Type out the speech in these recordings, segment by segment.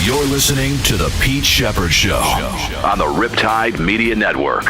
You're listening to The Pete Sheppard Show on the Riptide Media Network.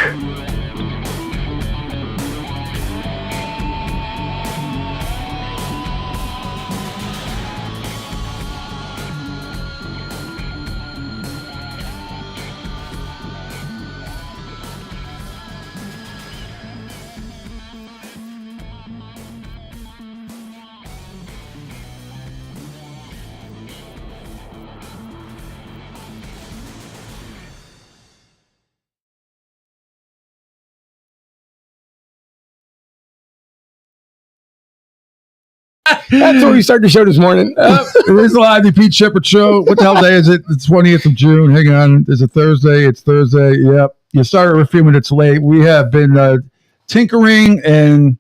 That's where we started the show this morning. It is live, the Pete Sheppard Show. What the hell day is it? The 20th of June. Hang on. Is it Thursday? It's Thursday. Yep. You started a few minutes late. We have been tinkering and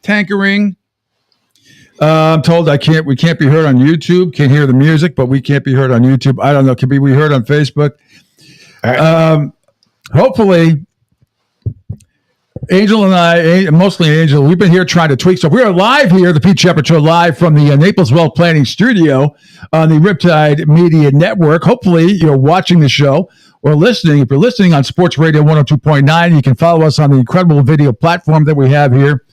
tankering. I'm told we can't be heard on YouTube. Can't hear the music, but we can't be heard on YouTube. I don't know. Can we heard on Facebook? All right. Hopefully, Angel and I, mostly Angel, we've been here trying to tweak stuff. We are live here, the Pete Sheppard Show, live from the Naples Wealth Planning Studio on the Riptide Media Network. Hopefully, you're watching the show or listening. If you're listening on Sports Radio 102.9, you can follow us on the incredible video platform that we have here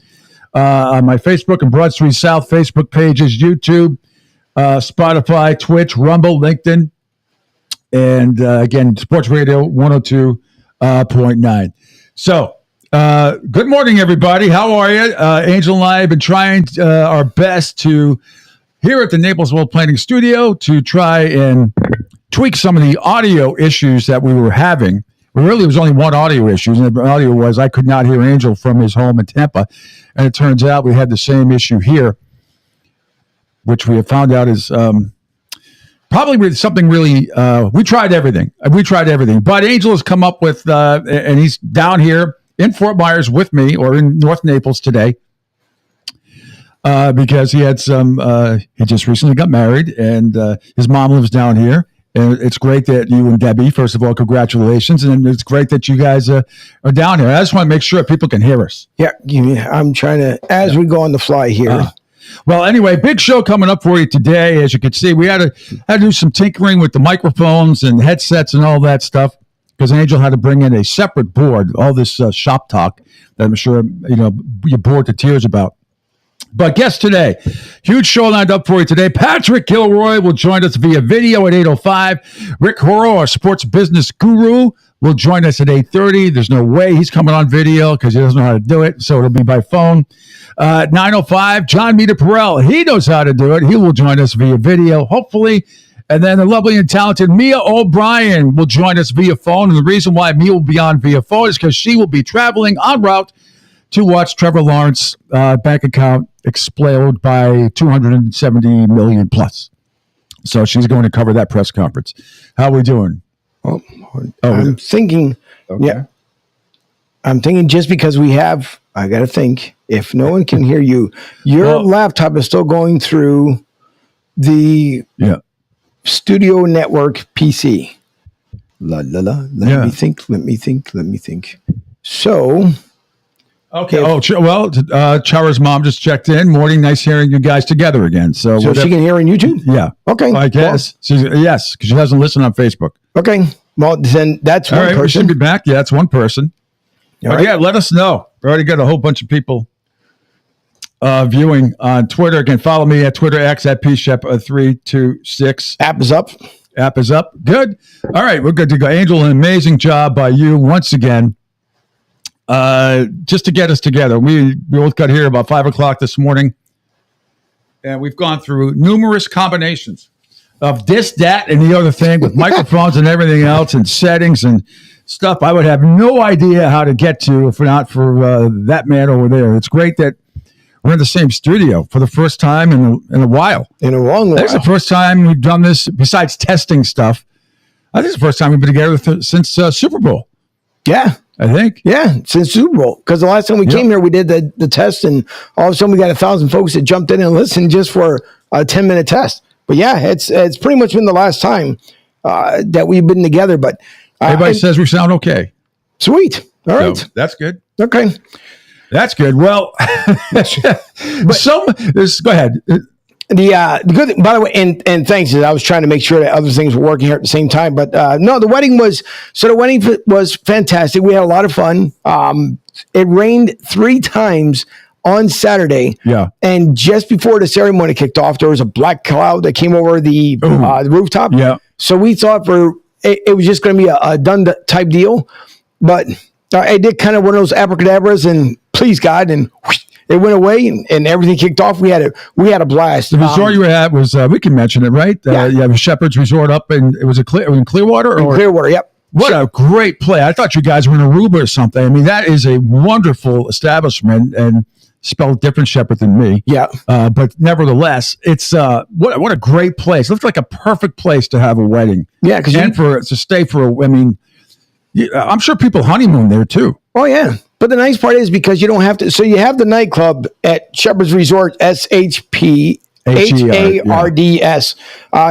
on my Facebook and Broad Street South Facebook pages, YouTube, Spotify, Twitch, Rumble, LinkedIn, and again, Sports Radio 102.9. So, good morning, everybody. How are you? Angel and I have been trying our best to, here at the Naples Wealth Planning Studio, to try and tweak some of the audio issues that we were having. Really, it was only one audio issue, and the audio was I could not hear Angel from his home in Tampa. And it turns out we had the same issue here, which we have found out is probably something really, we tried everything. But Angel has come up with, and he's down here in Fort Myers with me, or in North Naples today, because he had he just recently got married, and his mom lives down here. And it's great that you and Debbie, first of all, congratulations. And it's great that you guys are down here. I just want to make sure people can hear us. Yeah, I'm trying to, as we go on the fly here. Well, anyway, big show coming up for you today. As you can see, we had to do some tinkering with the microphones and headsets and all that stuff, because Angel had to bring in a separate board, all this shop talk that I'm sure you're bored to tears about. But guest today, huge show lined up for you today. Patrick Gilroy will join us via video at 8:05. Rick Horo, our sports business guru, will join us at 8:30. There's no way he's coming on video because he doesn't know how to do it, so it'll be by phone. 9:05, John Mita-Perrell, he knows how to do it. He will join us via video, hopefully. And then the lovely and talented Mia O'Brien will join us via phone. And the reason why Mia will be on via phone is because she will be traveling en route to watch Trevor Lawrence bank account explode by 270 million plus. So she's going to cover that press conference. How are we doing? I'm thinking, okay. Yeah. I'm thinking just because I got to think, if no one can hear you, your laptop is still going through the Studio Network PC. Let me think. So, okay. Chara's mom just checked in. Morning, nice hearing you guys together again. So she can hear on YouTube? Yeah. Okay. I guess. Yes, because she doesn't listen on Facebook. Okay. Well, then that's one person. We should be back. Yeah, it's one person. All right. Yeah, let us know. We already got a whole bunch of people viewing on Twitter. Again, follow me at Twitter X at PShep326. App is up. Good. All right, we're good to go. Angel, an amazing job by you once again. Just to get us together. We both got here about 5 o'clock this morning, and we've gone through numerous combinations of this, that, and the other thing with microphones and everything else and settings and stuff I would have no idea how to get to if not for that man over there. It's great that we're in the same studio for the first time in a while. In a long while. It's the first time we've done this, besides testing stuff. I think it's the first time we've been together since Super Bowl. Yeah. I think. Yeah, since Super Bowl. Because the last time we came here, we did the test, and all of a sudden we got 1,000 folks that jumped in and listened just for a 10-minute test. But yeah, it's pretty much been the last time that we've been together. But everybody says we sound okay. Sweet. All right. So, that's good. Okay. That's good. Well, but go ahead. The good thing, by the way, and thanks, I was trying to make sure that other things were working here at the same time. But no, the wedding was fantastic. We had a lot of fun. It rained 3 times on Saturday. Yeah. And just before the ceremony kicked off, there was a black cloud that came over the rooftop. Yeah. So we thought it was just going to be a done type deal. But I did kind of one of those abracadabras and please God, and whoosh, it went away and everything kicked off. We had a blast. The resort you were at was, we can mention it, right? Yeah. You have Sheppard's Resort up in, it was in Clearwater? Clearwater, yep. What a great play. I thought you guys were in Aruba or something. I mean, that is a wonderful establishment and spelled different Sheppard than me. Yeah. But nevertheless, it's what a great place. It looks like a perfect place to have a wedding. Yeah. To stay for, I'm sure people honeymoon there too. Oh, yeah. But the nice part is because you don't have to. So you have the nightclub at Sheppard's Resort, SHP. HARDS,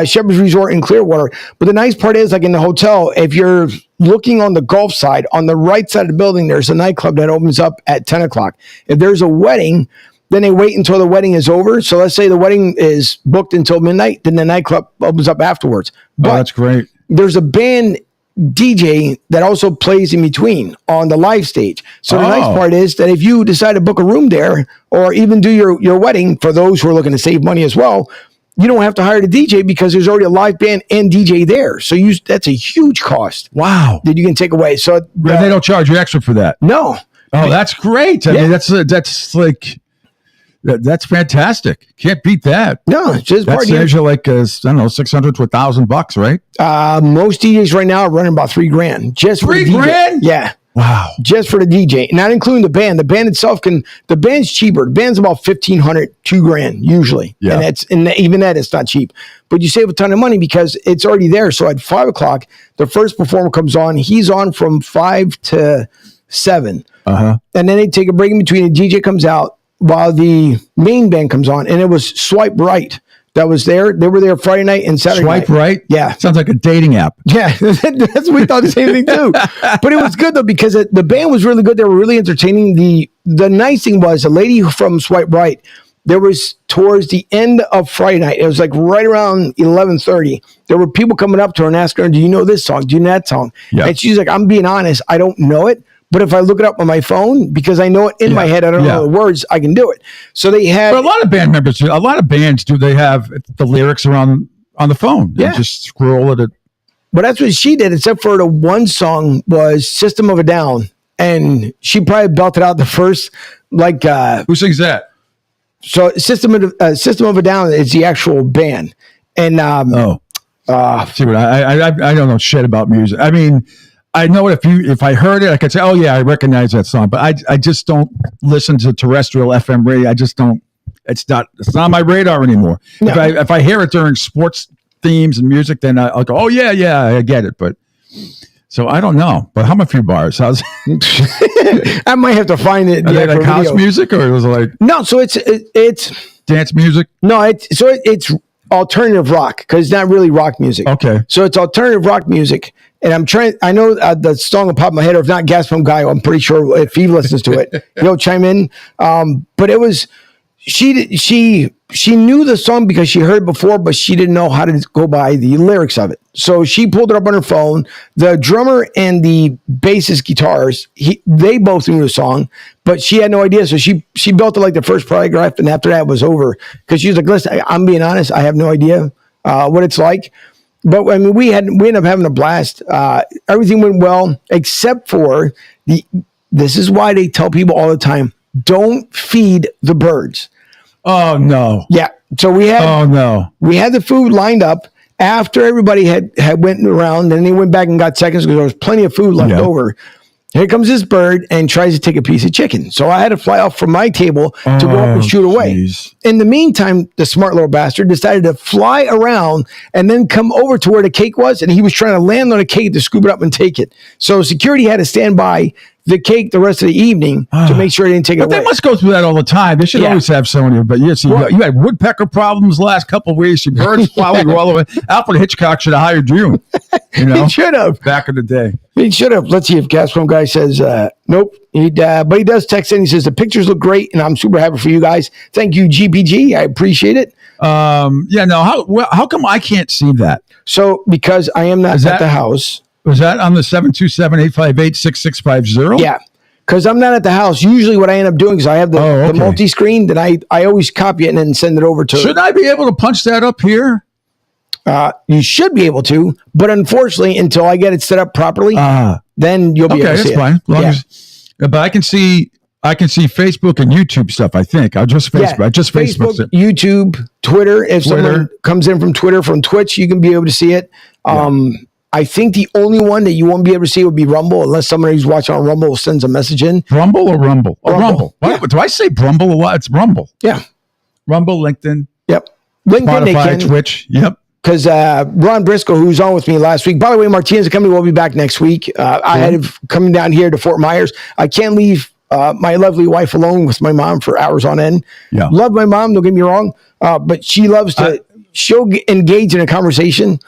Sheppard's Resort in Clearwater. But the nice part is, like in the hotel, if you're looking on the Gulf side, on the right side of the building, there's a nightclub that opens up at 10 o'clock. If there's a wedding, then they wait until the wedding is over. So let's say the wedding is booked until midnight, then the nightclub opens up afterwards. But that's great. There's a band DJ that also plays in between on the live stage. So the nice part is that if you decide to book a room there or even do your wedding, for those who are looking to save money as well, you don't have to hire the DJ because there's already a live band and DJ there. So that's a huge cost. Wow. That you can take away. So they don't charge you extra for that. No. Oh, that's great. I mean, that's fantastic. Can't beat that. No, it's just that saves you like $600 to $1,000, right? Most DJs right now are running about $3,000 just for the DJ. $3,000? Yeah. Wow. Just for the DJ, not including the band. The band itself the band's cheaper. The band's about $1,500, $2,000 usually. Yeah. And even that it's not cheap. But you save a ton of money because it's already there. So at 5 o'clock, the first performer comes on. He's on from 5 to 7. And then they take a break in between. The DJ comes out while the main band comes on, and it was Swipe Right that was there. They were there Friday night and Saturday night. Swipe Right? Yeah. Sounds like a dating app. Yeah, that's what we thought the same thing too. But it was good though because the band was really good. They were really entertaining. The nice thing was the lady from Swipe Right, there was towards the end of Friday night, it was like right around 11:30, there were people coming up to her and asking her, do you know this song? Do you know that song? Yeah. And she's like, I'm being honest, I don't know it. But if I look it up on my phone, because I know it in my head, I don't know the words, I can do it. So they had... But a lot of band members do. A lot of bands do. They have the lyrics around on the phone. Yeah. Just scroll it. But that's what she did, except for the one song was System of a Down. And she probably belted out the first, like... Who sings that? So System of a Down is the actual band. And... see what I don't know shit about music. I mean... I know if I heard it, I could say, oh yeah, I recognize that song, but I just don't listen to terrestrial FM radio. I just don't. It's not on my radar anymore. No. If I hear it during sports themes and music, then I'll go, oh yeah, I get it. But so I don't know. But how a few bars? How's I might have to find it. Are they like house music or was it like no? So it's dance music. No, it's alternative rock because it's not really rock music. Okay, so it's alternative rock music. And I know the song will pop in my head, or if not, Gas Pump Guy, I'm pretty sure if he listens to it, he'll chime in. But it was, she knew the song because she heard it before, but she didn't know how to go by the lyrics of it. So she pulled it up on her phone. The drummer and the bassist guitars, they both knew the song, but she had no idea. So she built it like the first paragraph, and after that was over. Because she was like, listen, I'm being honest, I have no idea what it's like. But I mean, we ended up having a blast. Everything went well, except for this is why they tell people all the time, don't feed the birds. Oh no. Yeah. So we had the food lined up after everybody had went around, and they went back and got seconds because there was plenty of food left over. Here comes this bird and tries to take a piece of chicken. So I had to fly off from my table to go up and shoot away. Geez. In the meantime, the smart little bastard decided to fly around and then come over to where the cake was, and he was trying to land on a cake to scoop it up and take it. So security had to stand by the cake the rest of the evening to make sure they didn't take it away. But they must go through that all the time. They should always have someone. But yes, you had woodpecker problems the last couple of weeks. Your birds following you all the way. Alfred Hitchcock should have hired you. You know, he should have back in the day. He should have. Let's see if Gas Pump Guy says nope. But he does text in. He says the pictures look great, and I'm super happy for you guys. Thank you, GPG. I appreciate it. Yeah, no. How come I can't see that? So because I am not at the house. Was that on the 727-858-6650? Yeah. Because I'm not at the house. Usually what I end up doing is I have the multi-screen, that I always copy it and then send it over to. Should I be able to punch that up here? You should be able to, but unfortunately, until I get it set up properly, then you'll be able to see it. Okay, that's fine. But I can see Facebook and YouTube stuff, I think. I'll just Facebook. Yeah, Facebook, YouTube, Twitter. If someone comes in from Twitter, from Twitch, you can be able to see it. I think the only one that you won't be able to see would be Rumble, unless somebody who's watching on Rumble sends a message in. Rumble or Rumble? Oh, Rumble. Yeah. Do I say Brumble or what? It's Rumble. Yeah. Rumble, LinkedIn. Yep. LinkedIn, Spotify, they can. Twitch. Yep. Because Ron Briscoe, who's on with me last week, by the way, Martinez Company will be back next week. I had coming down here to Fort Myers. I can't leave my lovely wife alone with my mom for hours on end. Yeah. Love my mom, don't get me wrong, but she loves to engage in a conversation.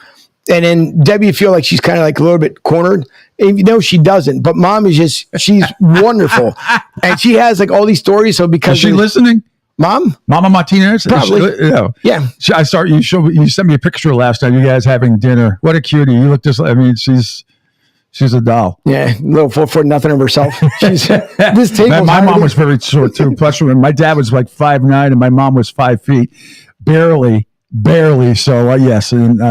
And then Debbie feel like she's kind of like a little bit cornered. And, she doesn't. But mom is she's wonderful. And she has like all these stories. So because is she listening? Mom? Mama Martinez? Probably. Yeah. You sent me a picture last night, you guys having dinner. What a cutie. You look just, she's a doll. Yeah. A little 4'0" of herself. She's, this table. My mom was very short too. Plus, my dad was like 5'9" and my mom was 5 feet. Barely. So yes, and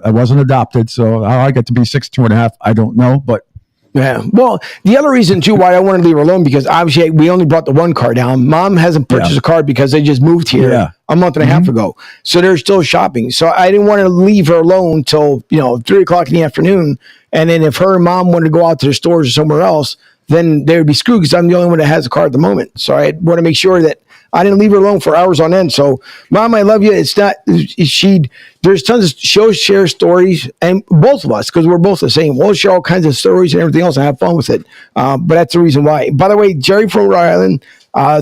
I wasn't adopted, so how I got to be 6'2.5", I don't know, but yeah. Well, the other reason too why I wanted to leave her alone, because obviously we only brought the one car down. Mom hasn't purchased a car because they just moved here a month and a half ago, so they're still shopping. So I didn't want to leave her alone till 3:00 in the afternoon, and then if her and mom wanted to go out to the stores or somewhere else, then they would be screwed because I'm the only one that has a car at the moment. So I want to make sure that I didn't leave her alone for hours on end. So, Mom, I love you. There's tons of share stories, and both of us, because we're both the same. We'll share all kinds of stories and everything else and have fun with it. But that's the reason why. By the way, Jerry from Rhode Island,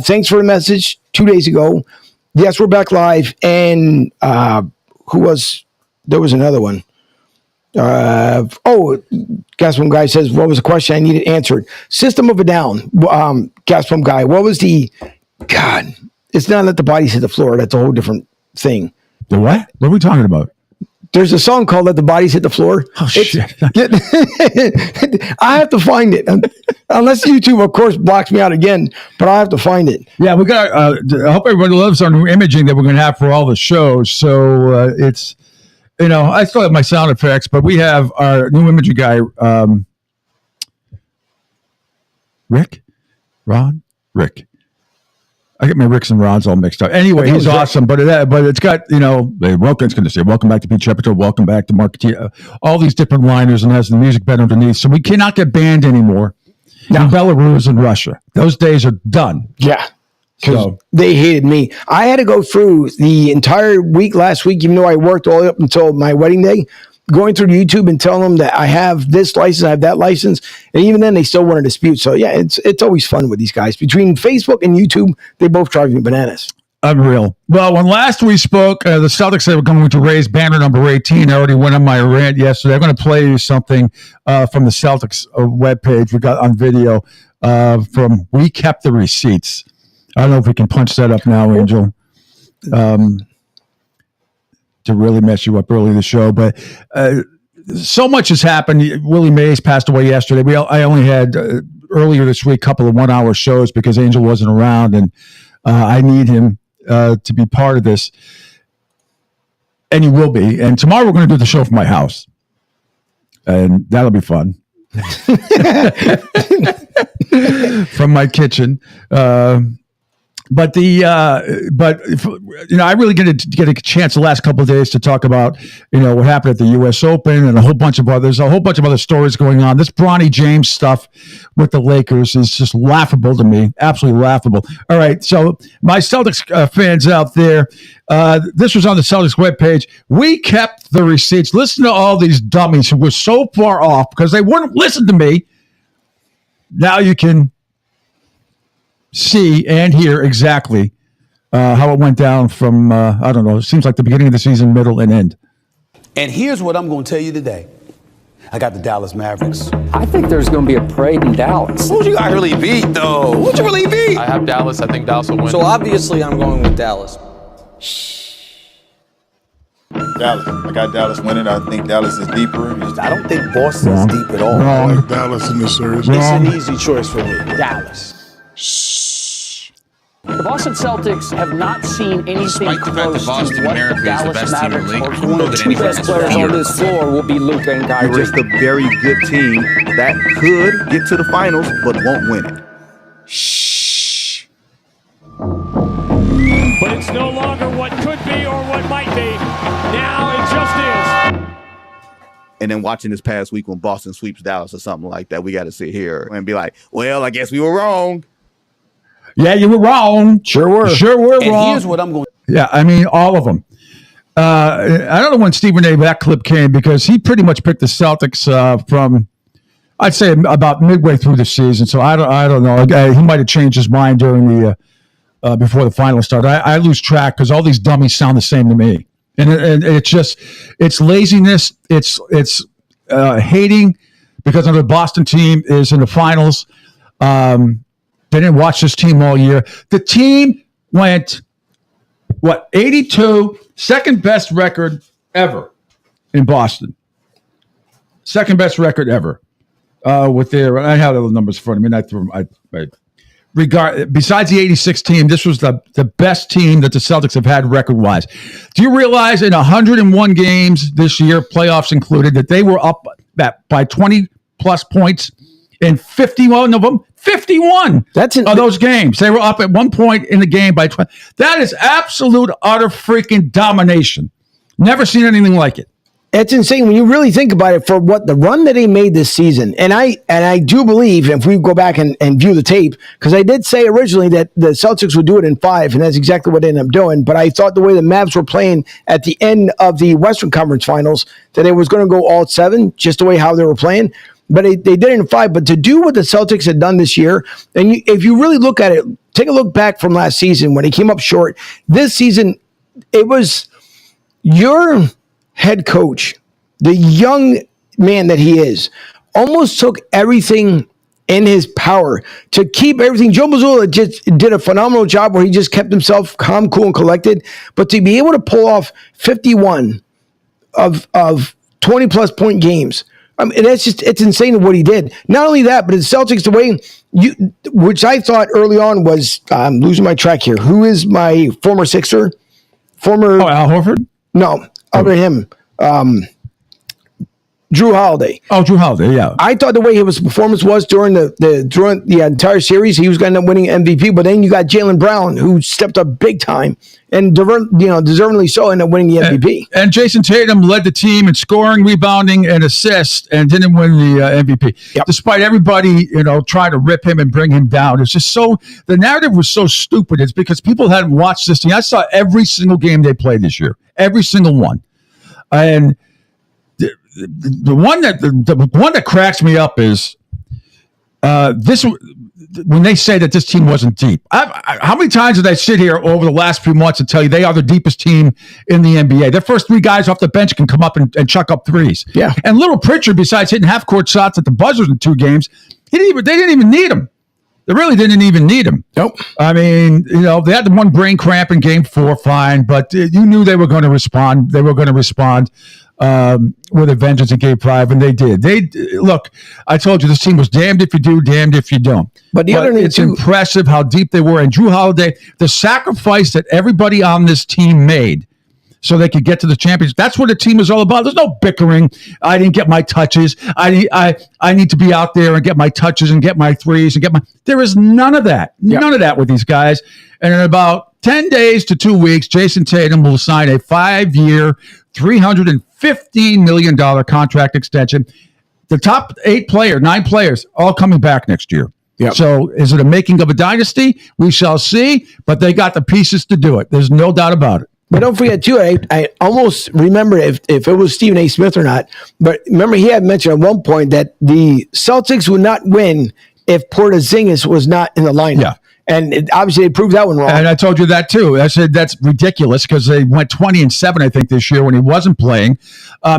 thanks for the message 2 days ago. Yes, we're back live. And there was another one. Gas Pump Guy says, what was the question I needed answered? System of a Down. Gas Pump Guy, what was the... God, it's not Let the Bodies Hit the Floor. That's a whole different thing. The what? What are we talking about? There's a song called Let the Bodies Hit the Floor. Oh, shit. I have to find it. Unless YouTube, of course, blocks me out again, but I have to find it. Yeah, we got. I hope everybody loves our new imaging that we're going to have for all the shows. So it's, I still have my sound effects, but we have our new imaging guy, Rick. I get my Ricks and Rons all mixed up. Anyway, he's awesome, but it's got, it's going to say, welcome back to Pete Sheppard, welcome back to Mark, all these different liners, and has the music bed underneath. So we cannot get banned anymore in Belarus and Russia. Those days are done. Yeah. Because they hated me. I had to go through the entire week last week, even though I worked all the way up until my wedding day, going through YouTube and telling them that I have this license, I have that license. And even then, they still want to dispute. So, yeah, it's always fun with these guys. Between Facebook and YouTube, they both drive me bananas. Unreal. Well, when last we spoke, the Celtics said we're going to raise banner number 18. I already went on my rant yesterday. I'm going to play you something from the Celtics webpage we got on video from We Kept the Receipts. I don't know if we can punch that up now, Angel. To really mess you up early in the show, but so much has happened. Willie Mays passed away yesterday. I only had earlier this week a couple of 1-hour shows because Angel wasn't around, and I need him to be part of this, and he will be. And tomorrow we're going to do the show from my house, and that'll be fun. From my kitchen. But I really get a chance the last couple of days to talk about, what happened at the U.S. Open and a whole bunch of other stories going on. This Bronny James stuff with the Lakers is just laughable to me, absolutely laughable. All right, so my Celtics fans out there, this was on the Celtics webpage. We kept the receipts. Listen to all these dummies who were so far off because they wouldn't listen to me. Now you can see and hear exactly how it went down from, I don't know, it seems like the beginning of the season, middle, and end. And here's what I'm going to tell you today. I got the Dallas Mavericks. I think there's going to be a parade in Dallas. Who'd you guys really beat, though? Who'd you really beat? I have Dallas. I think Dallas will win. So obviously I'm going with Dallas. Dallas. I got Dallas winning. I think Dallas is deeper. I don't think Boston's deep at all. I like Dallas in this series. It's an easy choice for me. Dallas. The Boston Celtics have not seen anything Despite the fact close that Boston to what America the is the Dallas best team in the Mavericks league, are. I don't One know of the that two anyone best has players fear on of this them. floor will be Luka and Kyrie. Just a very good team that could get to the finals but won't win it. But it's no longer what could be or what might be. Now it just is. And then watching this past week when Boston sweeps Dallas or something like that, we got to sit here and be like, well, I guess we were wrong. Yeah, you were wrong. Sure were. And wrong. here's what I'm going to Yeah, I mean, all of them. I don't know when Stephen A. that clip came because he pretty much picked the Celtics from, I'd say, about midway through the season. So I don't know. He might have changed his mind during the before the finals started. I lose track because all these dummies sound the same to me, and it's just it's laziness. It's hating because the Boston team is in the finals. They didn't watch this team all year. The team went 82, second best record ever in Boston. Second best record ever. With their, I have the numbers in front of me. And I threw them. Besides the 86 team, this was the best team that the Celtics have had record-wise. Do you realize in 101 games this year, playoffs included, that they were up by 20-plus points in 51 of them? 51 of those games. They were up at one point in the game by 20. That is absolute, utter freaking domination. Never seen anything like it. It's insane when you really think about it for what the run that they made this season. And I do believe if we go back and view the tape, because I did say originally that the Celtics would do it in 5, and that's exactly what they ended up doing. But I thought the way the Mavs were playing at the end of the Western Conference Finals, that it was going to go all 7, just the way how they were playing. But they did it in 5. But to do what the Celtics had done this year, and if you really look at it, take a look back from last season when they came up short. This season, it was your head coach, the young man that he is, almost took everything in his power to keep everything. Joe Mazzulla just did a phenomenal job where he just kept himself calm, cool, and collected. But to be able to pull off 51 of 20-plus point games, I mean, it's insane what he did. Not only that, but the Celtics, the way which I thought early on was, I'm losing my track here. Who is my former Sixer? Al Horford? No, other than him. Drew Holiday. Oh, Drew Holiday, yeah. I thought the way his performance was during the entire series, he was going to end up winning MVP. But then you got Jaylen Brown, who stepped up big time and deservingly so, ended up winning the MVP. And Jason Tatum led the team in scoring, rebounding, and assists, and didn't win the MVP. Yep. Despite everybody, trying to rip him and bring him down, it's just the narrative was so stupid. It's because people hadn't watched this team. I saw every single game they played this year, every single one, and. The one that cracks me up is this when they say that this team wasn't deep. How many times did I sit here over the last few months and tell you they are the deepest team in the NBA? Their first 3 guys off the bench can come up and chuck up threes. Yeah. And Little Pritchard, besides hitting half-court shots at the buzzers in 2 games, they didn't even need him. They really didn't even need him. Nope. I mean, they had the one brain cramp in game 4, fine, but you knew they were going to respond. They were going to respond with a vengeance in game 5, and they did. Look, I told you this team was damned if you do, damned if you don't. But it's impressive how deep they were. And Drew Holiday, the sacrifice that everybody on this team made so they could get to the championship. That's what the team is all about. There's no bickering. I didn't get my touches. I need to be out there and get my touches and get my threes and there is none of that. Yep. None of that with these guys. And in about 10 days to 2 weeks, Jason Tatum will sign a 5-year, $315 million contract extension. The top 9 players, all coming back next year. Yep. So is it a making of a dynasty? We shall see, but they got the pieces to do it. There's no doubt about it. But don't forget, too, I almost remember if it was Stephen A. Smith or not, but remember he had mentioned at one point that the Celtics would not win if Porzingis was not in the lineup. Yeah. And obviously they proved that one wrong. And I told you that, too. I said that's ridiculous because they went 20-7, I think, this year when he wasn't playing.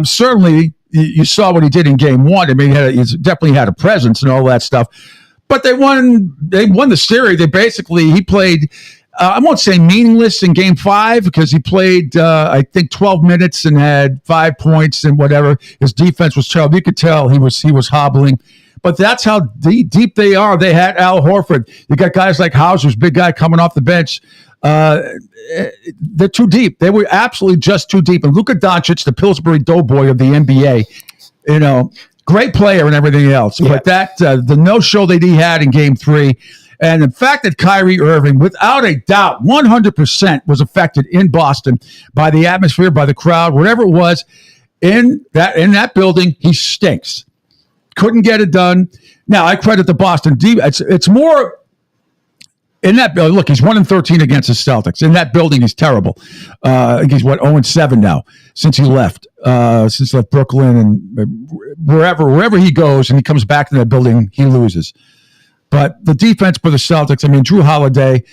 Certainly, you saw what he did in game 1. I mean, he definitely had a presence and all that stuff. But they won the series. He played I won't say meaningless in game 5 because he played, I think, 12 minutes and had 5 points and whatever. His defense was terrible. You could tell he was hobbling. But that's how deep they are. They had Al Horford. You got guys like Hauser's big guy coming off the bench. They're too deep. They were absolutely just too deep. And Luka Doncic, the Pillsbury Doughboy of the NBA, great player and everything else. Yeah. But that the no-show that he had in game 3, and the fact that Kyrie Irving, without a doubt, 100% was affected in Boston by the atmosphere, by the crowd, whatever it was, in that building, he stinks. Couldn't get it done. Now, I credit the Boston defense. It's more in that building. Look, he's 1-13 against the Celtics. In that building, he's terrible. I think he's 0-7 now since he left. Since left Brooklyn and wherever he goes, and he comes back to that building, he loses. But the defense for the Celtics, I mean, Drew Holiday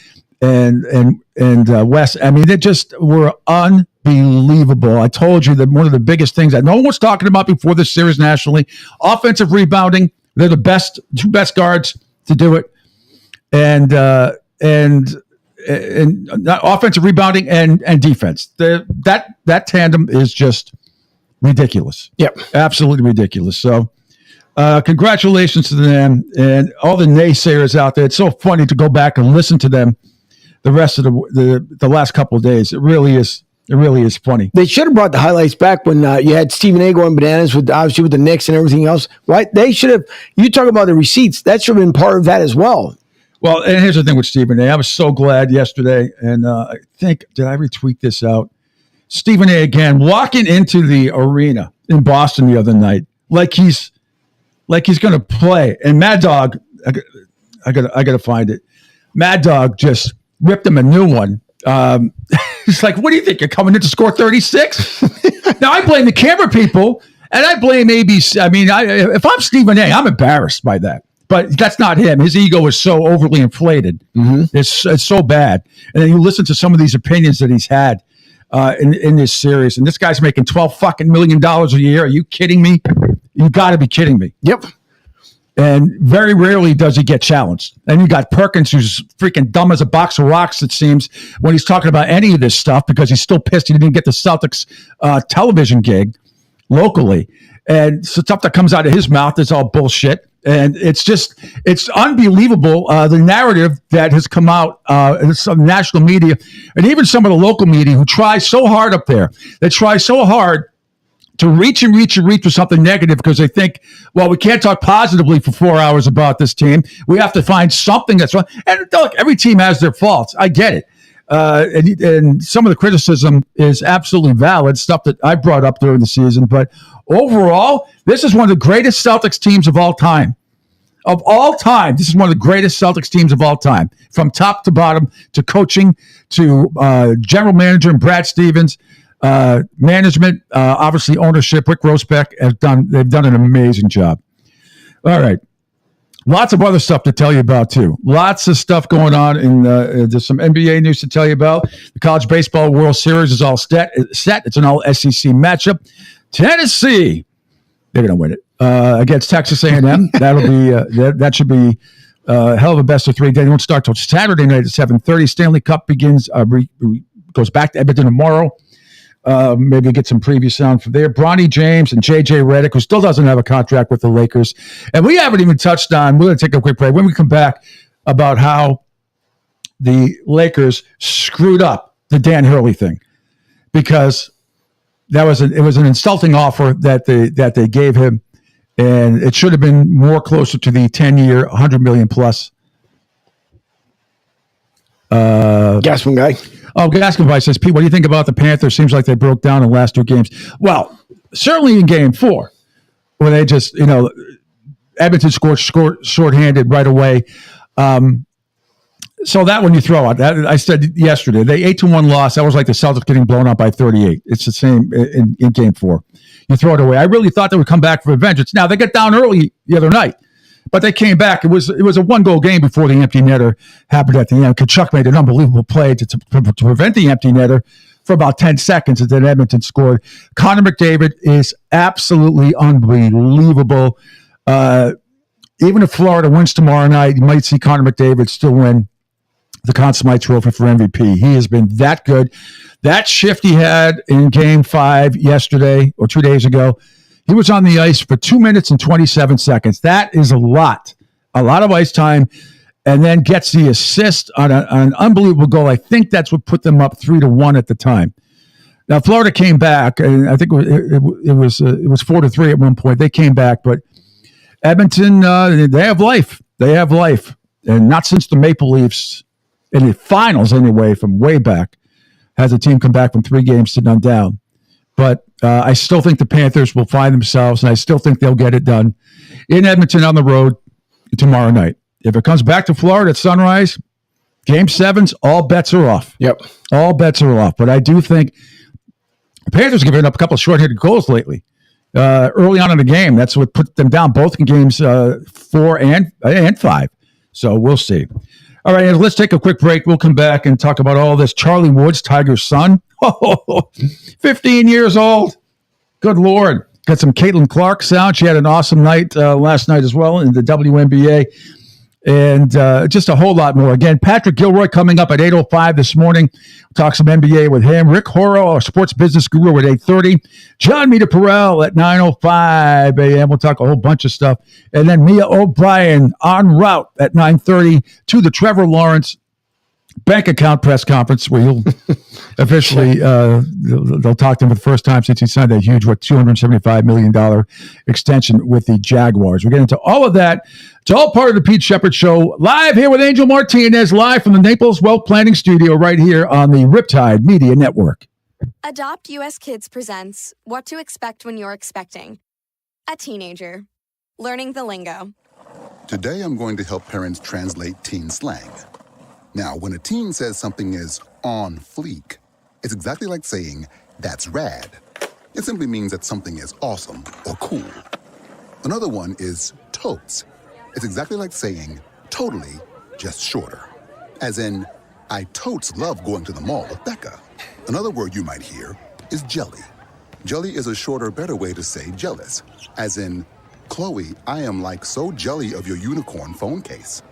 and Wes, I mean, they just were unbelievable. I told you that one of the biggest things that no one was talking about before this series nationally, offensive rebounding. They're the two best guards to do it. And not offensive rebounding and defense. That tandem is just ridiculous. Yep. Absolutely ridiculous. So congratulations to them and all the naysayers out there. It's so funny to go back and listen to them the rest of the last couple of days. It really is funny. They should have brought the highlights back when you had Stephen A. going bananas with the Knicks and everything else. Right? They should have. You talk about the receipts. That should have been part of that as well. Well, and here's the thing with Stephen A. I was so glad yesterday, and I think, did I retweet this out? Stephen A. again walking into the arena in Boston the other night, like he's going to play. And Mad Dog, I gotta find it. Mad Dog just ripped him a new one. He's like, "What do you think? You're coming in to score 36?" Now I blame the camera people, and I blame ABC. I mean, if I'm Stephen A., I'm embarrassed by that. But that's not him. His ego is so overly inflated. Mm-hmm. It's so bad. And then you listen to some of these opinions that he's had in this series, and this guy's making $12 million a year. Are you kidding me? You got to be kidding me. Yep. And very rarely does he get challenged. And you got Perkins, who's freaking dumb as a box of rocks, it seems, when he's talking about any of this stuff because he's still pissed he didn't get the Celtics television gig locally. And so stuff that comes out of his mouth is all bullshit. And it's unbelievable, the narrative that has come out in some national media and even some of the local media who try so hard up there. They try so hard to reach for something negative because they think, well, we can't talk positively for 4 hours about this team. We have to find something that's wrong. And look, every team has their faults. I get it. And some of the criticism is absolutely valid, stuff that I brought up during the season. But overall, this is one of the greatest Celtics teams of all time. Of all time, this is one of the greatest Celtics teams of all time, from top to bottom, to coaching, to general manager and Brad Stevens, management, obviously ownership. Rick Rosbeck they've done an amazing job. All right. Lots of other stuff to tell you about, too. Lots of stuff going on. There's some NBA news to tell you about. The College Baseball World Series is all set. It's an all-SEC matchup. Tennessee, they're going to win it against Texas A&M. That'll be that should be a hell of a best-of-3 day. It won't start till Saturday night at 7:30. Stanley Cup begins goes back to Edmonton tomorrow. Maybe get some preview sound from there. Bronny James and J.J. Redick, who still doesn't have a contract with the Lakers. And we haven't even touched on, we're going to take a quick break. When we come back, about how the Lakers screwed up the Dan Hurley thing. Because it was an insulting offer that they gave him. And it should have been more closer to the 10-year, $100 million plus. Gasman guy. Oh, Gaskin says, Pete, what do you think about the Panthers? Seems like they broke down in the last 2 games. Well, certainly in game 4, where they just, Edmonton scored shorthanded right away. So that one you throw out. That, I said yesterday, they 8-1 loss. That was like the Celtics getting blown out by 38. It's the same in game 4. You throw it away. I really thought they would come back for vengeance. Now, they got down early the other night. But they came back. It was a 1-goal game before the empty netter happened at the end. Kachuk made an unbelievable play to prevent the empty netter for about 10 seconds, and then Edmonton scored. Connor McDavid is absolutely unbelievable. Even if Florida wins tomorrow night, you might see Connor McDavid still win the Conn Smythe Trophy for MVP. He has been that good. That shift he had in Game 5 yesterday or 2 days ago, he was on the ice for 2 minutes and 27 seconds. That is a lot of ice time, and then gets the assist on an unbelievable goal. I think that's what put them up 3-1 at the time. Now, Florida came back, and I think it was 4-3 at one point. They came back, but Edmonton, they have life. They have life. And not since the Maple Leafs, in the finals anyway, from way back, has a team come back from 3 games to none down. But I still think the Panthers will find themselves, and I still think they'll get it done in Edmonton on the road tomorrow night. If it comes back to Florida at sunrise, Game 7s, all bets are off. Yep. All bets are off. But I do think the Panthers have given up a couple of short-handed goals lately. Early on in the game, that's what put them down both in games 4 and 5. So we'll see. All right, let's take a quick break. We'll come back and talk about all this. Charlie Woods, Tiger's son, 15 years old. Good Lord. Got some Caitlin Clark sound. She had an awesome night last night as well in the WNBA. And just a whole lot more. Again, Patrick Gilroy coming up at 8:05 this morning. We'll talk some NBA with him. Rick Horrow, our sports business guru, at 8:30. John Mita-Perrell at 9:05 a.m. We'll talk a whole bunch of stuff. And then Mia O'Brien en route at 9:30 to the Trevor Lawrence bank account press conference where he'll officially, they'll talk to him for the first time since he signed that huge, $275 million extension with the Jaguars. We're getting into all of that. It's all part of the Pete Sheppard Show, live here with Angel Martinez, live from the Naples Wealth Planning Studio right here on the Riptide Media Network. Adopt US Kids presents What to Expect When You're Expecting. A teenager. Learning the lingo. Today I'm going to help parents translate teen slang. Now, when a teen says something is on fleek, it's exactly like saying, that's rad. It simply means that something is awesome or cool. Another one is totes. It's exactly like saying, totally, just shorter. As in, I totes love going to the mall with Becca. Another word you might hear is jelly. Jelly is a shorter, better way to say jealous. As in, Chloe, I am like so jelly of your unicorn phone case.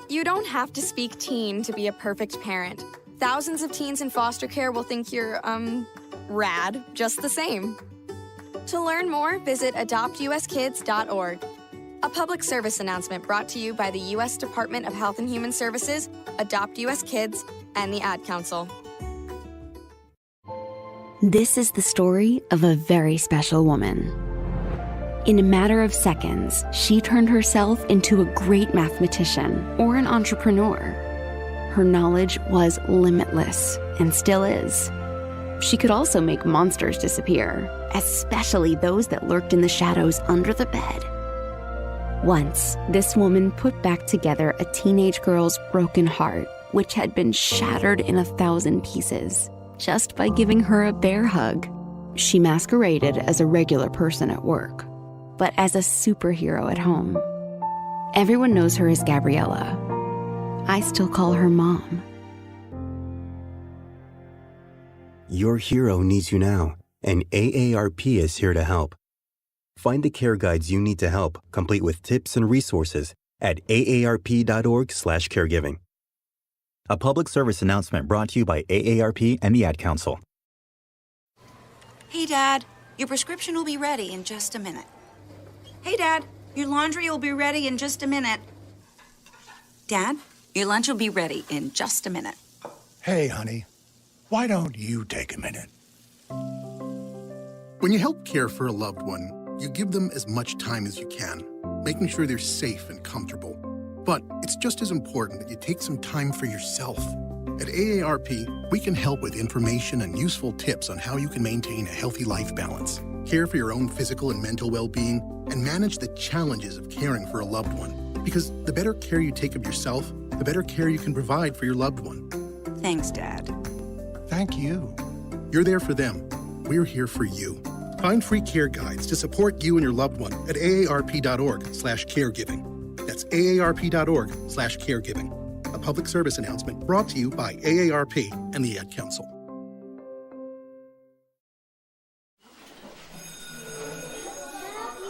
You don't have to speak teen to be a perfect parent. Thousands of teens in foster care will think you're, rad, just the same. To learn more, visit adoptuskids.org. A public service announcement brought to you by the U.S. Department of Health and Human Services, Adopt U.S. Kids, and the Ad Council. This is the story of a very special woman. In a matter of seconds, she turned herself into a great mathematician or an entrepreneur. Her knowledge was limitless and still is. She could also make monsters disappear, especially those that lurked in the shadows under the bed. Once, this woman put back together a teenage girl's broken heart, which had been shattered in 1,000 pieces, just by giving her a bear hug. She masqueraded as a regular person at work, but as a superhero at home. Everyone knows her as Gabriella. I still call her Mom. Your hero needs you now, and AARP is here to help. Find the care guides you need to help, complete with tips and resources at aarp.org/caregiving. A public service announcement brought to you by AARP and the Ad Council. Hey, Dad, your prescription will be ready in just a minute. Hey, Dad, your laundry will be ready in just a minute. Dad, your lunch will be ready in just a minute. Hey, honey, why don't you take a minute? When you help care for a loved one, you give them as much time as you can, making sure they're safe and comfortable. But it's just as important that you take some time for yourself. At AARP, we can help with information and useful tips on how you can maintain a healthy life balance, care for your own physical and mental well-being, and manage the challenges of caring for a loved one. Because the better care you take of yourself, the better care you can provide for your loved one. Thanks, Dad. Thank you. You're there for them. We're here for you. Find free care guides to support you and your loved one at aarp.org/caregiving. That's aarp.org/caregiving. A public service announcement brought to you by AARP and the Ad Council.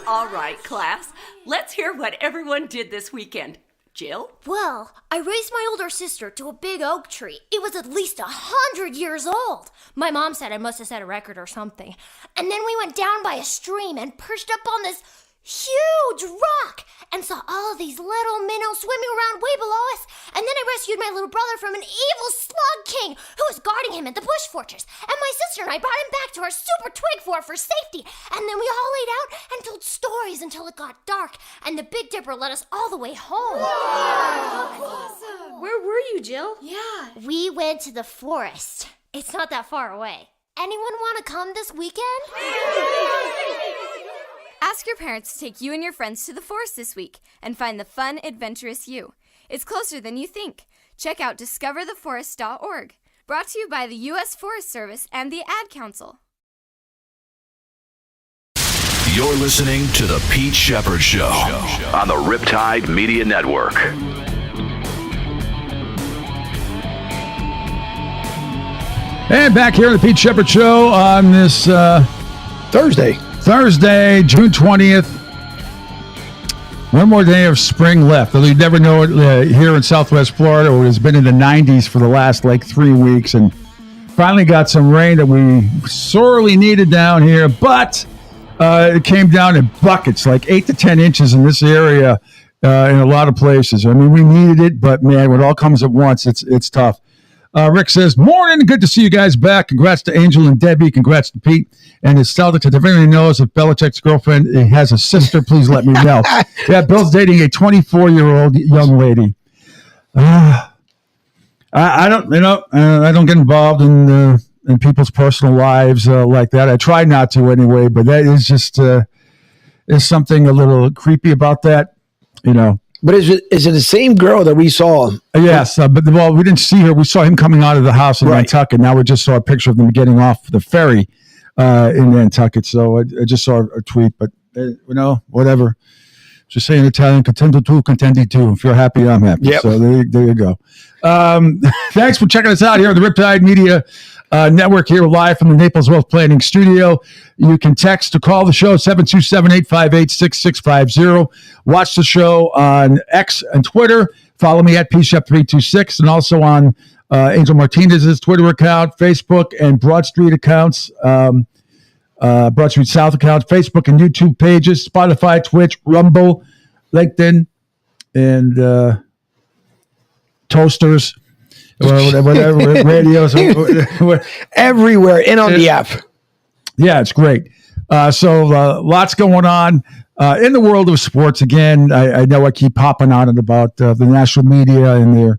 All right, class, let's hear what everyone did this weekend. Jill? Well, I raised my older sister to a big oak tree. It was at least 100 years old. My mom said I must have set a record or something. And then we went down by a stream and perched up on this huge rock and saw all of these little minnows swimming around way below us. And then I rescued my little brother from an evil slug king who was guarding him at the bush fortress. And my sister and I brought him back to our super twig fort for safety. And then we all laid out and told stories until it got dark. And the Big Dipper led us all the way home. Awesome. Where were you, Jill? Yeah. We went to the forest. It's not that far away. Anyone want to come this weekend? Ask your parents to take you and your friends to the forest this week and find the fun, adventurous you. It's closer than you think. Check out discovertheforest.org. Brought to you by the U.S. Forest Service and the Ad Council. You're listening to The Pete Sheppard Show on the Riptide Media Network. And back here on The Pete Sheppard Show on this Thursday, June 20th. One more day of spring left. Although you never know it here in Southwest Florida. It has been in the 90s for the last 3 weeks, and finally got some rain that we sorely needed down here. But it came down in buckets, 8 to 10 inches in this area in a lot of places. I mean, we needed it, but man, when it all comes at once, it's tough. Rick says, morning, good to see you guys back. Congrats to Angel and Debbie. Congrats to Pete and his Celtics. If anyone knows if Belichick's girlfriend has a sister, please let me know. Yeah, Bill's dating a 24-year-old young lady. I don't get involved in people's personal lives like that. I try not to anyway, but that is just is something a little creepy about that, But is it the same girl that we saw? Yes, but we didn't see her. We saw him coming out of the house in Nantucket. Now we just saw a picture of them getting off the ferry in Nantucket. So I just saw a tweet, but whatever. Just saying Italian, contento tu, contendi tu. If you're happy, I'm happy. Yep. So there you go. Thanks for checking us out here on the Riptide Media Network, here live from the Naples Wealth Planning Studio. You can text to call the show 727-858-6650. Watch the show on X and Twitter. Follow me at pshep326 and also on Angel Martinez's Twitter account, Facebook, and Broad Street accounts. Broad Street South accounts, Facebook and YouTube pages, Spotify, Twitch, Rumble, LinkedIn, and Toasters, whatever radios, everywhere, and on the app. Yeah, it's great. So lots going on in the world of sports. Again, I know I keep popping on it about the national media and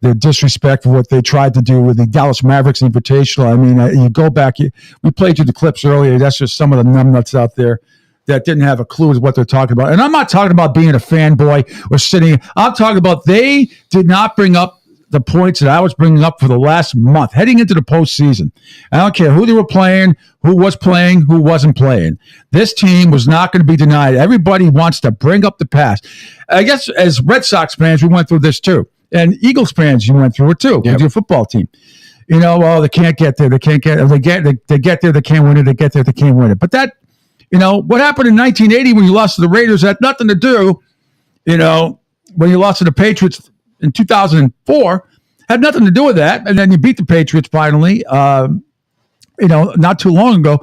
their disrespect for what they tried to do with the Dallas Mavericks Invitational. I mean, you go back, we played you the clips earlier. That's just some of the numbnuts out there that didn't have a clue as what they're talking about. And I'm not talking about being a fanboy or sitting. I'm talking about they did not bring up the points that I was bringing up for the last month, heading into the postseason. I don't care who they were playing, who was playing, who wasn't playing. This team was not going to be denied. Everybody wants to bring up the past. I guess as Red Sox fans, we went through this too. And Eagles fans, you went through it too. With your football team. They can't get there. They get there, they can't win it. They get there, they can't win it. But that, what happened in 1980 when you lost to the Raiders had nothing to do, when you lost to the Patriots in 2004, had nothing to do with that. And then you beat the Patriots finally, not too long ago.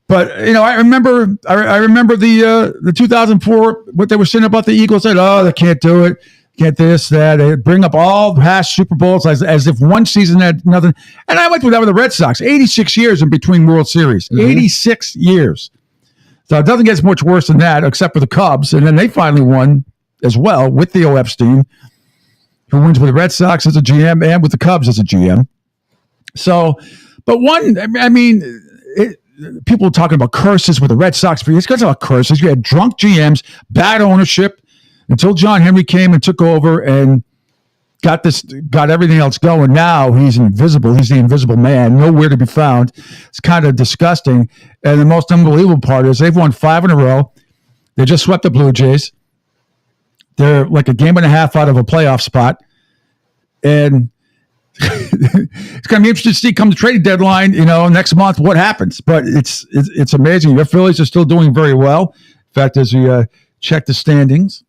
But, I remember the 2004, what they were saying about the Eagles, said, they can't do it. Can't this, that. They bring up all past Super Bowls as if one season had nothing. And I went through that with the Red Sox. 86 years in between World Series. 86 years. So it doesn't get much worse than that, except for the Cubs. And then they finally won as well with Theo Epstein, who wins with the Red Sox as a GM and with the Cubs as a GM. So, but people were talking about curses with the Red Sox. For years. It's about curses. You had drunk GMs, bad ownership, until John Henry came and took over and got everything else going. Now he's invisible. He's the invisible man, nowhere to be found. It's kind of disgusting. And the most unbelievable part is they've won 5 in a row. They just swept the Blue Jays. They're like a game and a half out of a playoff spot. And it's going to be interesting to see come the trading deadline, next month, what happens. But it's amazing. Your Phillies are still doing very well. In fact, as we check the standings,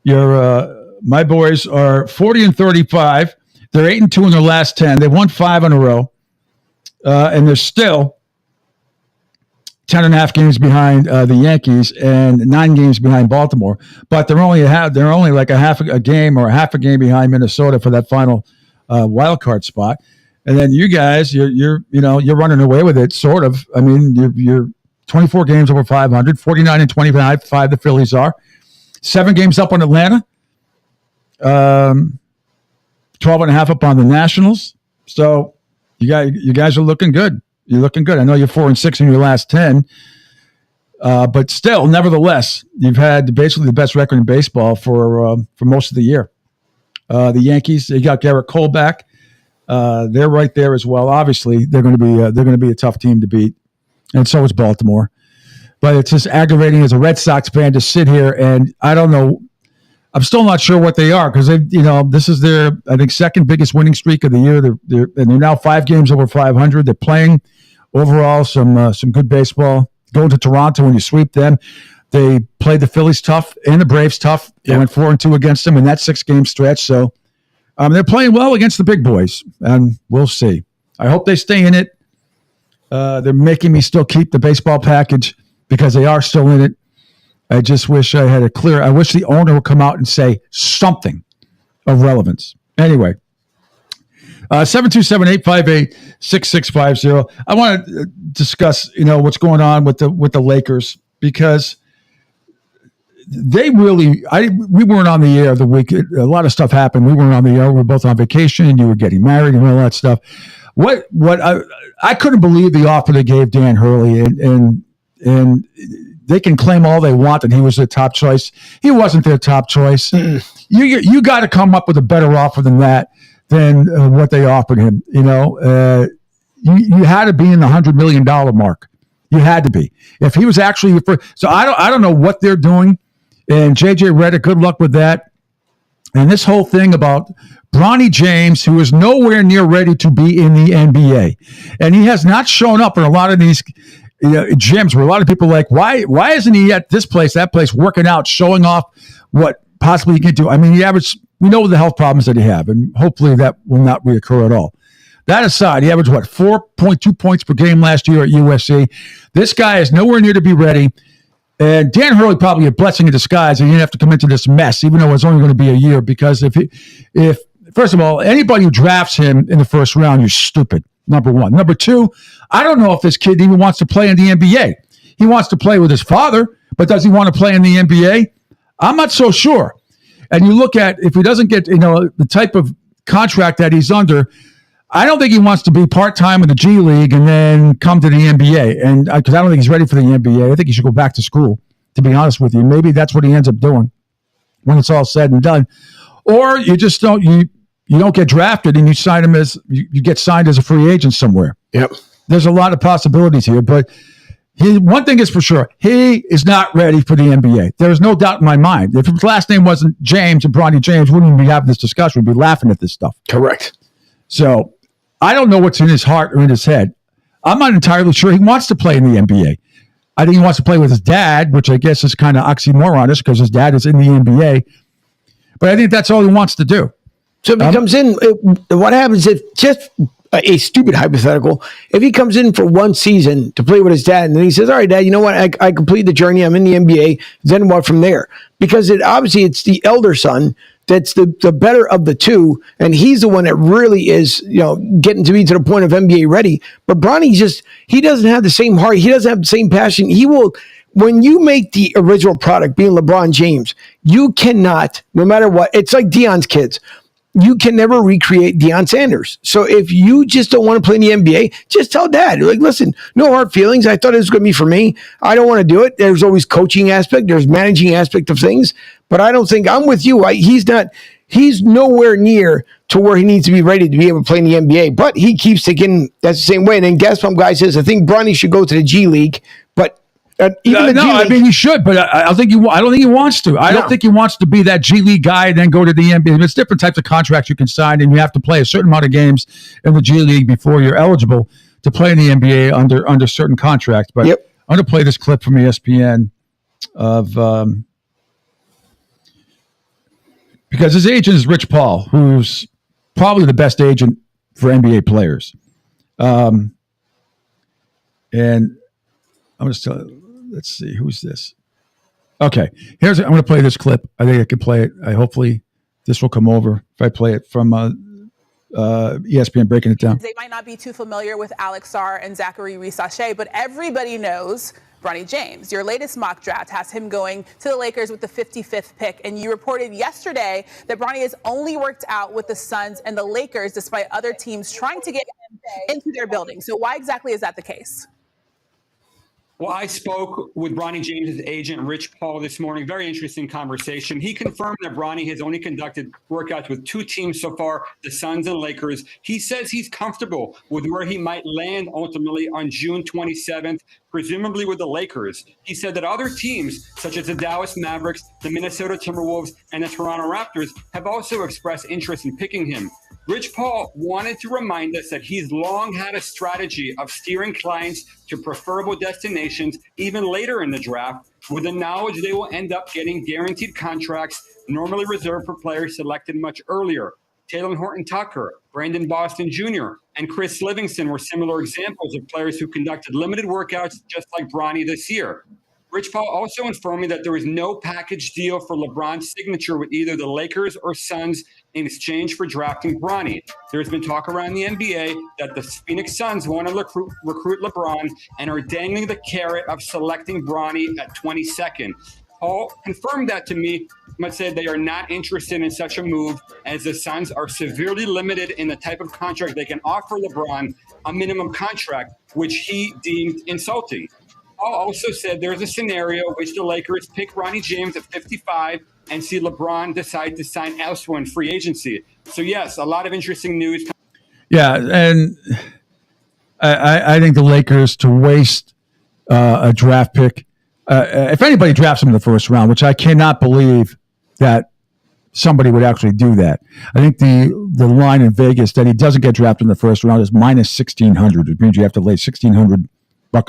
My boys are 40-35. They're 8-2 in their last 10. They've won 5 in a row, and they're still 10.5 games behind the Yankees and 9 games behind Baltimore. But they're only like a half a game or a half a game behind Minnesota for that final wild card spot. And then you guys, you're running away with it, sort of. I mean, you're 24 games over 500, 49-25. 5 the Phillies are 7 games up on Atlanta, 12.5 up on the Nationals. So you guys are looking good. You're looking good. I know you're 4-6 in your last 10, but still, nevertheless, you've had basically the best record in baseball for most of the year. The Yankees, they got Garrett Cole back. They're right there as well. Obviously, they're going to be a tough team to beat, and so is Baltimore. But it's just aggravating as a Red Sox fan to sit here and I don't know. I'm still not sure what they are because this is their, I think, second biggest winning streak of the year. They're now 5 games over 500. They're playing overall some good baseball. Going to Toronto when you sweep them. They played the Phillies tough and the Braves tough. They went 4-2 against them in that 6-game stretch. So they're playing well against the big boys, and we'll see. I hope they stay in it. They're making me still keep the baseball package because they are still in it. I just wish I had I wish the owner would come out and say something of relevance. Anyway, 727-858-6650. I want to discuss, what's going on with the Lakers because they really, we weren't on the air the week. A lot of stuff happened. We weren't on the air. We were both on vacation and you were getting married and all that stuff. What I couldn't believe the offer they gave Dan Hurley and they can claim all they want that he was their top choice. He wasn't their top choice. You got to come up with a better offer than that, than what they offered him. You had to be in the $100 million mark. You had to be. If he was actually so I don't know what they're doing. And JJ Redick, good luck with that. And this whole thing about Bronny James, who is nowhere near ready to be in the NBA, and he has not shown up in a lot of these gyms where a lot of people are like, why isn't he at this place, that place, working out, showing off what possibly he can do? I mean, we know the health problems that he have, and hopefully that will not reoccur at all. That aside, he averaged 4.2 points per game last year at USC. This guy is nowhere near to be ready. And Dan Hurley probably a blessing in disguise, and he didn't have to come into this mess, even though it's only going to be a year. Because if first of all, anybody who drafts him in the first round, you're stupid. Number one. Number two, I don't know if this kid even wants to play in the NBA. He wants to play with his father, but does he want to play in the NBA? I'm not so sure. And you look at, if he doesn't get, the type of contract that he's under, I don't think he wants to be part-time in the G League and then come to the NBA. And because I don't think he's ready for the NBA. I think he should go back to school, to be honest with you. Maybe that's what he ends up doing when it's all said and done. Or you just don't, you don't get drafted and you sign him you get signed as a free agent somewhere. Yep. There's a lot of possibilities here, but one thing is for sure, he is not ready for the NBA. There is no doubt in my mind. If his last name wasn't James and Bronny James, we wouldn't even be having this discussion. We'd be laughing at this stuff. Correct. So I don't know what's in his heart or in his head. I'm not entirely sure he wants to play in the NBA. I think he wants to play with his dad, which I guess is kind of oxymoronish because his dad is in the NBA. But I think that's all he wants to do. So if he comes in, what happens if, just a stupid hypothetical, if he comes in for one season to play with his dad and then he says, all right, Dad, you know what? I completed the journey. I'm in the NBA. Then what from there? Because it's the elder son that's the better of the two, and he's the one that really is, getting to be to the point of NBA ready. But Bronny he doesn't have the same heart. He doesn't have the same passion. He will, when you make the original product, being LeBron James, you cannot, no matter what, it's like Deion's kids. You can never recreate Deion Sanders. So if you just don't want to play in the NBA, just tell Dad. Like, listen, no hard feelings. I thought it was going to be for me. I don't want to do it. There's always coaching aspect. There's managing aspect of things. But I don't think, I'm with you. He's nowhere near to where he needs to be ready to be able to play in the NBA. But he keeps thinking that's the same way. And then Gas Pump Guy says, I think Bronny should go to the G League. But I mean, he should, but I don't think he wants to. I don't think he wants to be that G League guy and then go to the NBA. It's different types of contracts you can sign, and you have to play a certain amount of games in the G League before you're eligible to play in the NBA under certain contracts. But I'm going to play this clip from ESPN of because his agent is Rich Paul, who's probably the best agent for NBA players. And I'm going to let's see, who's this? Okay, I'm going to play this clip. I think I can play it. Hopefully this will come over if I play it from ESPN breaking it down. They might not be too familiar with Alex Sarr and Zachary Rees-Sachet, but everybody knows Bronny James. Your latest mock draft has him going to the Lakers with the 55th pick, and you reported yesterday that Bronny has only worked out with the Suns and the Lakers despite other teams trying to get him into their building. So why exactly is that the case? Well, I spoke with Bronny James' agent, Rich Paul, this morning. Very interesting conversation. He confirmed that Bronny has only conducted workouts with 2 teams so far, the Suns and Lakers. He says he's comfortable with where he might land ultimately on June 27th, presumably with the Lakers. He said that other teams, such as the Dallas Mavericks, the Minnesota Timberwolves, and the Toronto Raptors, have also expressed interest in picking him. Rich Paul wanted to remind us that he's long had a strategy of steering clients to preferable destinations even later in the draft, with the knowledge they will end up getting guaranteed contracts normally reserved for players selected much earlier. Taylor Horton-Tucker, Brandon Boston Jr., and Chris Livingston were similar examples of players who conducted limited workouts just like Bronny this year. Rich Paul also informed me that there is no package deal for LeBron's signature with either the Lakers or Suns in exchange for drafting Bronny. There's been talk around the NBA that the Phoenix Suns want to recruit LeBron and are dangling the carrot of selecting Bronny at 22nd. Paul confirmed that to me, but said they are not interested in such a move as the Suns are severely limited in the type of contract they can offer LeBron, a minimum contract, which he deemed insulting. Paul also said there's a scenario in which the Lakers pick Bronny James at 55 and see LeBron decide to sign elsewhere in free agency. So, yes, a lot of interesting news. Yeah, and I think the Lakers, to waste a draft pick, if anybody drafts him in the first round, which I cannot believe that somebody would actually do that. I think the line in Vegas that he doesn't get drafted in the first round is minus 1,600. It means you have to lay $1,600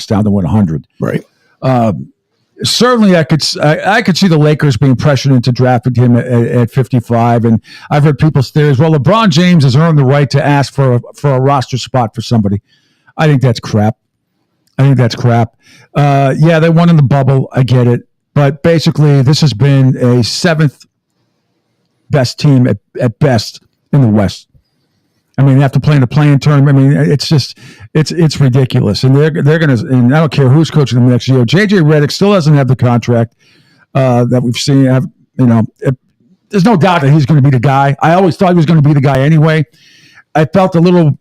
down to win 100. Right. Certainly, I could see the Lakers being pressured into drafting him at 55, and I've heard people's theories. Well, LeBron James has earned the right to ask for a roster spot for somebody. I think that's crap. Yeah, they won in the bubble. I get it, but basically, this has been a 7th best team at best in the West. I mean, they have to play in the play-in tournament. I mean, it's just, it's ridiculous. And they're going to, and I don't care who's coaching them next year. JJ Redick still doesn't have the contract that we've seen. There's no doubt that he's going to be the guy. I always thought he was going to be the guy anyway. I felt a little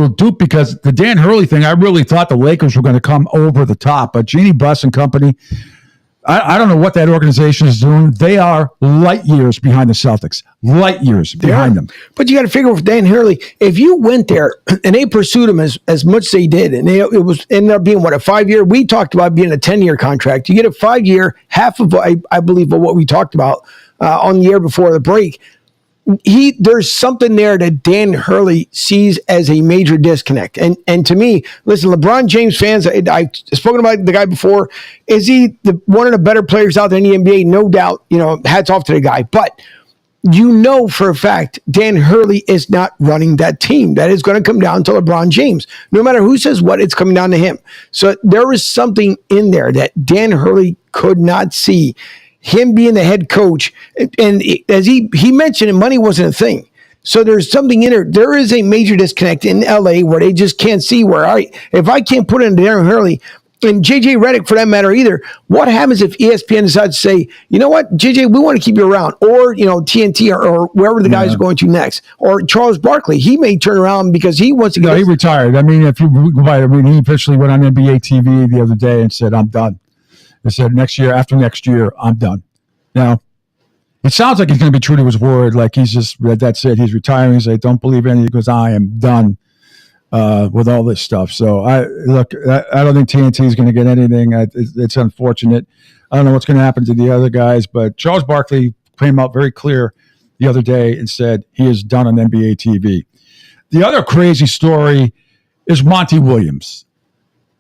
duped because the Dan Hurley thing, I really thought the Lakers were going to come over the top. But Jeannie Buss and company, I don't know what that organization is doing. They are light years behind the Celtics. Light years behind them. But you got to figure with Dan Hurley, if you went there and they pursued him as much as they did, and it was ended up being, what, a 5-year? We talked about being a 10-year contract. You get a 5-year, half of, I believe, of what we talked about on the year before the break. There's something there that Dan Hurley sees as a major disconnect. And to me, listen, LeBron James fans, I've spoken about the guy before. Is he one of the better players out there in the NBA? No doubt. Hats off to the guy. But for a fact, Dan Hurley is not running that team. That is going to come down to LeBron James. No matter who says what, it's coming down to him. So there is something in there that Dan Hurley could not see. Him being the head coach, and as he mentioned, money wasn't a thing. So there's something in there. There is a major disconnect in LA where they just can't see where, all right, if I can't put in Darren Hurley and JJ Redick for that matter either, what happens if ESPN decides to say, you know what, JJ, we want to keep you around, or TNT or wherever the guy's going to next, or Charles Barkley, he may turn around because he wants to go. No, he retired. I mean, he officially went on NBA TV the other day and said, I'm done. They said after next year, I'm done. Now, it sounds like he's going to be true to his word. Like he's just, that's it. He's retiring. He's like, don't believe anything because I am done with all this stuff. So I don't think TNT is going to get anything. It's unfortunate. I don't know what's going to happen to the other guys, but Charles Barkley came out very clear the other day and said he is done on NBA TV. The other crazy story is Monty Williams.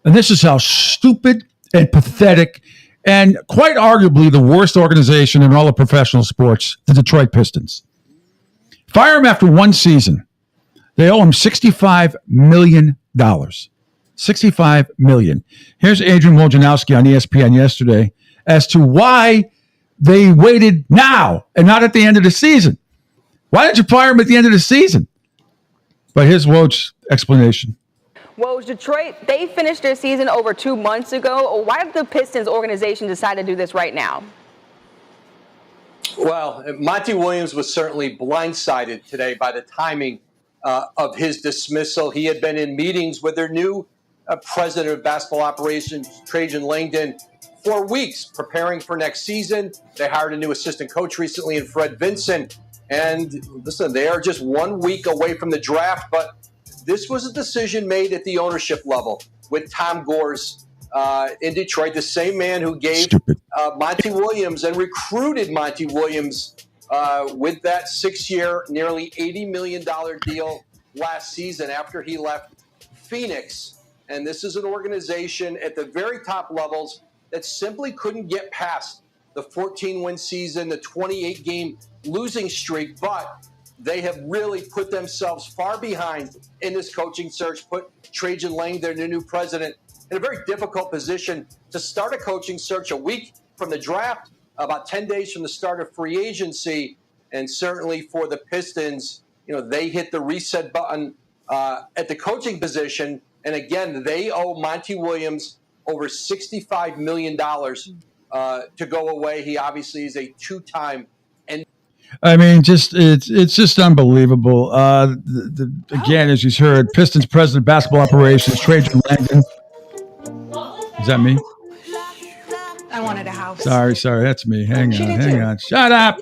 And this is how stupid and pathetic and quite arguably the worst organization in all of professional sports, the Detroit Pistons. Fire him after one season. They owe him $65 million. $65 million. Here's Adrian Wojnarowski on ESPN yesterday as to why they waited now and not at the end of the season. Why didn't you fire him at the end of the season? But here's Woj's explanation. Woj, Detroit, they finished their season over 2 months ago. Why did the Pistons organization decide to do this right now? Well, Monty Williams was certainly blindsided today by the timing of his dismissal. He had been in meetings with their new president of basketball operations, Trajan Langdon, for weeks, preparing for next season. They hired a new assistant coach recently in Fred Vinson. And listen, they are just 1 week away from the draft, but this was a decision made at the ownership level with Tom Gores in Detroit, the same man who gave Monty Williams and recruited Monty Williams with that 6-year, nearly $80 million deal last season after he left Phoenix. And this is an organization at the very top levels that simply couldn't get past the 14-win season, the 28-game losing streak, but they have really put themselves far behind in this coaching search, put Trajan Langdon, their new president, in a very difficult position to start a coaching search a week from the draft, about 10 days from the start of free agency. And certainly for the Pistons, they hit the reset button at the coaching position. And again, they owe Monty Williams over $65 million to go away. He obviously is a two-time. I mean, it's just unbelievable. Again, as you heard, Pistons president of basketball operations, Trajan Langdon. Is that me? I wanted a house. Sorry, that's me. Hang on. Shut up.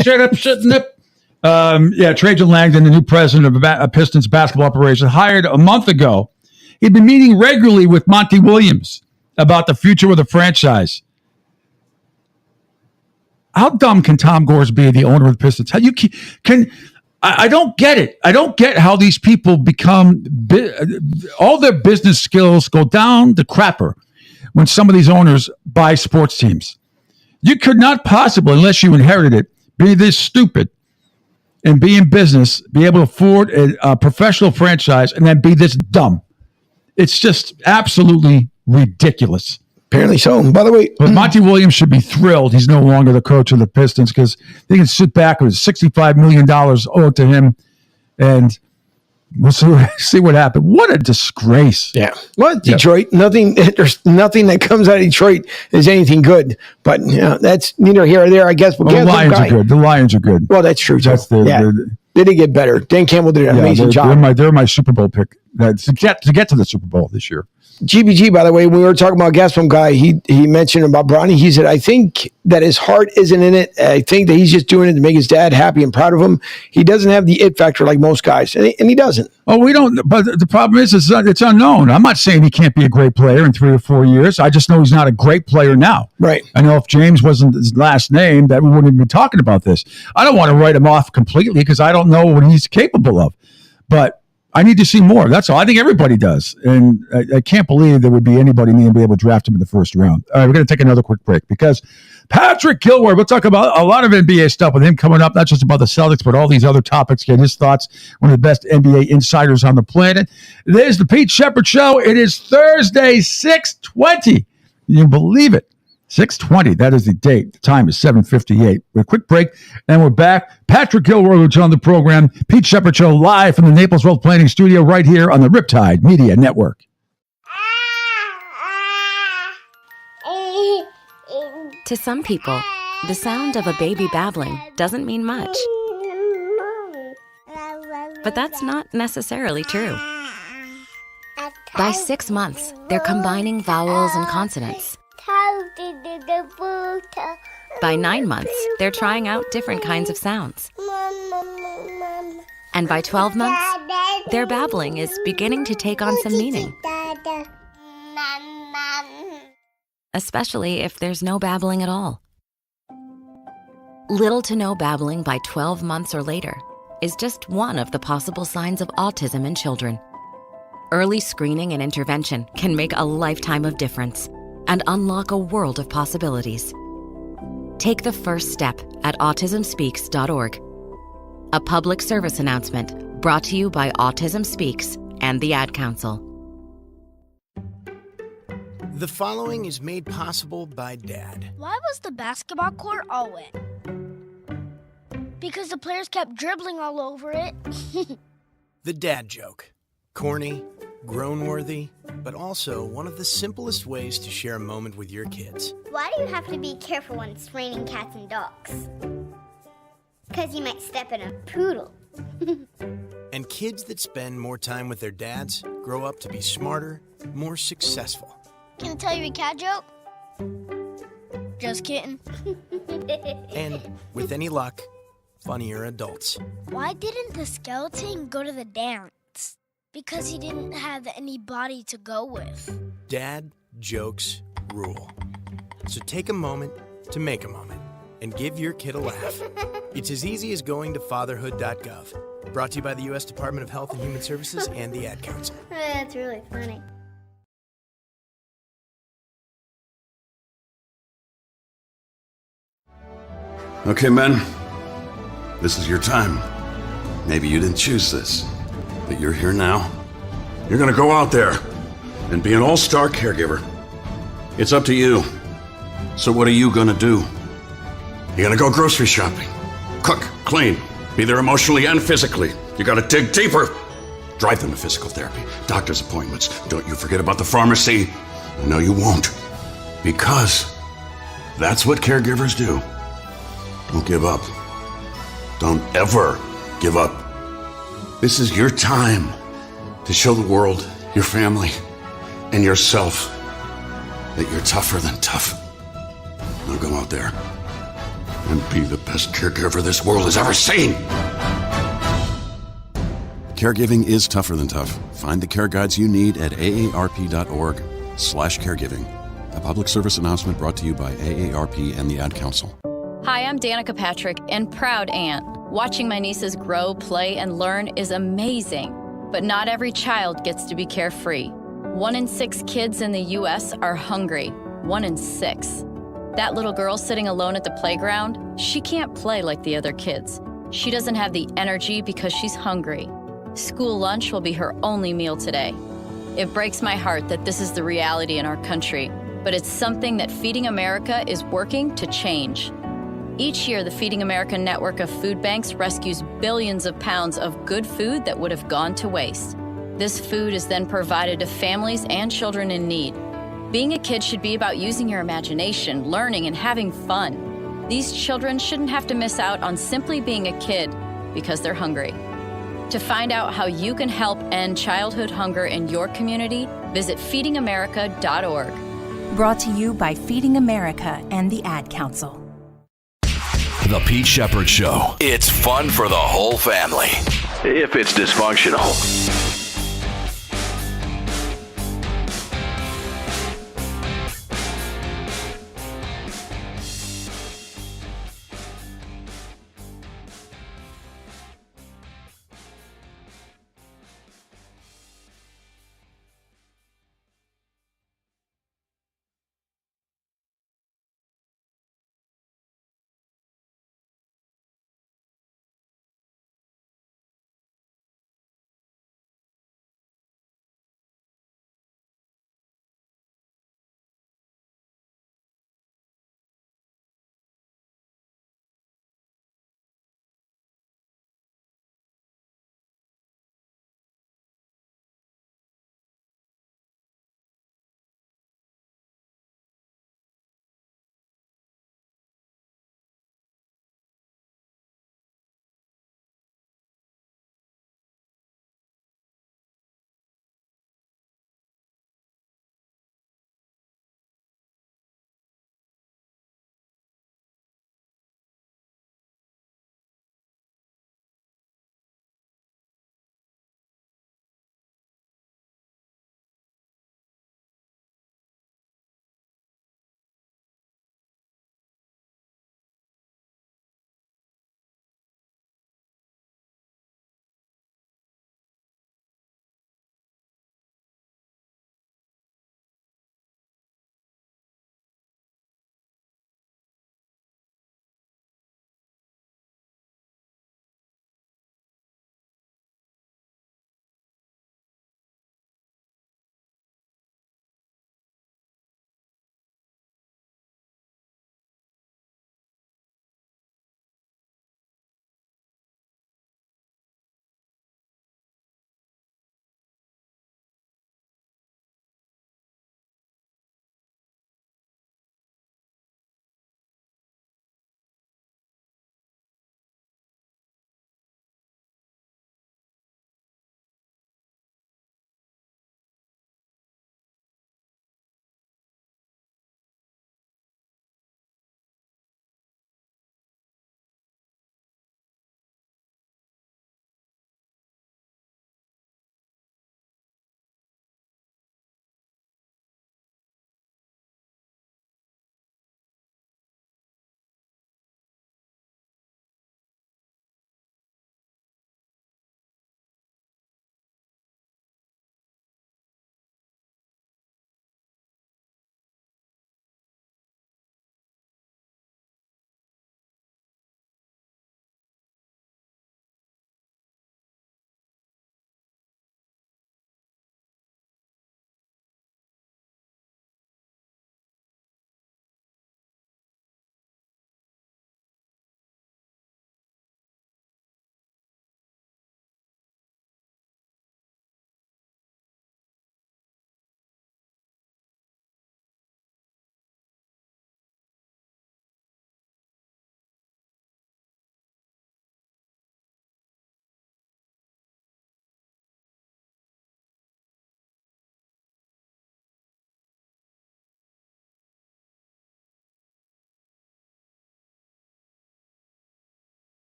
Shutting up. Trajan Langdon, the new president of Pistons basketball operations, hired a month ago. He'd been meeting regularly with Monty Williams about the future of the franchise. How dumb can Tom Gores be, the owner of the Pistons? How you can? I don't get it. I don't get how these people become all their business skills go down the crapper when some of these owners buy sports teams. You could not possibly, unless you inherited it, be this stupid and be in business, be able to afford a professional franchise, and then be this dumb. It's just absolutely ridiculous. Apparently so. By the way, but Monty Williams should be thrilled he's no longer the coach of the Pistons because they can sit back with $65 million owed to him, and we'll see what happens. What a disgrace. Yeah. Well, Detroit, there's nothing that comes out of Detroit is anything good. But that's neither here or there, I guess. But the Lions are good. The Lions are good. Well, that's true. That's they did get better. Dan Campbell did an amazing job. They're my Super Bowl pick to get to the Super Bowl this year. GBG, by the way, when we were talking about Gaston guy, he mentioned about Bronny. He said, I think that his heart isn't in it. I think that he's just doing it to make his dad happy and proud of him. He doesn't have the it factor like most guys, and he doesn't. Oh, we don't. But the problem is, it's unknown. I'm not saying he can't be a great player in 3 or 4 years. I just know he's not a great player now. Right. I know if James wasn't his last name, that we wouldn't even be talking about this. I don't want to write him off completely because I don't know what he's capable of. But I need to see more. That's all. I think everybody does. And I can't believe there would be anybody needing to be able to draft him in the first round. All right, we're going to take another quick break because Patrick Gilroy, we'll talk about a lot of NBA stuff with him coming up, not just about the Celtics, but all these other topics, get his thoughts, one of the best NBA insiders on the planet. There's the Pete Sheppard Show. It is Thursday, 6:20. You believe it. 6:20, that is the date. The time is 7:58. We're a quick break, and we're back. Patrick Gilroy will join the program. Pete Sheppard Show live from the Naples Wealth Planning Studio right here on the Riptide Media Network. To some people, the sound of a baby babbling doesn't mean much. But that's not necessarily true. By 6 months, they're combining vowels and consonants. By 9 months, they're trying out different kinds of sounds. And by 12 months, their babbling is beginning to take on some meaning. Especially if there's no babbling at all. Little to no babbling by 12 months or later is just one of the possible signs of autism in children. Early screening and intervention can make a lifetime of difference. and unlock a world of possibilities. Take the first step at autismspeaks.org. A public service announcement brought to you by Autism Speaks and the Ad Council. The following is made possible by Dad. Why was the basketball court all wet? Because the players kept dribbling all over it. The dad joke. Corny, grown-worthy, but also one of the simplest ways to share a moment with your kids. Why do you have to be careful when it's raining cats and dogs? Because you might step in a poodle. And kids that spend more time with their dads grow up to be smarter, more successful. Can I tell you a cat joke? Just kidding. And, with any luck, funnier adults. Why didn't the skeleton go to the dance? Because he didn't have anybody to go with. Dad jokes rule. So take a moment to make a moment and give your kid a laugh. It's as easy as going to fatherhood.gov. Brought to you by the U.S. Department of Health and Human Services and the Ad Council. That's really funny. Okay, men, this is your time. Maybe you didn't choose this, but you're here now. You're gonna go out there and be an all-star caregiver. It's up to you. So what are you gonna do? You're gonna go grocery shopping, cook, clean, be there emotionally and physically. You gotta dig deeper. Drive them to physical therapy, doctor's appointments. Don't you forget about the pharmacy. No, you won't. Because that's what caregivers do. Don't give up. Don't ever give up. This is your time to show the world, your family, and yourself that you're tougher than tough. Now go out there and be the best caregiver this world has ever seen. Caregiving is tougher than tough. Find the care guides you need at aarp.org/caregiving. A public service announcement brought to you by AARP and the Ad Council. Hi, I'm Danica Patrick and proud aunt. Watching my nieces grow, play, and learn is amazing. But not every child gets to be carefree. 1 in 6 kids in the U.S. are hungry. 1 in 6. That little girl sitting alone at the playground, she can't play like the other kids. She doesn't have the energy because she's hungry. School lunch will be her only meal today. It breaks my heart that this is the reality in our country, but it's something that Feeding America is working to change. Each year, the Feeding America network of food banks rescues billions of pounds of good food that would have gone to waste. This food is then provided to families and children in need. Being a kid should be about using your imagination, learning, and having fun. These children shouldn't have to miss out on simply being a kid because they're hungry. To find out how you can help end childhood hunger in your community, visit feedingamerica.org. Brought to you by Feeding America and the Ad Council. The Pete Sheppard Show. It's fun for the whole family. If it's dysfunctional.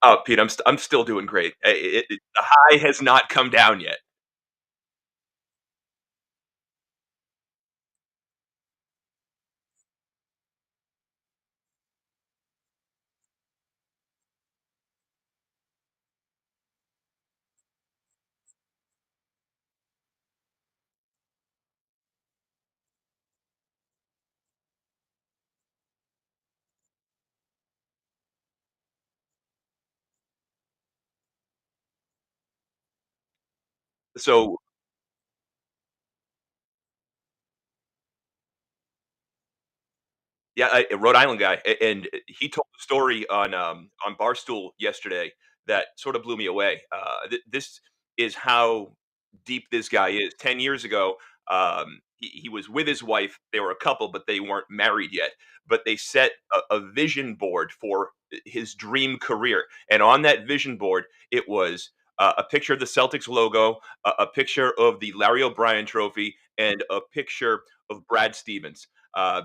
Oh, Pete, I'm still doing great. The high has not come down yet. So yeah, a Rhode Island guy, and he told a story on Barstool yesterday that sort of blew me away. This is how deep this guy is. 10 years ago, he was with his wife. They were a couple, but they weren't married yet. But they set a vision board for his dream career, and on that vision board, it was a picture of the Celtics logo, a picture of the Larry O'Brien Trophy, and a picture of Brad Stevens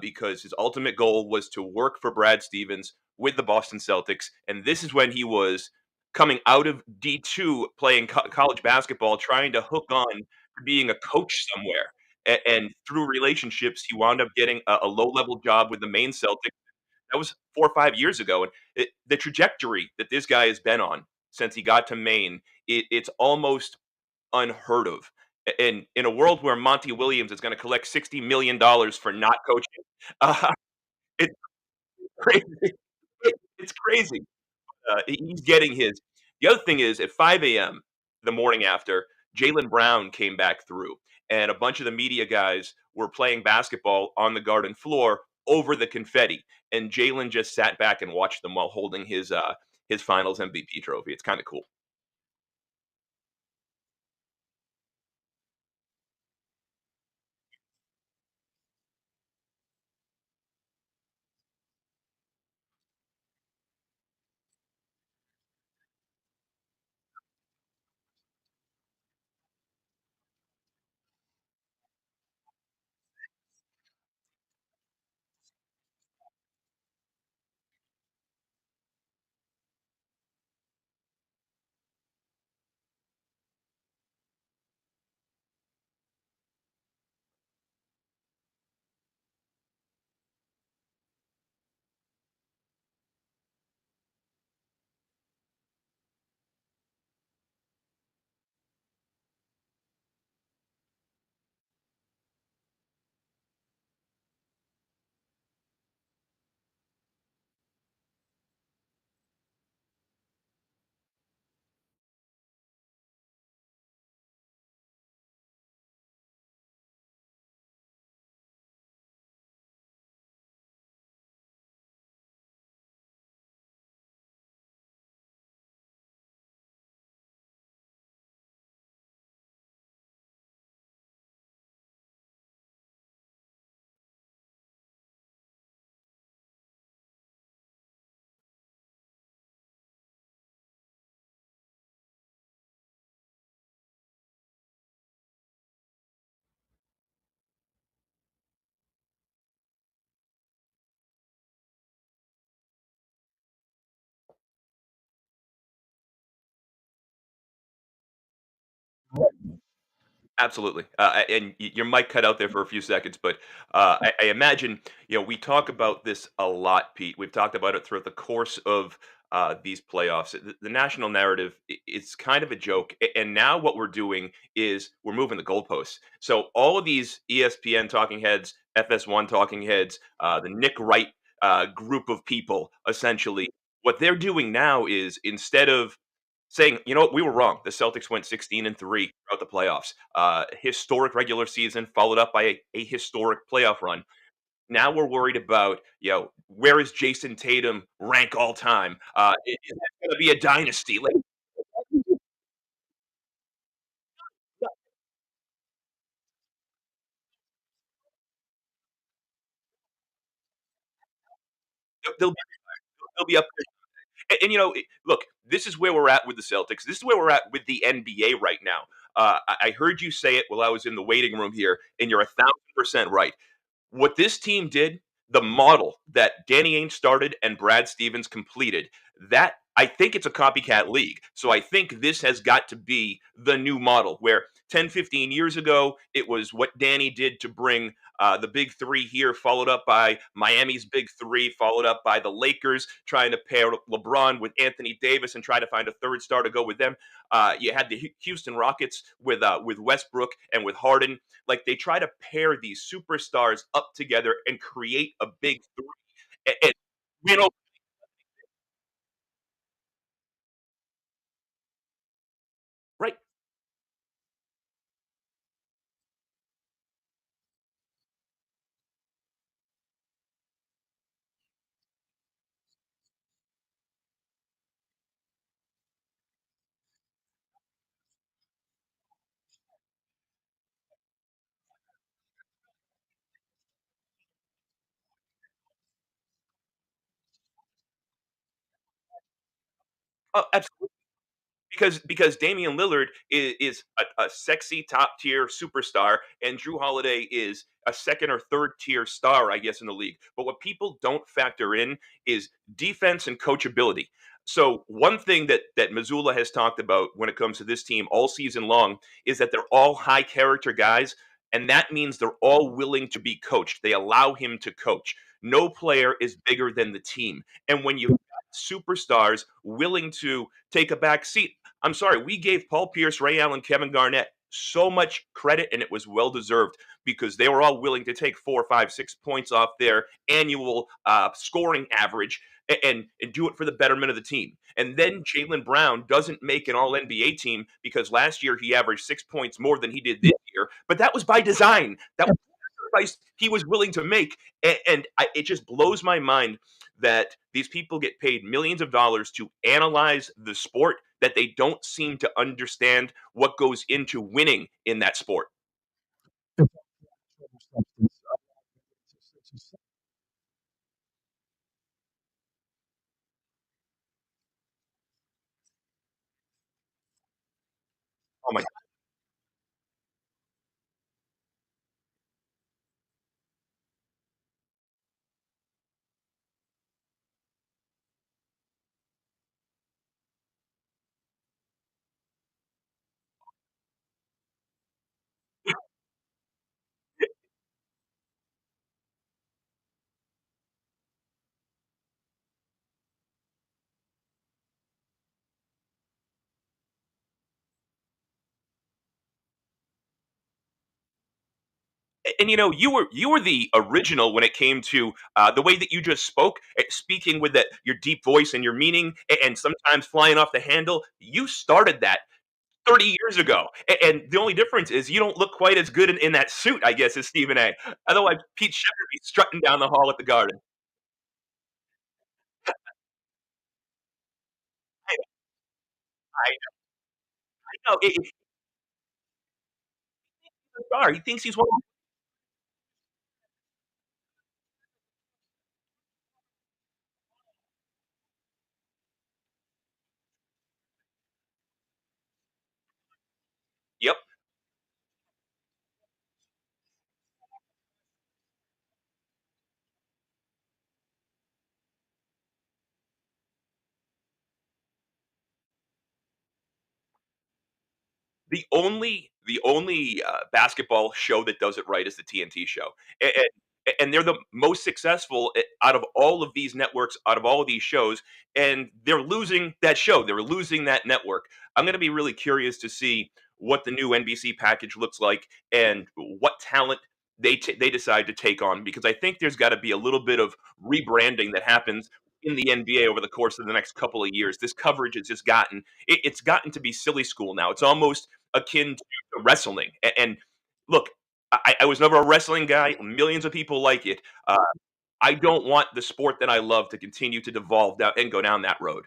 because his ultimate goal was to work for Brad Stevens with the Boston Celtics. And this is when he was coming out of D2 playing college basketball, trying to hook on to being a coach somewhere. And through relationships, he wound up getting a low level job with the Maine Celtics. That was 4 or 5 years ago. And the trajectory that this guy has been on since he got to Maine, it's almost unheard of. And in a world where Monty Williams is going to collect $60 million for not coaching, uh, it's crazy. It's crazy. He's getting his. The other thing is at 5 a.m. the morning after, Jalen Brown came back through, and a bunch of the media guys were playing basketball on the garden floor over the confetti, and Jalen just sat back and watched them while holding his Finals MVP trophy. It's kind of cool. Absolutely. And your mic cut out there for a few seconds, but I imagine, we talk about this a lot, Pete. We've talked about it throughout the course of these playoffs. The national narrative, it's kind of a joke. And now what we're doing is we're moving the goalposts. So all of these ESPN talking heads, FS1 talking heads, the Nick Wright group of people, essentially, what they're doing now is instead of saying, you know what, we were wrong. The Celtics went 16-3 throughout the playoffs. Historic regular season followed up by a historic playoff run. Now we're worried about, where is Jason Tatum rank all time? Is that going to be a dynasty? Like, they'll, they'll be up there. And look, this is where we're at with the Celtics. This is where we're at with the NBA right now. I heard you say it while I was in the waiting room here, and you're 1,000% right. What this team did, the model that Danny Ainge started and Brad Stevens completed, that I think it's a copycat league. So I think this has got to be the new model where 10, 15 years ago, it was what Danny did to bring the big three here, followed up by Miami's big three, followed up by the Lakers trying to pair LeBron with Anthony Davis and try to find a third star to go with them. You had the Houston Rockets with Westbrook and with Harden. Like they try to pair these superstars up together and create a big three. And win over. Right. Oh, absolutely. Because Damian Lillard is a sexy top tier superstar, and Drew Holiday is a second or third tier star, I guess, in the league. But what people don't factor in is defense and coachability. So one thing that Missoula has talked about when it comes to this team all season long is that they're all high character guys, and that means they're all willing to be coached. They allow him to coach. No player is bigger than the team. And when you've got superstars willing to take a back seat, I'm sorry, we gave Paul Pierce, Ray Allen, Kevin Garnett so much credit, and it was well deserved because they were all willing to take 4, 5, 6 points off their annual scoring average and do it for the betterment of the team. And then Jaylen Brown doesn't make an All NBA team because last year he averaged 6 points more than he did this year, but that was by design. That was the sacrifice he was willing to make, it just blows my mind that these people get paid millions of dollars to analyze the sport that they don't seem to understand what goes into winning in that sport. Oh my and you were the original when it came to the way that you just spoke, speaking with that your deep voice and your meaning, and sometimes flying off the handle. You started that 30 years ago, and the only difference is you don't look quite as good in that suit, I guess, as Stephen A. Otherwise, Pete Sheppard would be strutting down the hall at the Garden. I know. He's a star. He thinks he's one. Yep. The only basketball show that does it right is the TNT show, and they're the most successful out of all of these networks, out of all of these shows, and they're losing that show. They're losing that network. I'm going to be really curious to see what the new NBC package looks like and what talent they decide to take on, because I think there's got to be a little bit of rebranding that happens in the NBA over the course of the next couple of years. This coverage has just it's gotten to be silly school now. It's almost akin to wrestling. And look, I was never a wrestling guy. Millions of people like it. I don't want the sport that I love to continue to devolve down and go down that road.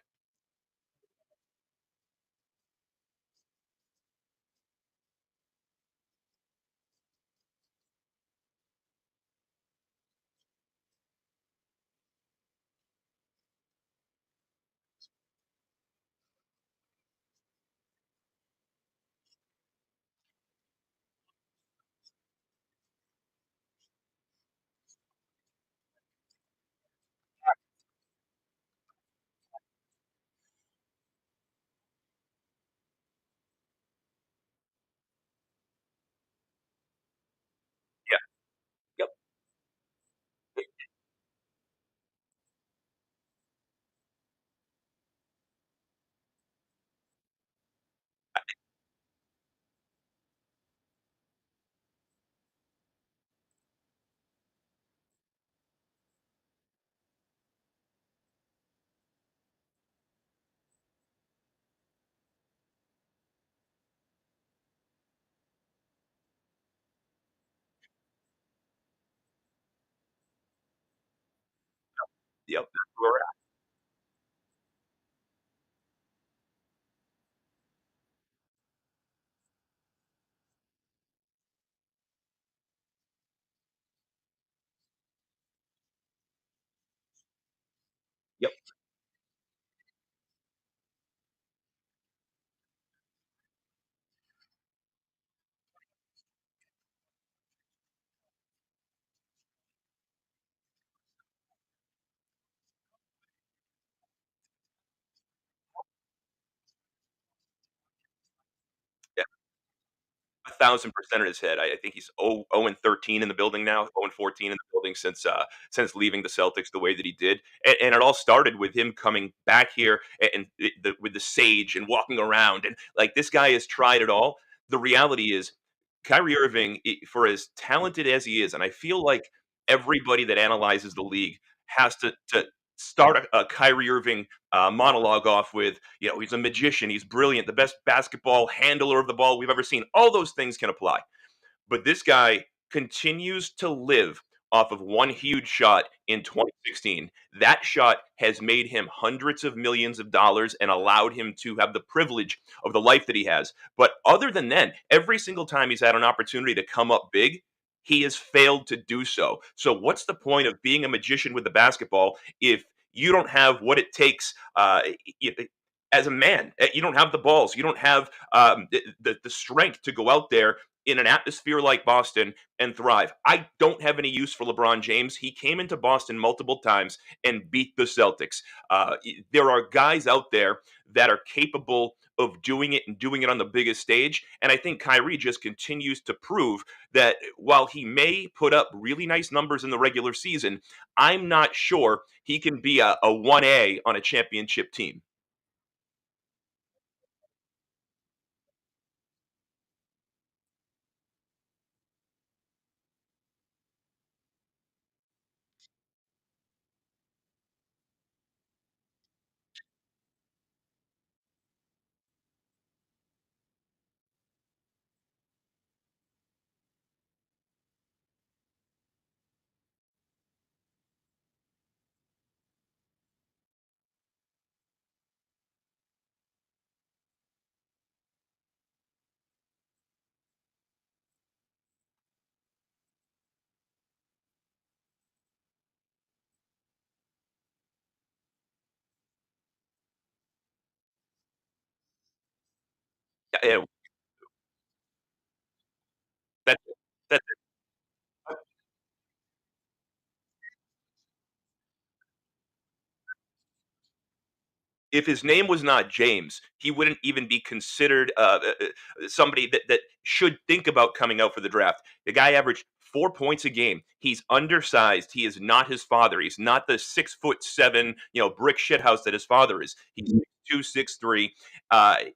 Yep, that's where we're at. Yep. 1,000% in his head. I think he's 0 and 13 in the building now, 0 and 14 in the building since leaving the Celtics the way that he did. And it all started with him coming back here with the sage and walking around. And like this guy has tried it all. The reality is, Kyrie Irving, for as talented as he is, and I feel like everybody that analyzes the league has to start a Kyrie Irving monologue off with, he's a magician, he's brilliant, the best basketball handler of the ball we've ever seen. All those things can apply. But this guy continues to live off of one huge shot in 2016. That shot has made him hundreds of millions of dollars and allowed him to have the privilege of the life that he has. But other than then, every single time he's had an opportunity to come up big, he has failed to do so. So what's the point of being a magician with the basketball if you don't have what it takes as a man? You don't have the balls. You don't have the strength to go out there in an atmosphere like Boston and thrive. I don't have any use for LeBron James. He came into Boston multiple times and beat the Celtics. There are guys out there that are capable of doing it and doing it on the biggest stage. And I think Kyrie just continues to prove that while he may put up really nice numbers in the regular season, I'm not sure he can be a 1A on a championship team. Yeah, that's it. That's it. If his name was not James, he wouldn't even be considered somebody that should think about coming out for the draft. The guy averaged 4 points a game. He's undersized. He is not his father. He's not the 6'7", brick shithouse that his father is. He's 6'2", 6'3".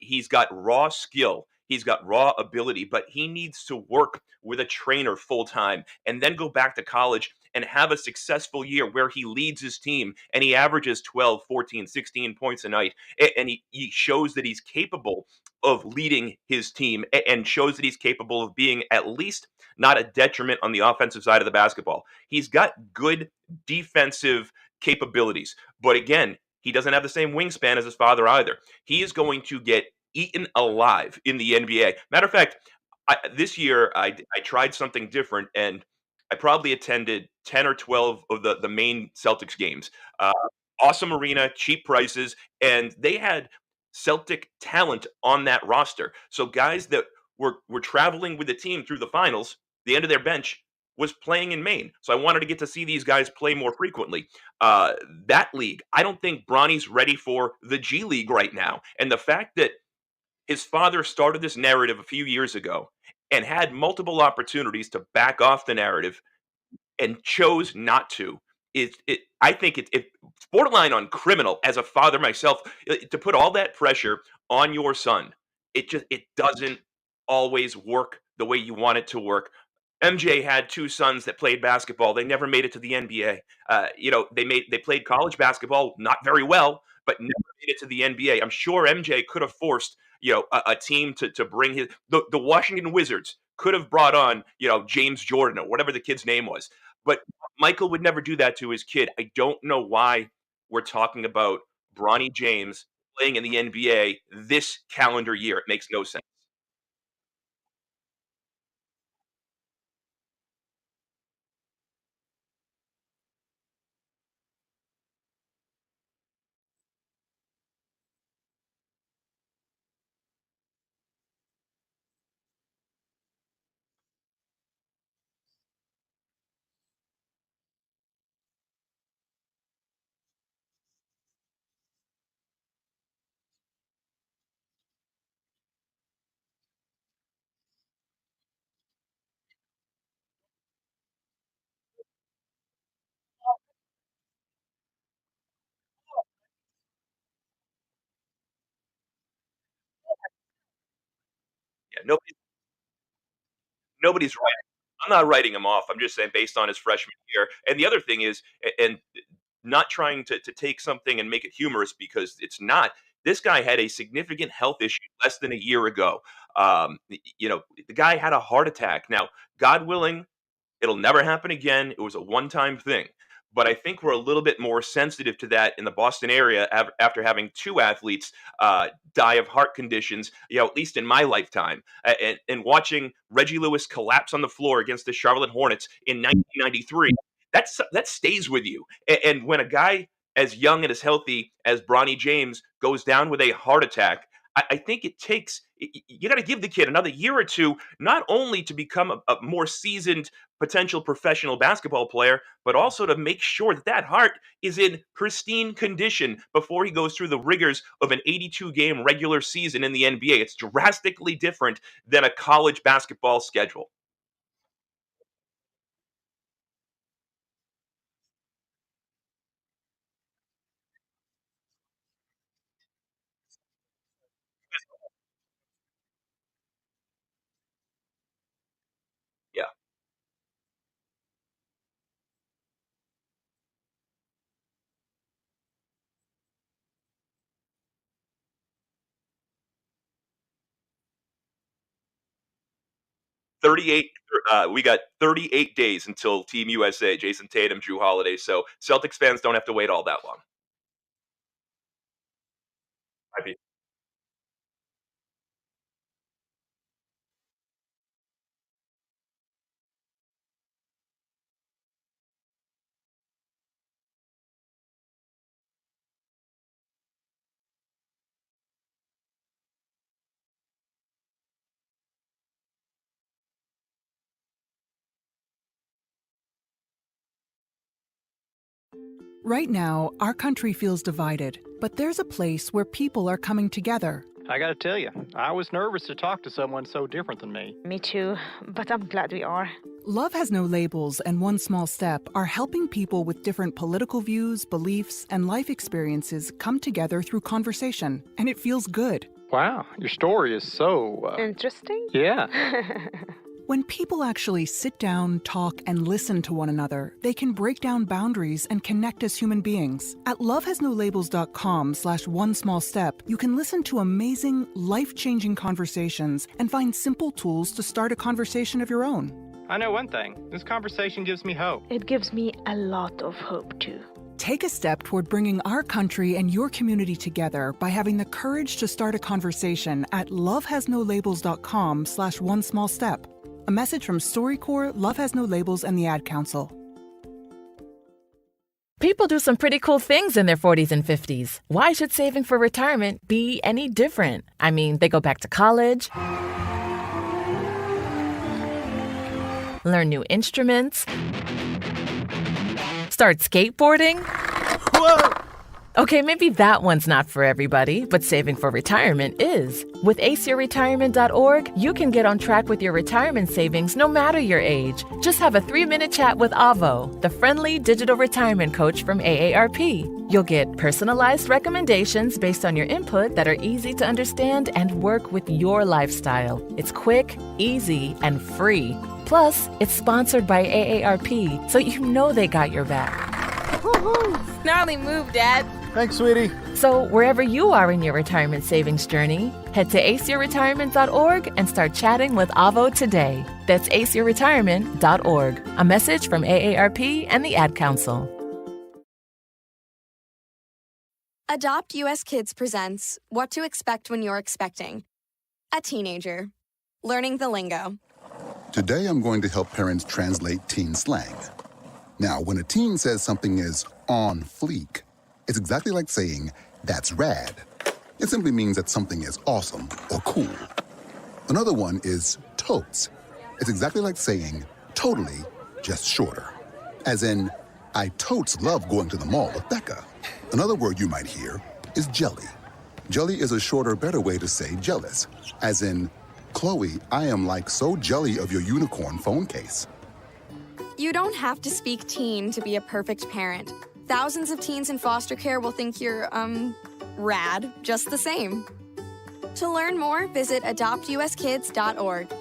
He's got raw skill. He's got raw ability, but he needs to work with a trainer full time and then go back to college and have a successful year where he leads his team and he averages 12, 14, 16 points a night. And he shows that he's capable of leading his team and shows that he's capable of being at least not a detriment on the offensive side of the basketball. He's got good defensive capabilities. But again, he doesn't have the same wingspan as his father either. He is going to get eaten alive in the NBA. Matter of fact, this year I tried something different and I probably attended 10 or 12 of the main Celtics games. Awesome arena, cheap prices, and they had Celtic talent on that roster. So guys that were traveling with the team through the finals, the end of their bench was playing in Maine. So I wanted to get to see these guys play more frequently. That league, I don't think Bronny's ready for the G League right now. And the fact that his father started this narrative a few years ago and had multiple opportunities to back off the narrative and chose not to. I think it's borderline on criminal as a father myself to put all that pressure on your son. It doesn't always work the way you want it to work. MJ had two sons that played basketball. They never made it to the NBA. They played college basketball not very well, but never made it to the NBA. I'm sure MJ could have forced a team to bring the Washington Wizards could have brought on James Jordan or whatever the kid's name was, but Michael would never do that to his kid. I don't know why we're talking about Bronny James playing in the NBA this calendar year. It makes no sense. Yeah, nobody's writing. I'm not writing him off. I'm just saying based on his freshman year. And the other thing is, and not trying to take something and make it humorous because it's not. This guy had a significant health issue less than a year ago. The guy had a heart attack. Now, God willing, it'll never happen again. It was a one-time thing. But I think we're a little bit more sensitive to that in the Boston area after having two athletes die of heart conditions, at least in my lifetime. And watching Reggie Lewis collapse on the floor against the Charlotte Hornets in 1993, that stays with you. And when a guy as young and as healthy as Bronny James goes down with a heart attack, I think it takes you got to give the kid another year or two, not only to become a more seasoned potential professional basketball player, but also to make sure that heart is in pristine condition before he goes through the rigors of an 82-game regular season in the NBA. It's drastically different than a college basketball schedule. Yeah. 38. We got 38 days until Team USA, Jason Tatum, Drew Holiday. So Celtics fans don't have to wait all that long. I mean, Right now, our country feels divided, but there's a place where people are coming together. I gotta tell you, I was nervous to talk to someone so different than me. Me too, but I'm glad we are. Love Has No Labels and One Small Step are helping people with different political views, beliefs, and life experiences come together through conversation, and it feels good. Wow, your story is so... Interesting? Yeah. When people actually sit down, talk, and listen to one another, they can break down boundaries and connect as human beings. At lovehasnolabels.com/onesmallstep, you can listen to amazing, life-changing conversations and find simple tools to start a conversation of your own. I know one thing. This conversation gives me hope. It gives me a lot of hope, too. Take a step toward bringing our country and your community together by having the courage to start a conversation at lovehasnolabels.com/onesmallstep. A message from StoryCorps, Love Has No Labels, and the Ad Council. People do some pretty cool things in their 40s and 50s. Why should saving for retirement be any different? I mean, they go back to college, learn new instruments, start skateboarding. Whoa! Okay, maybe that one's not for everybody, but saving for retirement is. With aceyourretirement.org, you can get on track with your retirement savings no matter your age. Just have a 3-minute chat with Avo, the friendly digital retirement coach from AARP. You'll get personalized recommendations based on your input that are easy to understand and work with your lifestyle. It's quick, easy, and free. Plus, it's sponsored by AARP, so you know they got your back. Gnarly move, Dad. Thanks, sweetie. So, wherever you are in your retirement savings journey, head to aceyourretirement.org and start chatting with Avo today. That's aceyourretirement.org. A message from AARP and the Ad Council. Adopt US Kids presents What to Expect When You're Expecting a Teenager. Learning the lingo. Today I'm going to help parents translate teen slang. Now, when a teen says something is on fleek, it's exactly like saying, that's rad. It simply means that something is awesome or cool. Another one is totes. It's exactly like saying, totally, just shorter. As in, I totes love going to the mall with Becca. Another word you might hear is jelly. Jelly is a shorter, better way to say jealous. As in, Chloe, I am like so jelly of your unicorn phone case. You don't have to speak teen to be a perfect parent. Thousands of teens in foster care will think you're, rad, just the same. To learn more, visit adoptuskids.org.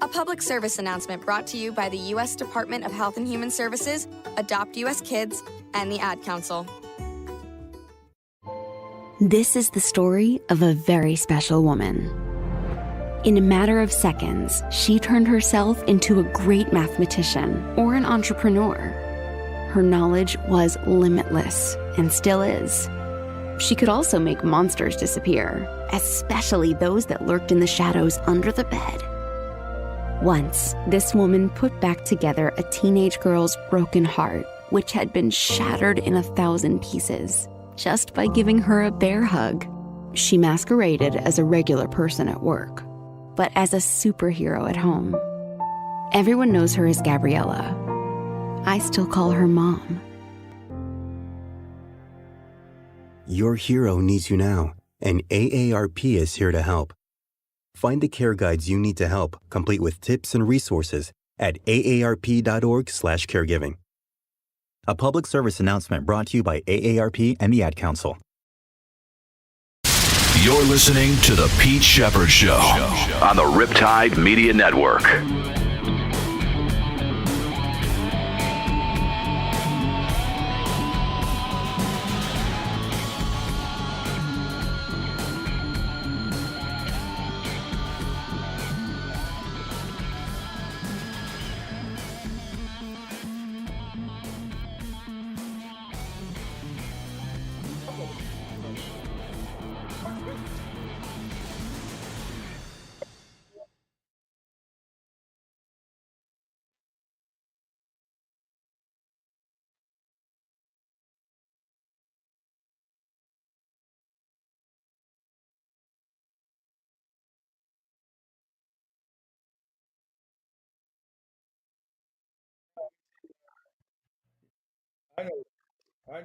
A public service announcement brought to you by the U.S. Department of Health and Human Services, Adopt U.S. Kids, and the Ad Council. This is the story of a very special woman. In a matter of seconds, she turned herself into a great mathematician or an entrepreneur. Her knowledge was limitless and still is. She could also make monsters disappear, especially those that lurked in the shadows under the bed. Once, this woman put back together a teenage girl's broken heart, which had been shattered in 1,000 pieces, just by giving her a bear hug. She masqueraded as a regular person at work, but as a superhero at home. Everyone knows her as Gabriella. I still call her Mom. Your hero needs you now, and AARP is here to help. Find the care guides you need to help, complete with tips and resources at aarp.org/caregiving. A public service announcement brought to you by AARP and the Ad Council. You're listening to The Pete Sheppard Show on the Riptide Media Network. I know. I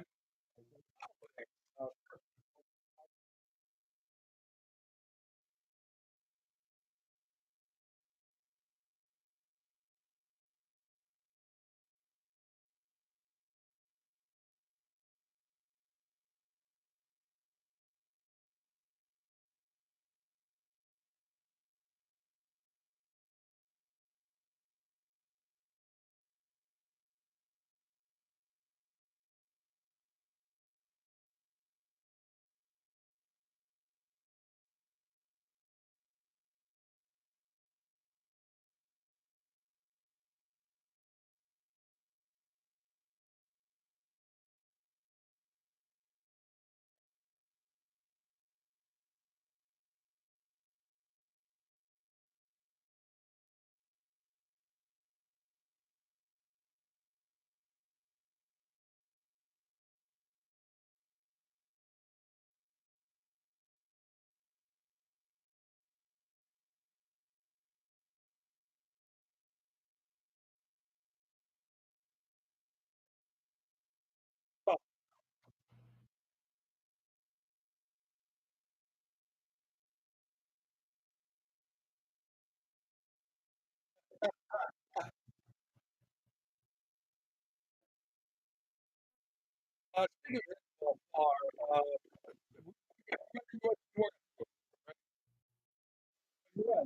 speaking of are, yeah,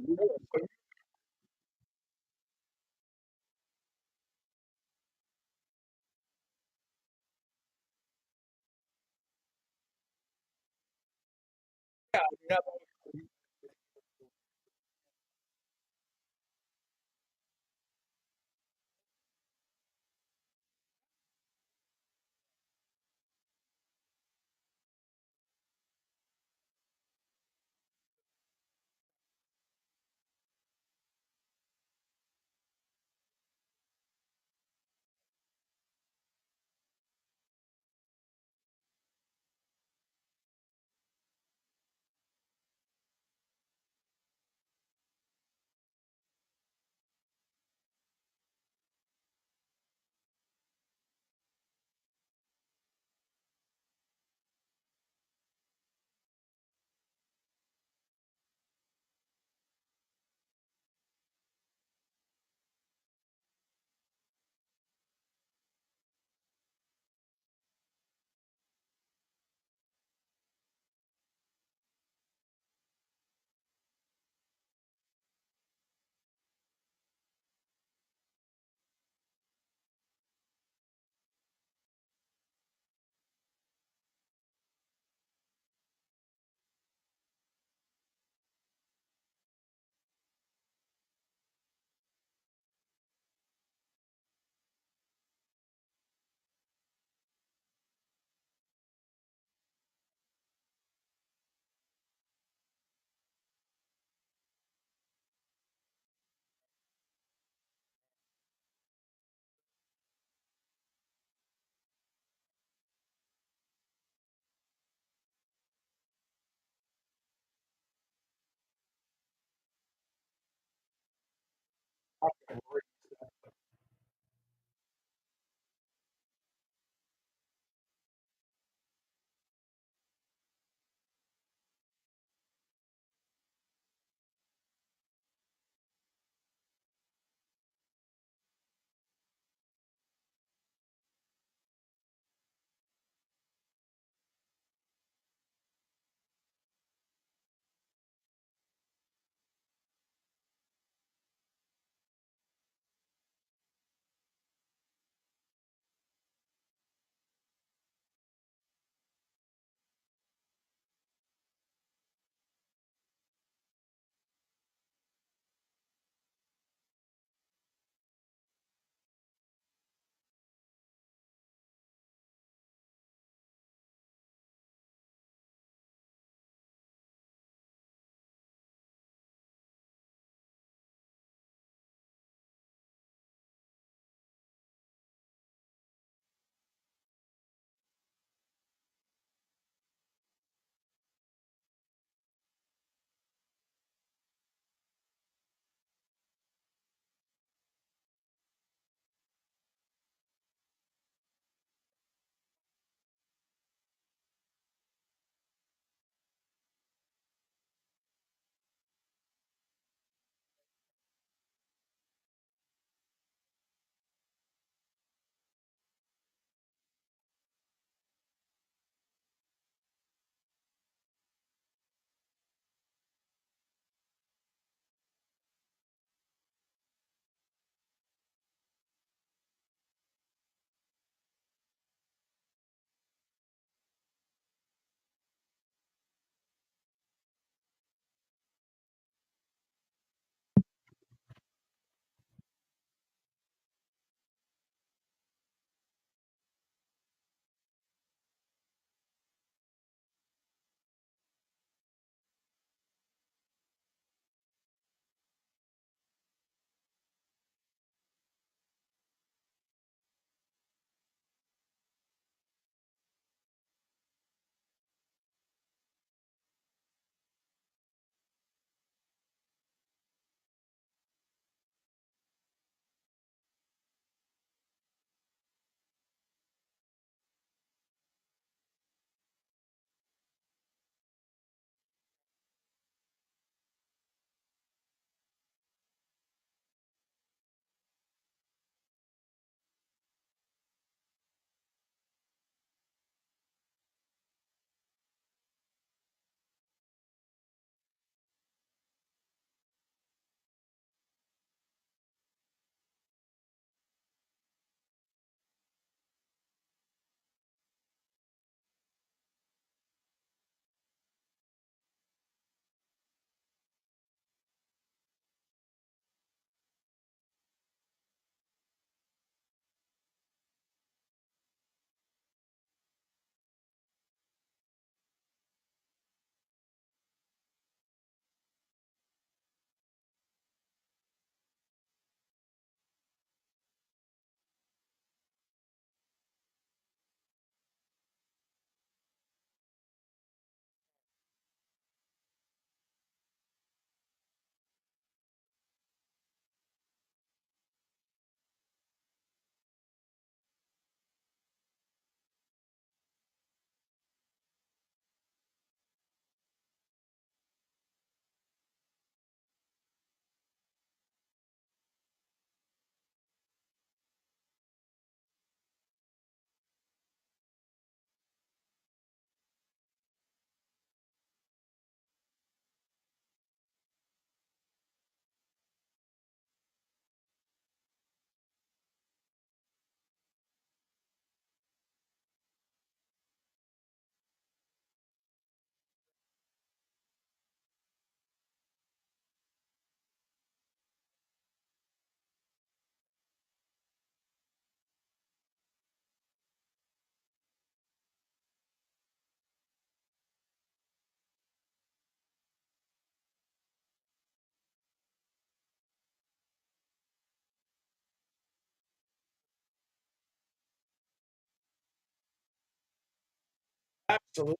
Absolutely.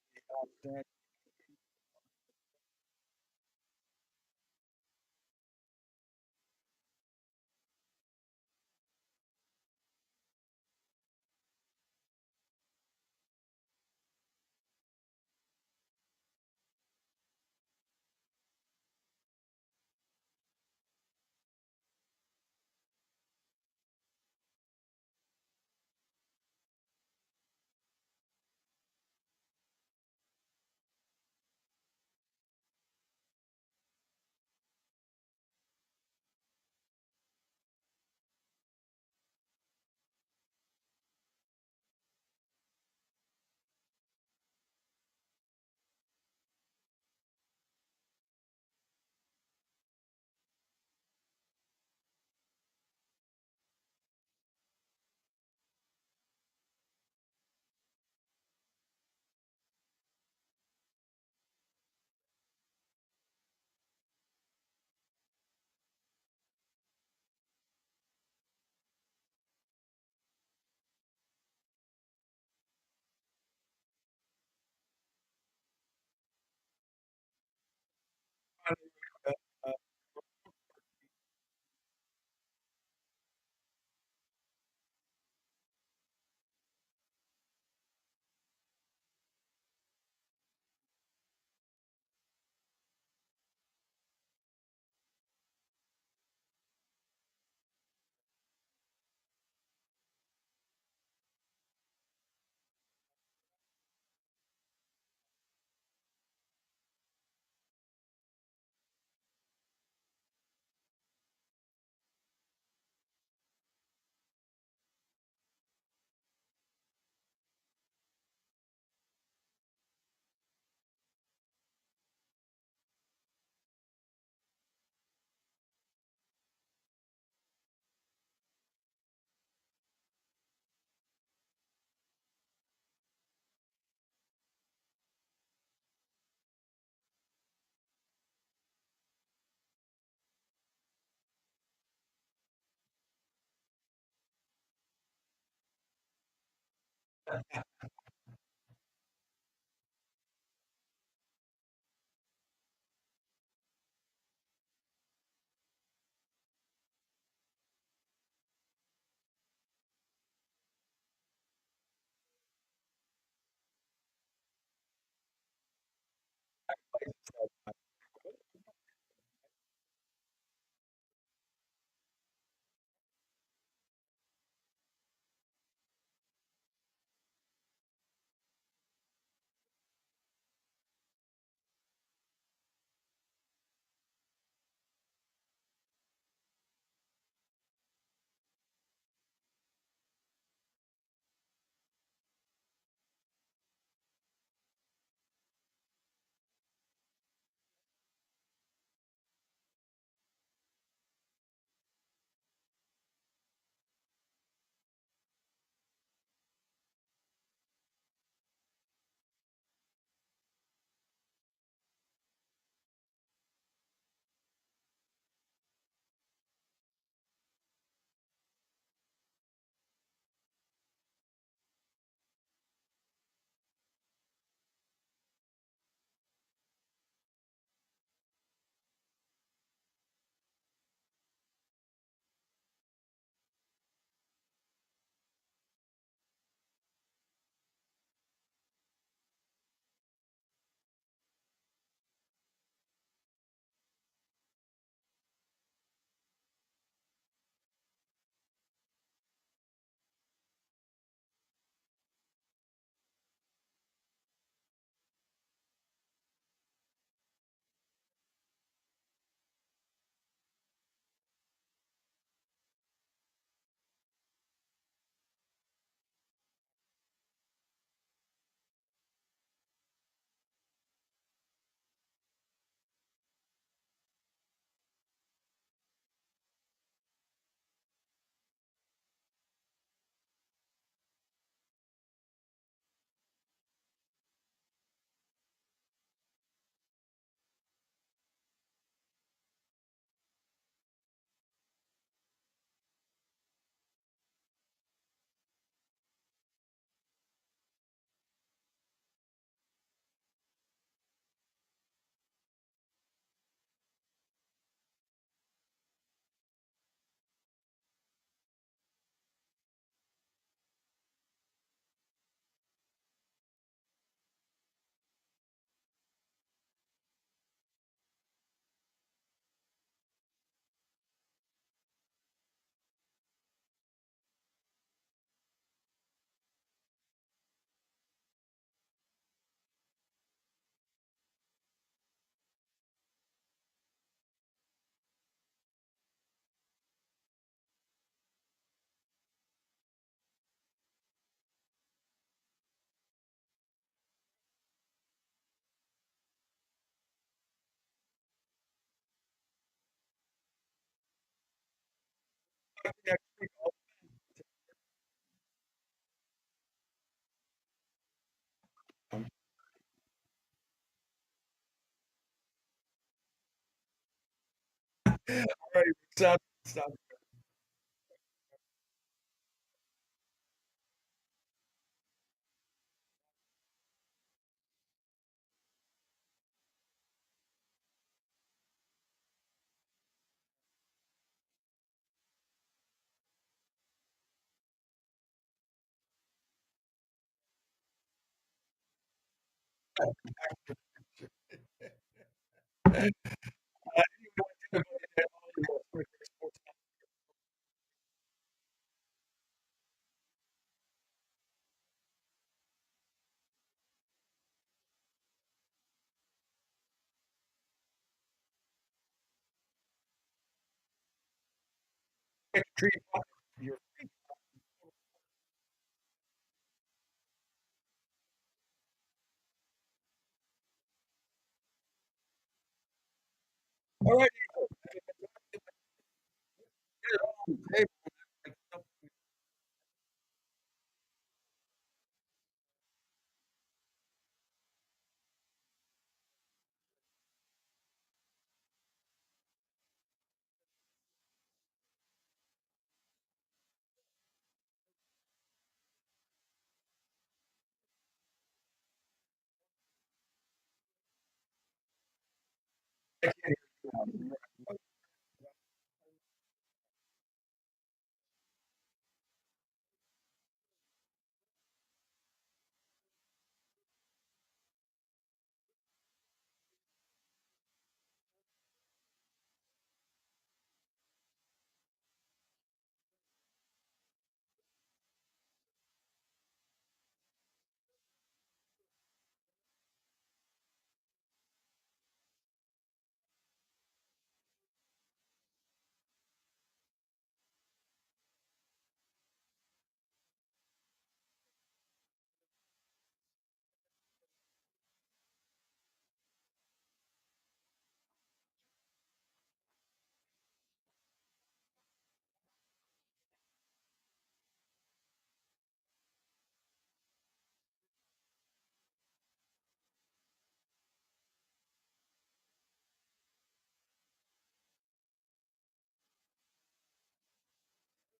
right, stop.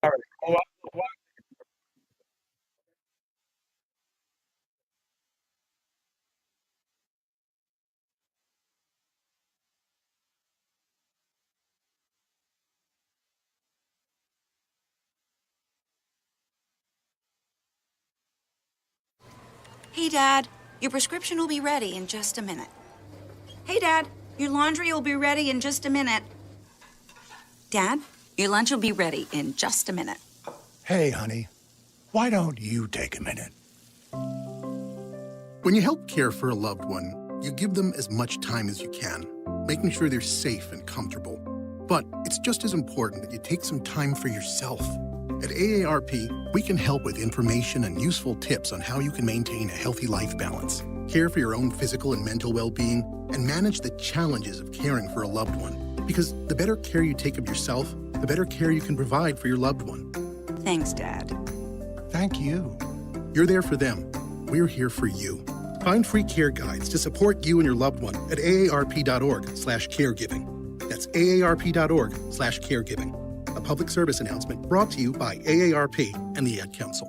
All right. All right. Hey, Dad, your prescription will be ready in just a minute. Hey, Dad, your laundry will be ready in just a minute. Dad, your lunch will be ready in just a minute. Hey, honey, why don't you take a minute? When you help care for a loved one, you give them as much time as you can, making sure they're safe and comfortable. But it's just as important that you take some time for yourself. At AARP, we can help with information and useful tips on how you can maintain a healthy life balance, care for your own physical and mental well-being, and manage the challenges of caring for a loved one. Because the better care you take of yourself, the better care you can provide for your loved one. Thanks, Dad. Thank you. You're there for them. We're here for you. Find free care guides to support you and your loved one at aarp.org/caregiving. That's aarp.org/caregiving. A public service announcement brought to you by AARP and the Ad Council.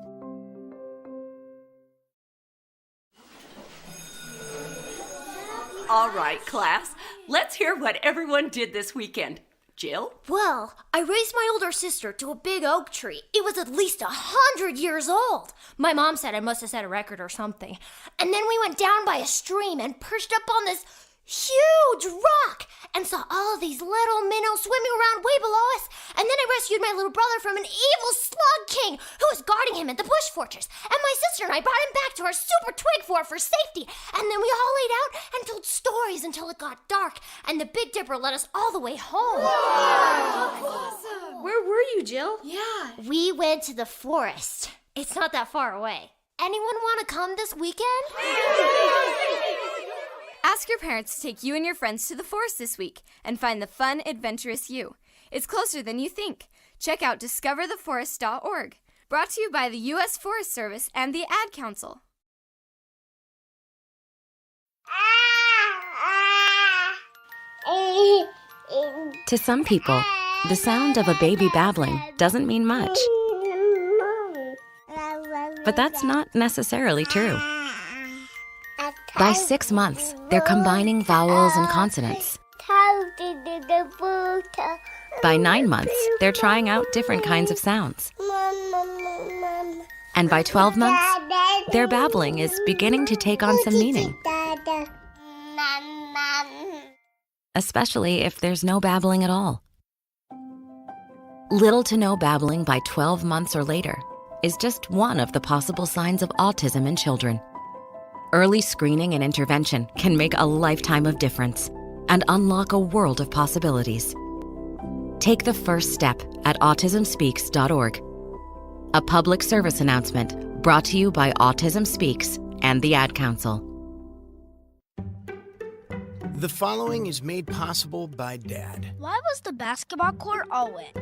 All right, class. Let's hear what everyone did this weekend. Jill? Well, I raised my older sister to a big oak tree. It was at least 100 years old. My mom said I must have set a record or something. And then we went down by a stream and perched up on this huge rock and saw all of these little minnows swimming around way below us. And then I rescued my little brother from an evil slug king who was guarding him at the bush fortress. And my sister and I brought him back to our super twig fort for safety. And then we all laid out and told stories until it got dark. And the Big Dipper led us all the way home. Wow. Awesome. Where were you, Jill? Yeah. We went to the forest. It's not that far away. Anyone want to come this weekend? Ask your parents to take you and your friends to the forest this week and find the fun, adventurous you. It's closer than you think. Check out discovertheforest.org. Brought to you by the U.S. Forest Service and the Ad Council. To some people, the sound of a baby babbling doesn't mean much. But that's not necessarily true. By 6 months, they're combining vowels and consonants. By 9 months, they're trying out different kinds of sounds. And by 12 months, their babbling is beginning to take on some meaning. Especially if there's no babbling at all. Little to no babbling by 12 months or later is just one of the possible signs of autism in children. Early screening and intervention can make a lifetime of difference and unlock a world of possibilities. Take the first step at autismspeaks.org. A public service announcement brought to you by Autism Speaks and the Ad Council. The following is made possible by Dad. Why was the basketball court all wet?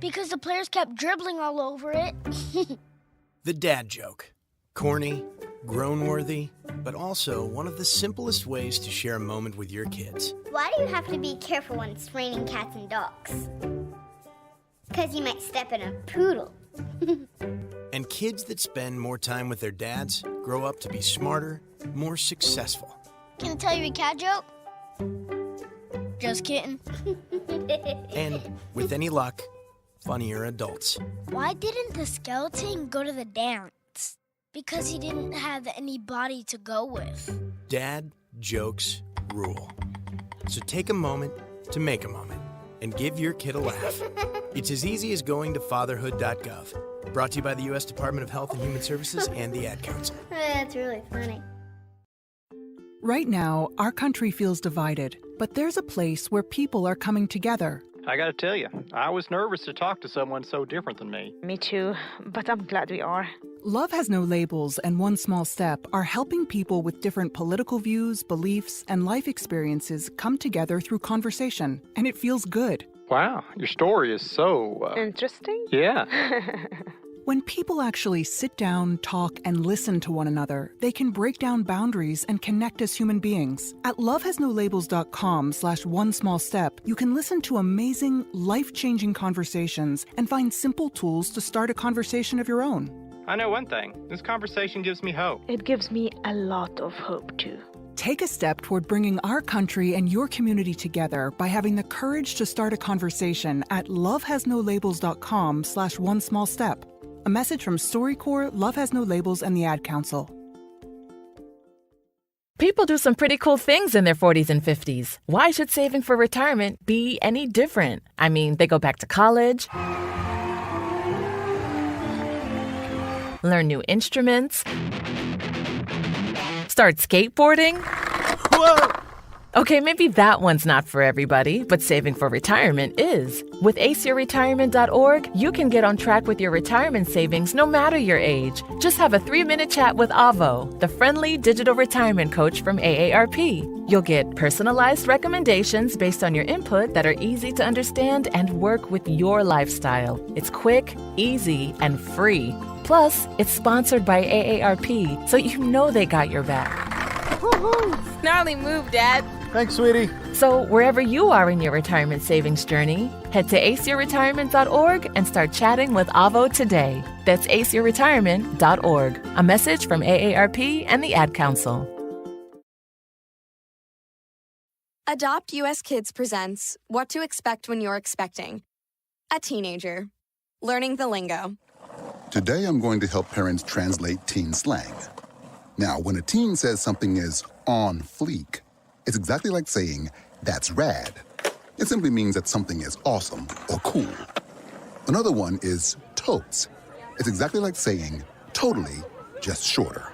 Because the players kept dribbling all over it. The dad joke. Corny, grown-worthy, but also one of the simplest ways to share a moment with your kids. Why do you have to be careful when it's raining cats and dogs? Because you might step in a poodle. And kids that spend more time with their dads grow up to be smarter, more successful. Can I tell you a cat joke? Just kidding. And with any luck, funnier adults. Why didn't the skeleton go to the dance? Because he didn't have any body to go with. Dad jokes rule. So take a moment to make a moment and give your kid a laugh. It's as easy as going to fatherhood.gov. Brought to you by the U.S. Department of Health and Human Services and the Ad Council. That's really funny. Right now, our country feels divided, but there's a place where people are coming together. I gotta tell you, I was nervous to talk to someone so different than me. Me too, but I'm glad we are. Love Has No Labels and One Small Step are helping people with different political views, beliefs, and life experiences come together through conversation, and it feels good. Wow, your story is so... Interesting? Yeah. When people actually sit down, talk, and listen to one another, they can break down boundaries and connect as human beings. At lovehasnolabels.com/onesmallstep, you can listen to amazing, life-changing conversations and find simple tools to start a conversation of your own. I know one thing. This conversation gives me hope. It gives me a lot of hope, too. Take a step toward bringing our country and your community together by having the courage to start a conversation at lovehasnolabels.com/onesmallstep. A message from StoryCorps, Love Has No Labels, and the Ad Council. People do some pretty cool things in their 40s and 50s. Why should saving for retirement be any different? I mean, they go back to college, learn new instruments, start skateboarding. Whoa! Okay, maybe that one's not for everybody, but saving for retirement is. With aceyourretirement.org, you can get on track with your retirement savings no matter your age. Just have a 3-minute chat with Avo, the friendly digital retirement coach from AARP. You'll get personalized recommendations based on your input that are easy to understand and work with your lifestyle. It's quick, easy, and free. Plus, it's sponsored by AARP, so you know they got your back. Gnarly move, Dad. Thanks, sweetie. So wherever you are in your retirement savings journey, head to aceyourretirement.org and start chatting with Avo today. That's aceyourretirement.org. A message from AARP and the Ad Council. Adopt US Kids presents What to Expect When You're Expecting. A teenager. Learning the lingo. Today I'm going to help parents translate teen slang. Now, when a teen says something is on fleek, it's exactly like saying, that's rad. It simply means that something is awesome or cool. Another one is totes. It's exactly like saying, totally, just shorter.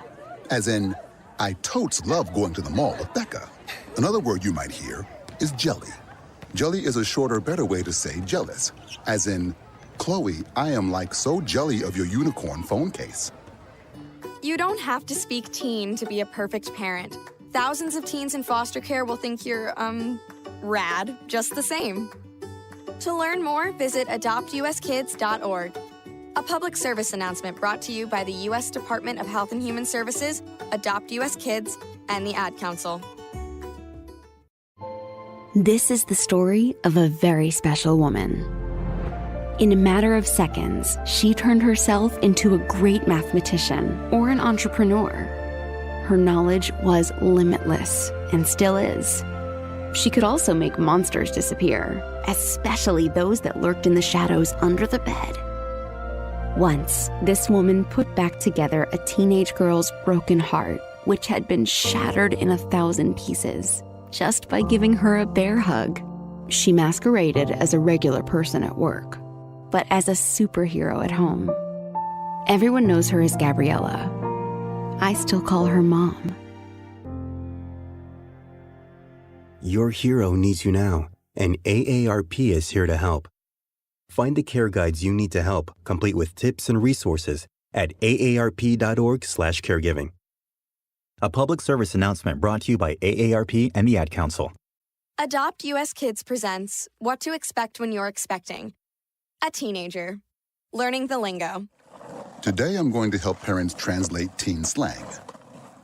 As in, I totes love going to the mall with Becca. Another word you might hear is jelly. Jelly is a shorter, better way to say jealous. As in, Chloe, I am like so jelly of your unicorn phone case. You don't have to speak teen to be a perfect parent. Thousands of teens in foster care will think you're, rad, just the same. To learn more, visit adoptuskids.org. A public service announcement brought to you by the U.S. Department of Health and Human Services, Adopt U.S. Kids, and the Ad Council. This is the story of a very special woman. In a matter of seconds, she turned herself into a great mathematician or an entrepreneur. Her knowledge was limitless and still is. She could also make monsters disappear, especially those that lurked in the shadows under the bed. Once, this woman put back together a teenage girl's broken heart, which had been shattered in 1,000 pieces, just by giving her a bear hug. She masqueraded as a regular person at work, but as a superhero at home. Everyone knows her as Gabriella. I still call her Mom. Your hero needs you now, and AARP is here to help. Find the care guides you need to help, complete with tips and resources at aarp.org/caregiving. A public service announcement brought to you by AARP and the Ad Council. Adopt U.S. Kids presents What to Expect When You're Expecting. A teenager. Learning the lingo. Today I'm going to help parents translate teen slang.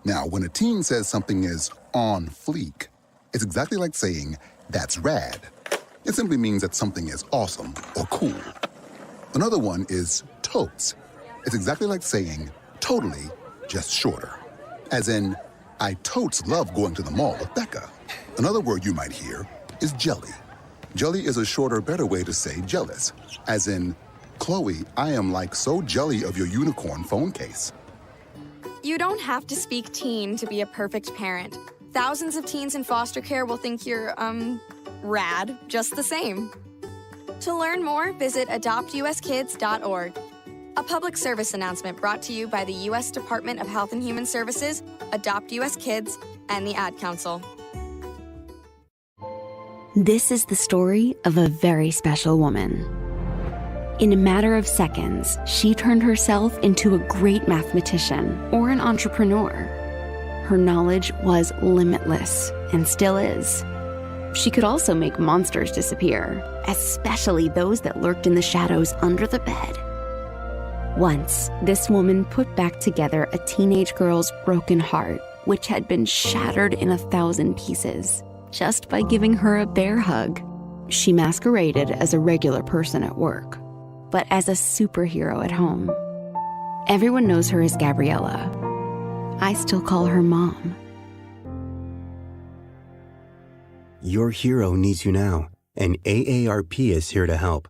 Now, when a teen says something is on fleek, it's exactly like saying, that's rad. It simply means that something is awesome or cool. Another one is totes. It's exactly like saying, totally, just shorter. As in, I totes love going to the mall with Becca. Another word you might hear is jelly. Jelly is a shorter, better way to say jealous. As in, Chloe, I am like so jelly of your unicorn phone case. You don't have to speak teen to be a perfect parent. Thousands of teens in foster care will think you're, rad just the same. To learn more, visit adoptuskids.org. A public service announcement brought to you by the U.S. Department of Health and Human Services, Adopt U.S. Kids, and the Ad Council. This is the story of a very special woman. In a matter of seconds, she turned herself into a great mathematician or an entrepreneur. Her knowledge was limitless and still is. She could also make monsters disappear, especially those that lurked in the shadows under the bed. Once, this woman put back together a teenage girl's broken heart, which had been shattered in 1,000 pieces, just by giving her a bear hug. She masqueraded as a regular person at work, but as a superhero at home. Everyone knows her as Gabriella. I still call her Mom. Your hero needs you now, and AARP is here to help.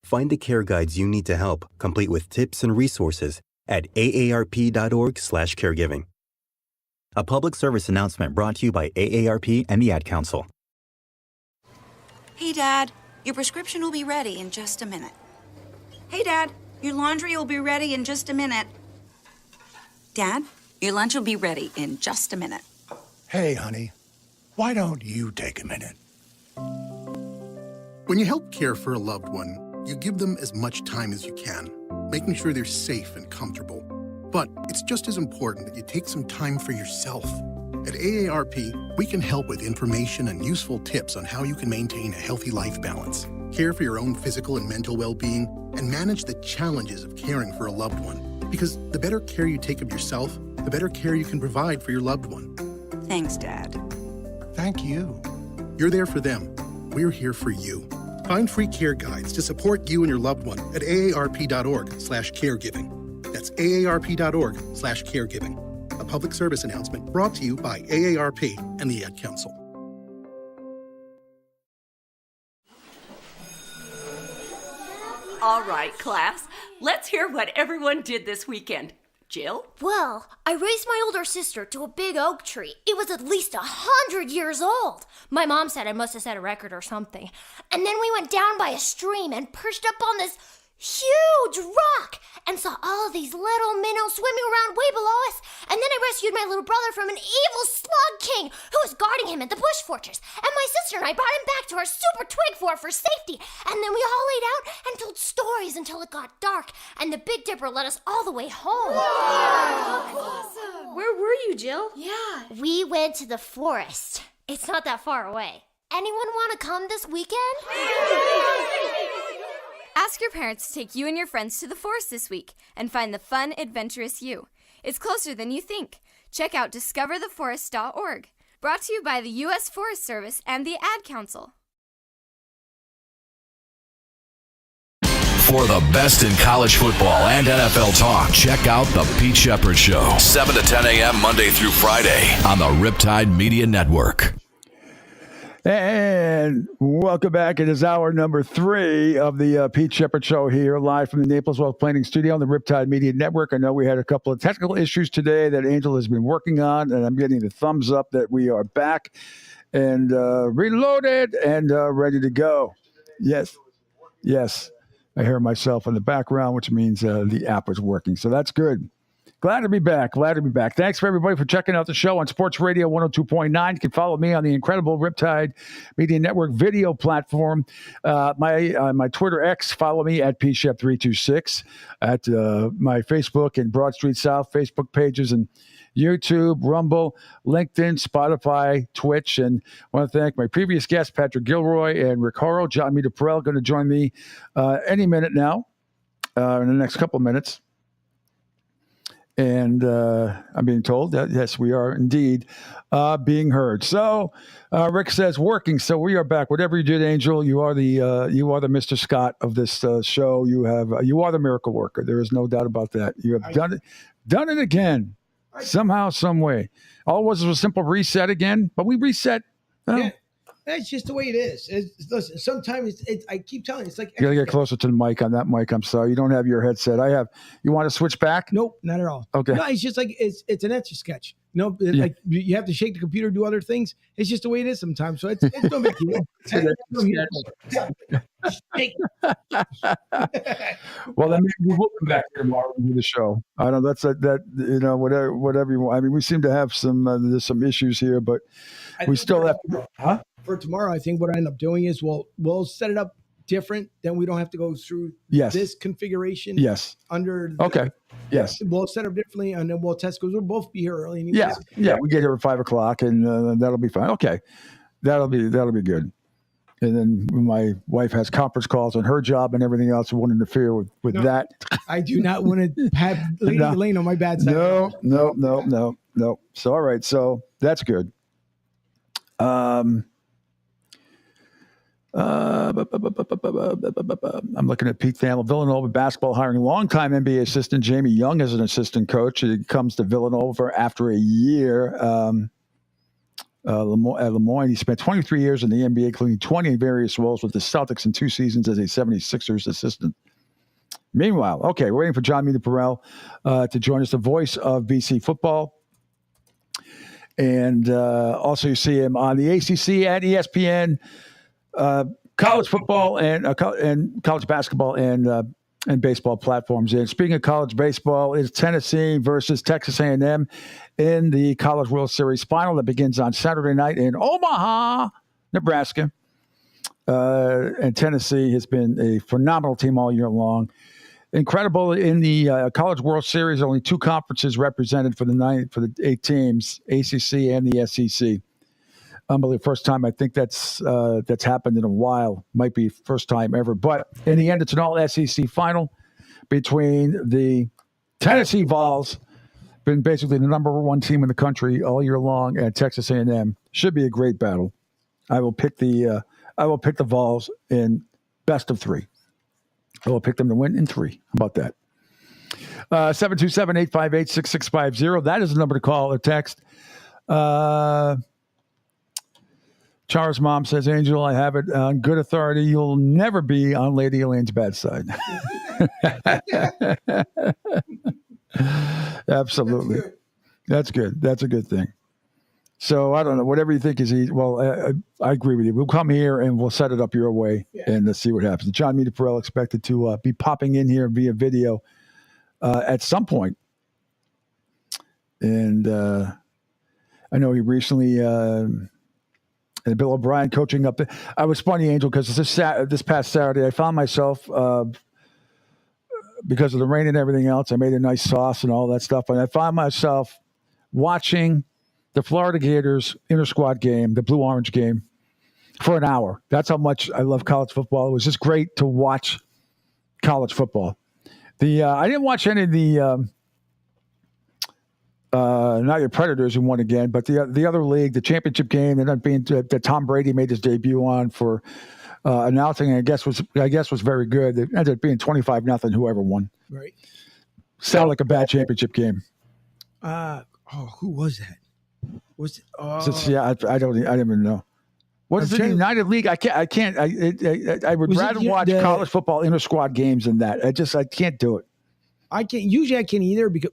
Find the care guides you need to help, complete with tips and resources at aarp.org/caregiving. A public service announcement brought to you by AARP and the Ad Council. Hey, Dad, your prescription will be ready in just a minute. Hey, Dad, your laundry will be ready in just a minute. Dad, your lunch will be ready in just a minute. Hey, honey, why don't you take a minute? When you help care for a loved one, you give them as much time as you can, making sure they're safe and comfortable. But it's just as important that you take some time for yourself. At AARP, we can help with information and useful tips on how you can maintain a healthy life balance, care for your own physical and mental well-being, and manage the challenges of caring for a loved one. Because the better care you take of yourself, the better care you can provide for your loved one. Thanks, Dad. Thank you. You're there for them. We're here for you. Find free care guides to support you and your loved one at aarp.org/caregiving. That's aarp.org/caregiving. A public service announcement brought to you by AARP and the Ad Council. All right, class. Let's hear what everyone did this weekend. Jill? Well, I raised my older sister to a big oak tree. It was at least 100 years old. My mom said I must have set a record or something. And then we went down by a stream and perched up on this huge rock and saw all of these little minnows swimming around way below us. And then I rescued my little brother from an evil slug king who was guarding him at the bush fortress. And my sister and I brought him back to our super twig fort for safety. And then we all laid out and told stories until it got dark. And the Big Dipper led us all the way home. Wow! Awesome! Where were you, Jill? Yeah. We went to the forest. It's not that far away. Anyone want to come this weekend? Ask your parents to take you and your friends to the forest this week and find the fun, adventurous you. It's closer than you think. Check out discovertheforest.org. Brought to you by the U.S. Forest Service and the Ad Council. For the best in college football and NFL talk, check out The Pete Sheppard Show, 7 to 10 a.m. Monday through Friday on the Riptide Media Network. And welcome back. It is hour number 3 of the Pete Sheppard Show here, live from the Naples Wealth Planning Studio on the Riptide Media Network. I know we had a couple of technical issues today that Angel has been working on, and I'm getting the thumbs up that we are back and reloaded and ready to go. Yes. I hear myself in the background, which means the app is working. So that's good. Glad to be back. Thanks for everybody for checking out the show on Sports Radio 102.9. You can follow me on the incredible Riptide Media Network video platform. My Twitter X, follow me at pshep326, at my Facebook and Broad Street South Facebook pages, and YouTube, Rumble, LinkedIn, Spotify, Twitch. And I want to thank my previous guests, Patrick Gilroy and Rick Horrow. John Mita Perrell going to join me any minute now, in the next couple of minutes. And I'm being told that, yes, we are indeed being heard. So Rick says working. So we are back. Whatever you did, Angel, you are the Mr. Scott of this show. You are the miracle worker. There is no doubt about that. You have done it again. Somehow, some way. All it was a simple reset again, but we reset. Yeah, that's just the way it is. Listen, sometimes I keep telling you, it's like you gotta get closer to the mic on that mic. I'm sorry, you don't have your headset. I have. You want to switch back? Nope, not at all. Okay. No, it's just like it's an etch a sketch. Like you have to shake the computer, do other things. It's just the way it is sometimes. So it's no big deal. Well, then maybe we'll come back tomorrow and do the show. I don't know. That's whatever you want. I mean, we seem to have there's some issues here, but we still have to. For tomorrow, I think what I end up doing is we'll set it up different. Then we don't have to go through this configuration. Yes. Okay. Yes. We'll set up differently, and then we'll test because we'll both be here early. Anyways. Yeah. We get here at 5:00, and that'll be fine. Okay, that'll be good. And then my wife has conference calls on her job and everything else. We won't interfere with that. I do not want to have Lady Elaine on my bad side. No. So all right. So that's good. I'm looking at Pete Thamel. Villanova basketball hiring longtime NBA assistant Jamie Young as an assistant coach. He comes to Villanova after a year at Lemoyne. He spent 23 years in the NBA, including 20 in various roles with the Celtics and 2 seasons as a 76ers assistant. Meanwhile, we're waiting for John Mita Perrell to join us, the voice of BC football. And also you see him on the ACC and ESPN, college football and college basketball and baseball platforms. And speaking of college baseball, it's Tennessee versus Texas A&M in the College World Series final that begins on Saturday night in Omaha, Nebraska. And Tennessee has been a phenomenal team all year long. Incredible in the College World Series, only 2 conferences represented for the 8 teams, ACC and the SEC. Unbelievable. First time I think that's happened in a while. Might be first time ever. But in the end, it's an all SEC final between the Tennessee Vols, been basically the number 1 team in the country all year long, and Texas A&M. Should be a great battle. I will pick the Vols in best of 3. I will pick them to win in 3. How about that? 727-858-6650. That is the number to call or text. Char's mom says, Angel, I have it on good authority. You'll never be on Lady Elaine's bad side. Absolutely. That's good. That's a good thing. So I don't know. Whatever you think is easy. Well, I agree with you. We'll come here and we'll set it up your way and see what happens. John Mita Perrell expected to be popping in here via video at some point. And I know he recently, and Bill O'Brien coaching up. I was funny, Angel, because this past Saturday, I found myself, because of the rain and everything else, I made a nice sauce and all that stuff. And I found myself watching the Florida Gators inter-squad game, the blue-orange game, for an hour. That's how much I love college football. It was just great to watch college football. I didn't watch any of the not your Predators who won again, but the other league, the championship game ended up being that Tom Brady made his debut on for announcing. I guess was very good. It ended up being 25-0. Whoever won, Right. Sounded like a bad championship game. Who was that? Was it? I don't even know. What is the United League? I would rather watch college football inter-squad games than that. I can't do it. I can't either because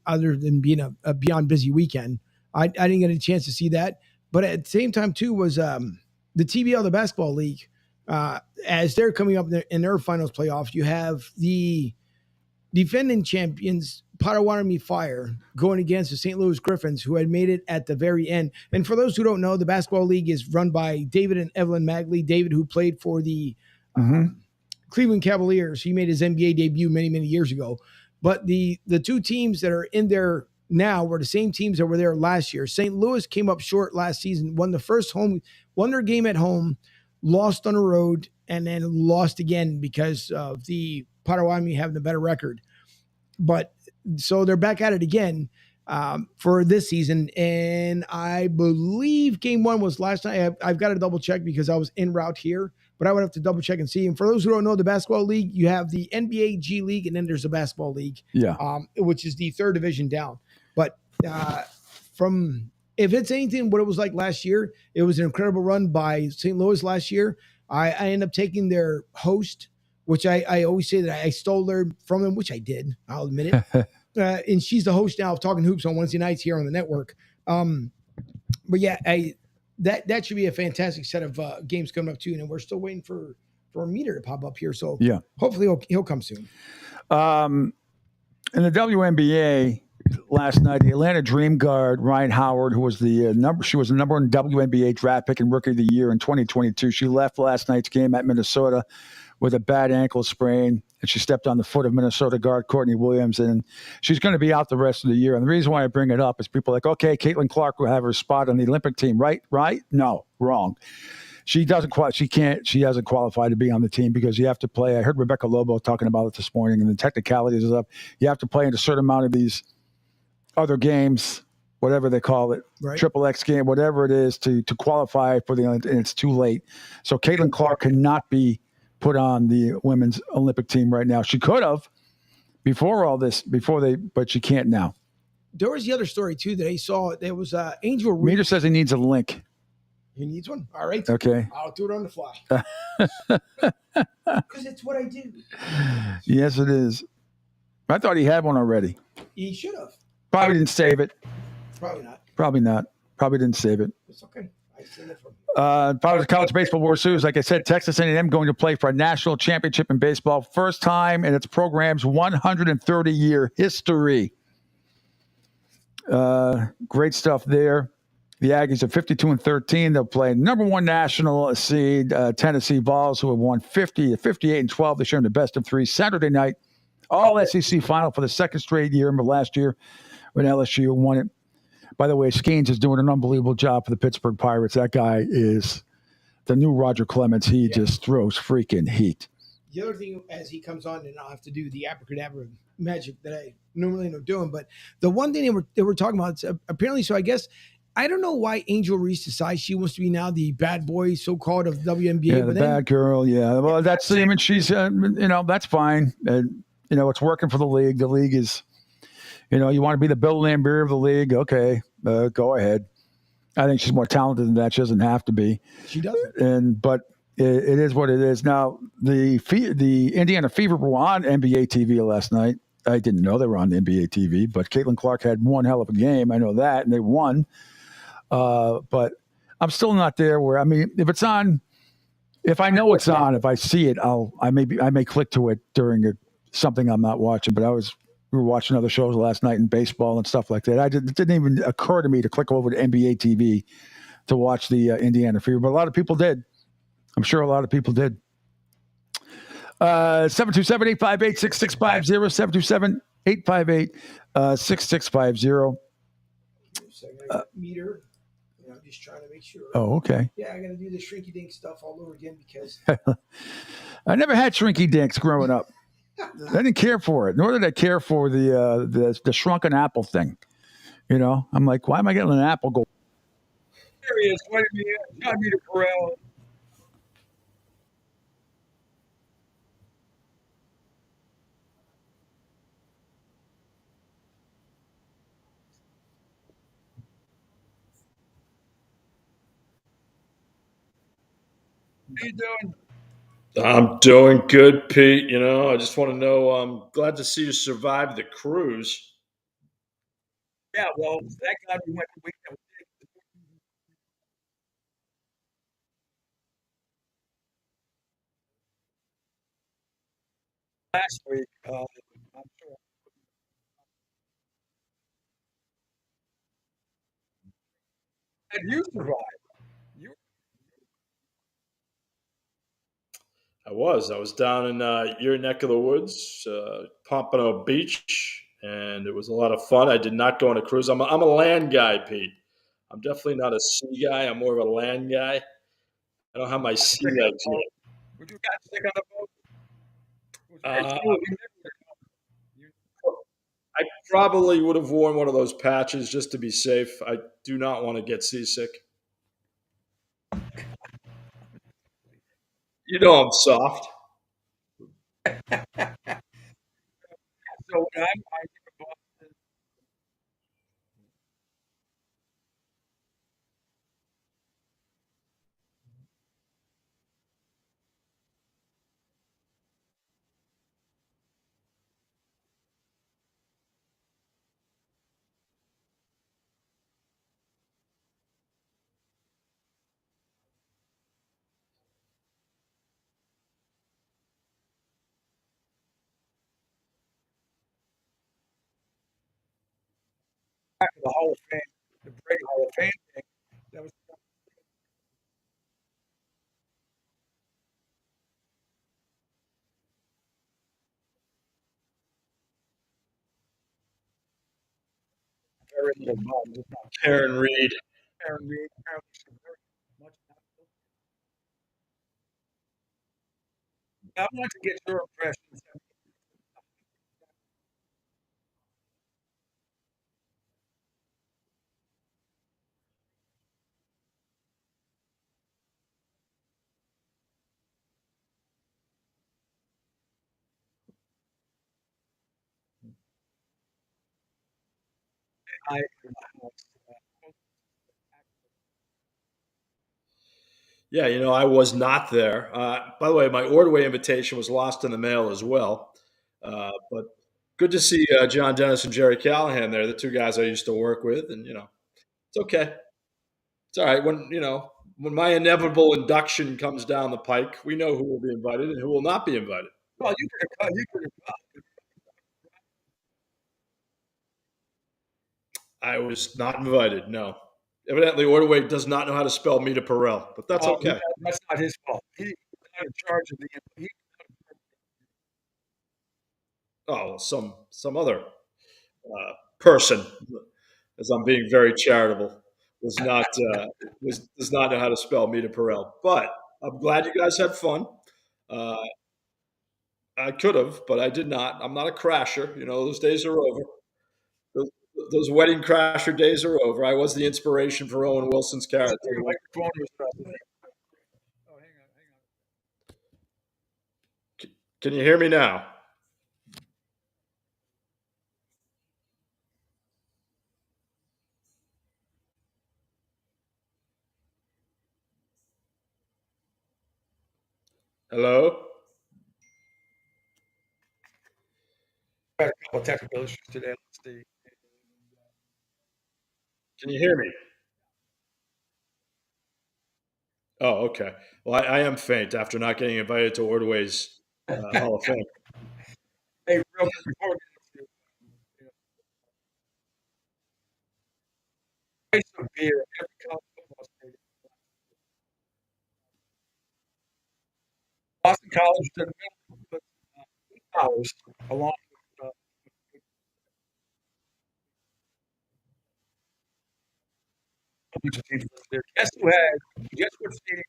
other than being a beyond busy weekend, I didn't get a chance to see that. But at the same time too was the TBL, the basketball league, as they're coming up in their finals playoffs. You have the defending champions Potawatomi Fire going against the St. Louis Griffins, who had made it at the very end. And for those who don't know, the basketball league is run by David and Evelyn Magley. David, who played for the Cleveland Cavaliers. He made his NBA debut many, many years ago. But the two teams that are in there now were the same teams that were there last year. St. Louis came up short last season, won their game at home, lost on the road, and then lost again because of the Potawatomi having the better record. But so they're back at it again for this season. And I believe game one was last night. I've got to double check because I was en route here, but I would have to double check and see. And for those who don't know, the basketball league, you have the NBA G League, and then there's the basketball league, which is the third division down. But if it's anything what it was like last year, it was an incredible run by St. Louis last year. I ended up taking their host, which I always say that I stole from them, which I did. I'll admit it. And she's the host now of Talking Hoops on Wednesday nights here on the network. But yeah, that should be a fantastic set of games coming up too. And we're still waiting for a meter to pop up here. So hopefully he'll come soon. In the WNBA last night, the Atlanta Dream guard Ryan Howard, who was she was the number one WNBA draft pick and rookie of the year in 2022. She left last night's game at Minnesota with a bad ankle sprain, and she stepped on the foot of Minnesota guard Courtney Williams, and she's going to be out the rest of the year. And the reason why I bring it up is people are like, okay, Caitlin Clark will have her spot on the Olympic team, right? No, wrong. She hasn't qualified to be on the team because you have to play. I heard Rebecca Lobo talking about it this morning, and the technicalities is up. You have to play in a certain amount of these other games, whatever they call it, triple X game, whatever it is, to qualify for and it's too late. So Caitlin Clark cannot be put on the women's Olympic team right now. She could have before all this, but she can't now. There was the other story too that I saw. There was Angel Reese. Meter says he needs a link. He needs one? All right. Okay. I'll do it on the fly. Because it's what I do. Yes, it is. I thought he had one already. He should have. Probably didn't save it. Probably not. Probably didn't save it. It's okay. I seen it from Probably the College Baseball World Series. Like I said, Texas A&M going to play for a national championship in baseball. First time in its program's 130-year history. Great stuff there. The Aggies are 52-13. They'll play number one national seed Tennessee Vols, who have won 58-12. They share the best of three Saturday night. All SEC final for the second straight year. Remember last year when LSU won it. By the way, Skeens is doing an unbelievable job for the Pittsburgh Pirates. That guy is the new Roger Clemens. He just throws freaking heat. The other thing, as he comes on, and I'll have to do the abracadabra magic that I normally end up doing, but the one thing they were talking about, apparently, so I guess, I don't know why Angel Reese decides she wants to be now the bad boy, so-called, of WNBA. Yeah, the bad girl, yeah. Well, that's, I mean, she's, that's fine. It's working for the league. The league is, you want to be the Bill Laimbeer of the league, okay, go ahead. I think she's more talented than that. She doesn't have to be. She doesn't. But it is what it is. Now, the Indiana Fever were on NBA TV last night. I didn't know they were on NBA TV, but Caitlin Clark had one hell of a game. I know that, and they won. But I'm still not there where, I mean, if it's on, if I know it's on, if I see it, I may click to it during something I'm not watching. But we were watching other shows last night in baseball and stuff like that. It didn't even occur to me to click over to NBA TV to watch the Indiana Fever, but a lot of people did. I'm sure a lot of people did. 727-858-6650, 727-858-6650. Meter. just trying to make sure. Oh, okay. Yeah, I got to do the shrinky dink stuff all over again because I never had shrinky dinks growing up. I didn't care for it, nor did I care for the shrunken apple thing. You know, I'm like, why am I getting an apple gold? There he is. Wait a minute. John Peter Corral. How you doing? I'm doing good, Pete. You know, I just want to know. I'm glad to see you survived the cruise. Yeah, well, that guy we went the weekend last week. I'm sure. And you survived. You I was down in your neck of the woods, Pompano Beach, and it was a lot of fun. I did not go on a cruise. I'm a land guy, Pete. I'm definitely not a sea guy. I'm more of a land guy. I don't have my sea legs yet. would you guys stick on the boat? Uh, I probably would have worn one of those patches just to be safe. I do not want to get seasick. You know I'm soft. So when I get to Boston, back to the Hall of Fame, the Brady Hall of Fame thing. That was very little bum. Just not Karen Reed. Aaron Reed. Apparently, she's very much. I want to get your impressions. I, Yeah, you know, I was not there. By the way, my Ordway invitation was lost in the mail as well. But good to see John Dennis and Jerry Callahan there, the two guys I used to work with. And, you know, it's okay. It's all right. When my inevitable induction comes down the pike, we know who will be invited and who will not be invited. well, you could have come. You could have come. I was not invited, no. Evidently, Ordway does not know how to spell Mita Perel, but that's okay. That's not his fault. He's not in charge of the. He, Oh, some other person, as I'm being very charitable, was not does not know how to spell Mita Perel. But I'm glad you guys had fun. Uh, I could have, but I did not. I'm not a crasher. You know, those days are over. Those, those wedding crasher days are over. I was the inspiration for Owen Wilson's character. your microphone was. Oh, hang on. Can you hear me now? Hello? I had a couple of technical issues today. Let's see. Can you hear me? Oh, okay. Well, I am faint after not getting invited to Ordway's Hall of Fame. Hey, real quick before we get into price of beer, every college football stadium. Boston College did a minimum put $8 along with bunch of teams listed there. Guess what stadium?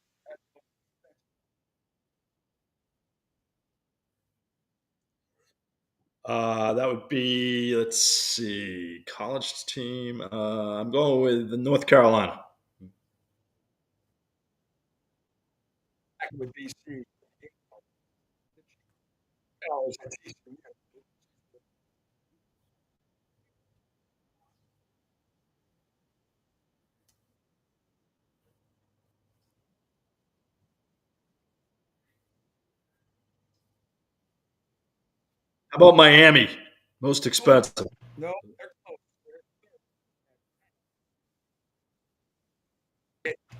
That would be, let's see, college team. I'm going with the North Carolina. Back with BC. Oh, it's TCU. How about Miami? Most expensive. No, they're close.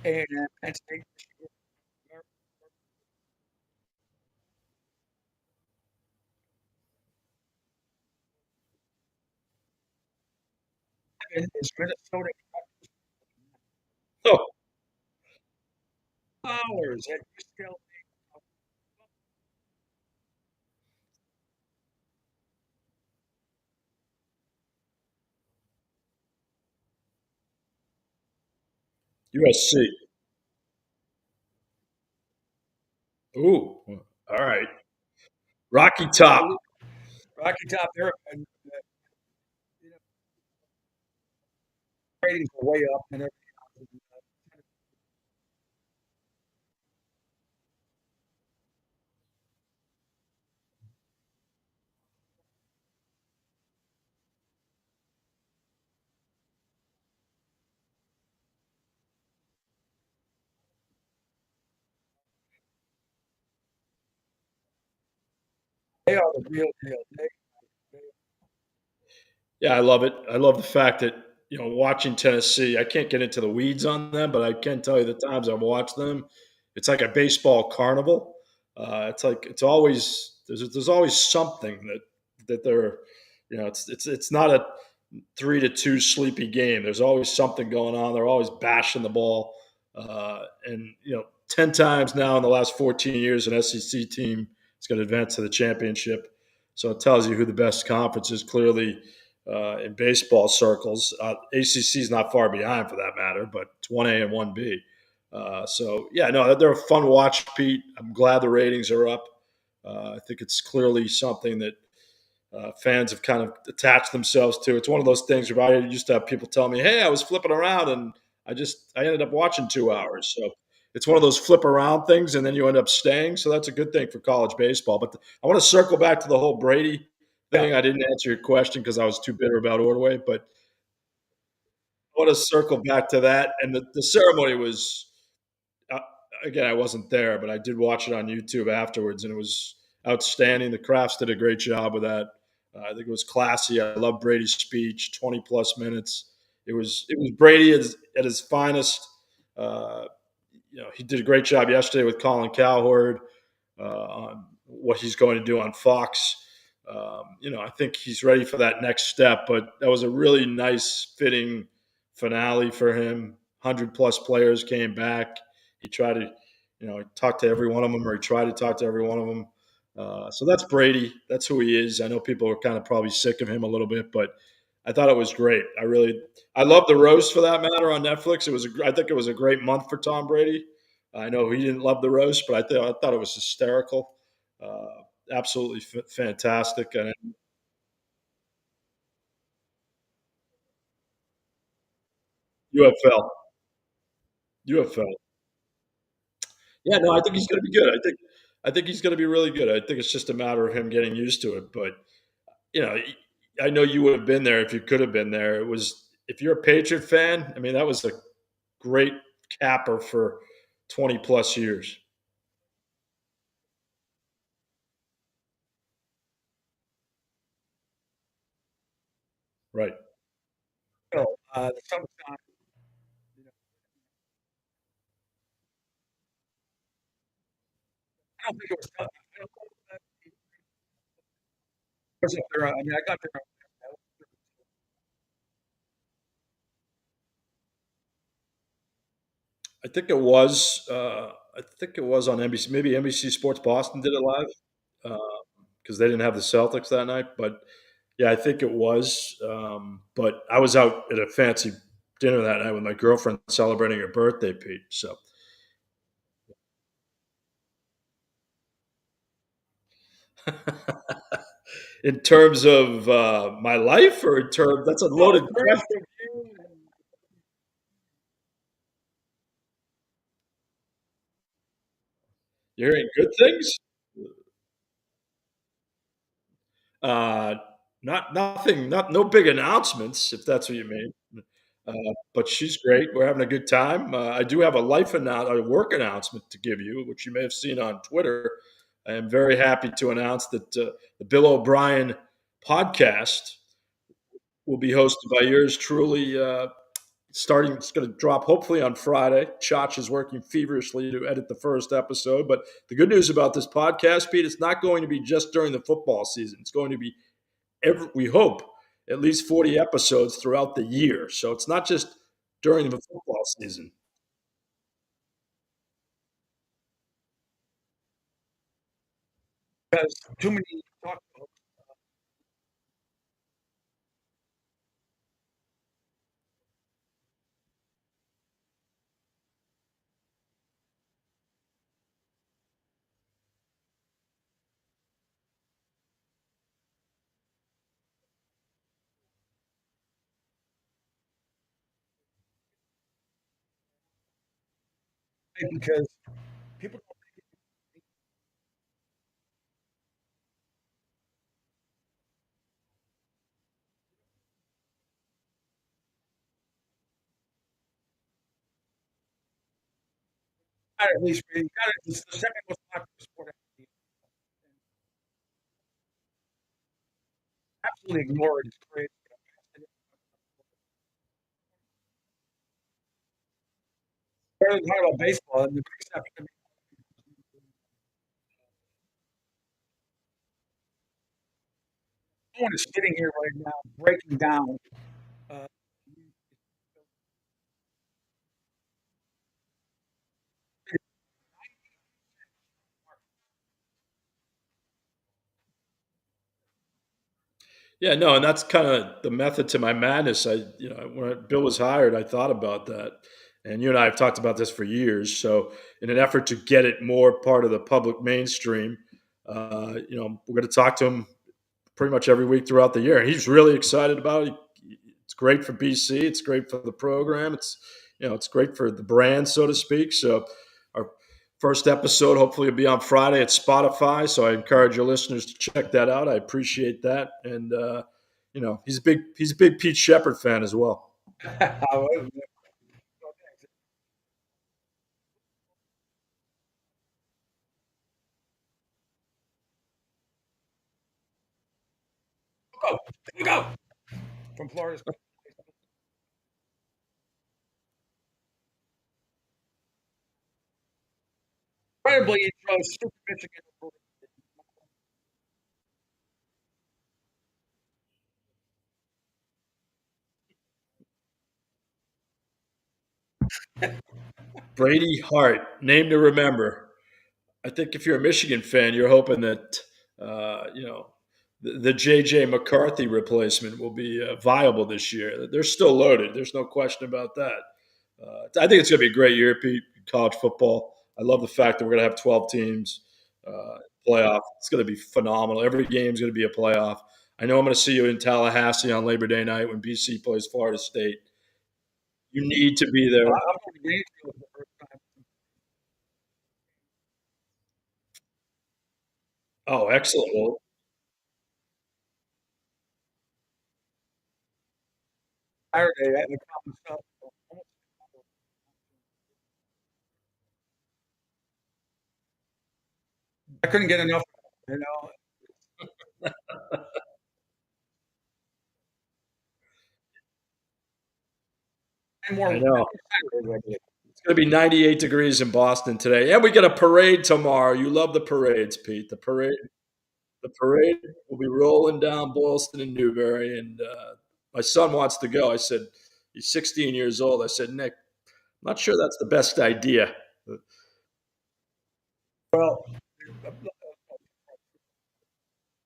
And Penn State. Is Minnesota Oh, Flowers at UCLA? USC. Ooh, all right. Rocky Top. Rocky Top, they're you know, ratings are way up and everything. They are the real deal. Yeah, I love it. I love the fact that, watching Tennessee, I can't get into the weeds on them, but I can tell you the times I've watched them, it's like a baseball carnival. It's like it's always there's always something that they're, it's not a 3-2 sleepy game. There's always something going on. They're always bashing the ball, and 10 times now in the last 14 years, an SEC team is going to advance to the championship. So it tells you who the best conference is clearly in baseball circles. ACC is not far behind for that matter, but it's 1A and 1B. So yeah, no, they're a fun watch, Pete. I'm glad the ratings are up. I think it's clearly something that fans have kind of attached themselves to. It's one of those things where I used to have people tell me, "Hey, I was flipping around and I ended up watching 2 hours." So it's one of those flip around things, and then you end up staying. So that's a good thing for college baseball. But I want to circle back to the whole Brady thing. I didn't answer your question because I was too bitter about Ordway, but I want to circle back to that. And the ceremony was, uh, again, I wasn't there, but I did watch it on YouTube afterwards, and it was outstanding. The Crafts did a great job with that. I think it was classy. I love Brady's speech, 20 plus minutes. It was Brady at his finest. Uh, he did a great job yesterday with Colin Cowherd on what he's going to do on Fox. I think he's ready for that next step. But that was a really nice, fitting finale for him. 100 plus players came back. He tried to, he talked to every one of them, or he tried to talk to every one of them. So that's Brady. That's who he is. I know people are kind of probably sick of him a little bit, but I thought it was great. I love the roast for that matter on Netflix. I think it was a great month for Tom Brady. I know he didn't love the roast, but I thought it was hysterical. Absolutely fantastic. And UFL, UFL. Yeah, no, I think he's going to be good. I think he's going to be really good. I think it's just a matter of him getting used to it. But you know, I know you would have been there if you could have been there. It was if you're a Patriot fan. I mean, that was a great capper for 20 plus years. Right. So, the summertime, you know, I don't think it was. I don't know if it was up there. I mean, I got there. I think it was. I think it was on NBC. Maybe NBC Sports Boston did it live because they didn't have the Celtics that night. But yeah, I think it was. But I was out at a fancy dinner that night with my girlfriend celebrating her birthday, Pete. So in terms of my life, or in terms that's a loaded question. You're hearing good things. Uh, not nothing, not no big announcements, if that's what you mean. Uh, but she's great. We're having a good time. I do have a work announcement to give you, which you may have seen on Twitter. I am very happy to announce that the Bill O'Brien podcast will be hosted by yours truly. Starting, it's going to drop hopefully on Friday. Chach is working feverishly to edit the first episode. But the good news about this podcast, Pete, it's not going to be just during the football season. It's going to be we hope at least 40 episodes throughout the year. So it's not just during the football season. Because too many talk. Because people at least you got it's the second most popular sport. Absolutely ignore it. It's crazy. Rather than talking about baseball, and the big exception. Someone is sitting here right now breaking down. Uh, Yeah, no, and that's kind of the method to my madness. When Bill was hired, I thought about that, and you and I have talked about this for years. So, in an effort to get it more part of the public mainstream, we're going to talk to him pretty much every week throughout the year, and he's really excited about it. It's great for BC. It's great for the program. It's great for the brand, so to speak. So, our first episode hopefully will be on Friday at Spotify. So I encourage your listeners to check that out. I appreciate that, and he's a big Pete Sheppard fan as well. Go, go from Florida. Incredibly, he chose Super Michigan. Brady Hart, name to remember. I think if you're a Michigan fan, you're hoping that the JJ McCarthy replacement will be viable this year. They're still loaded. There's no question about that. I think it's going to be a great year, Pete, college football. I love the fact that we're going to have 12 teams, playoff. It's going to be phenomenal. Every game is going to be a playoff. I know I'm going to see you in Tallahassee on Labor Day night when BC plays Florida State. You need to be there. I'm going to Gainesville for the first time. Oh, excellent. Well, Saturday at the common stuff. I couldn't get enough. You know, and more. I know. It's going to be 98 degrees in Boston today, and we get a parade tomorrow. You love the parades, Pete. The parade will be rolling down Boylston and Newbury, and my son wants to go. I said he's 16 years old. I said, Nick, I'm not sure that's the best idea. Well,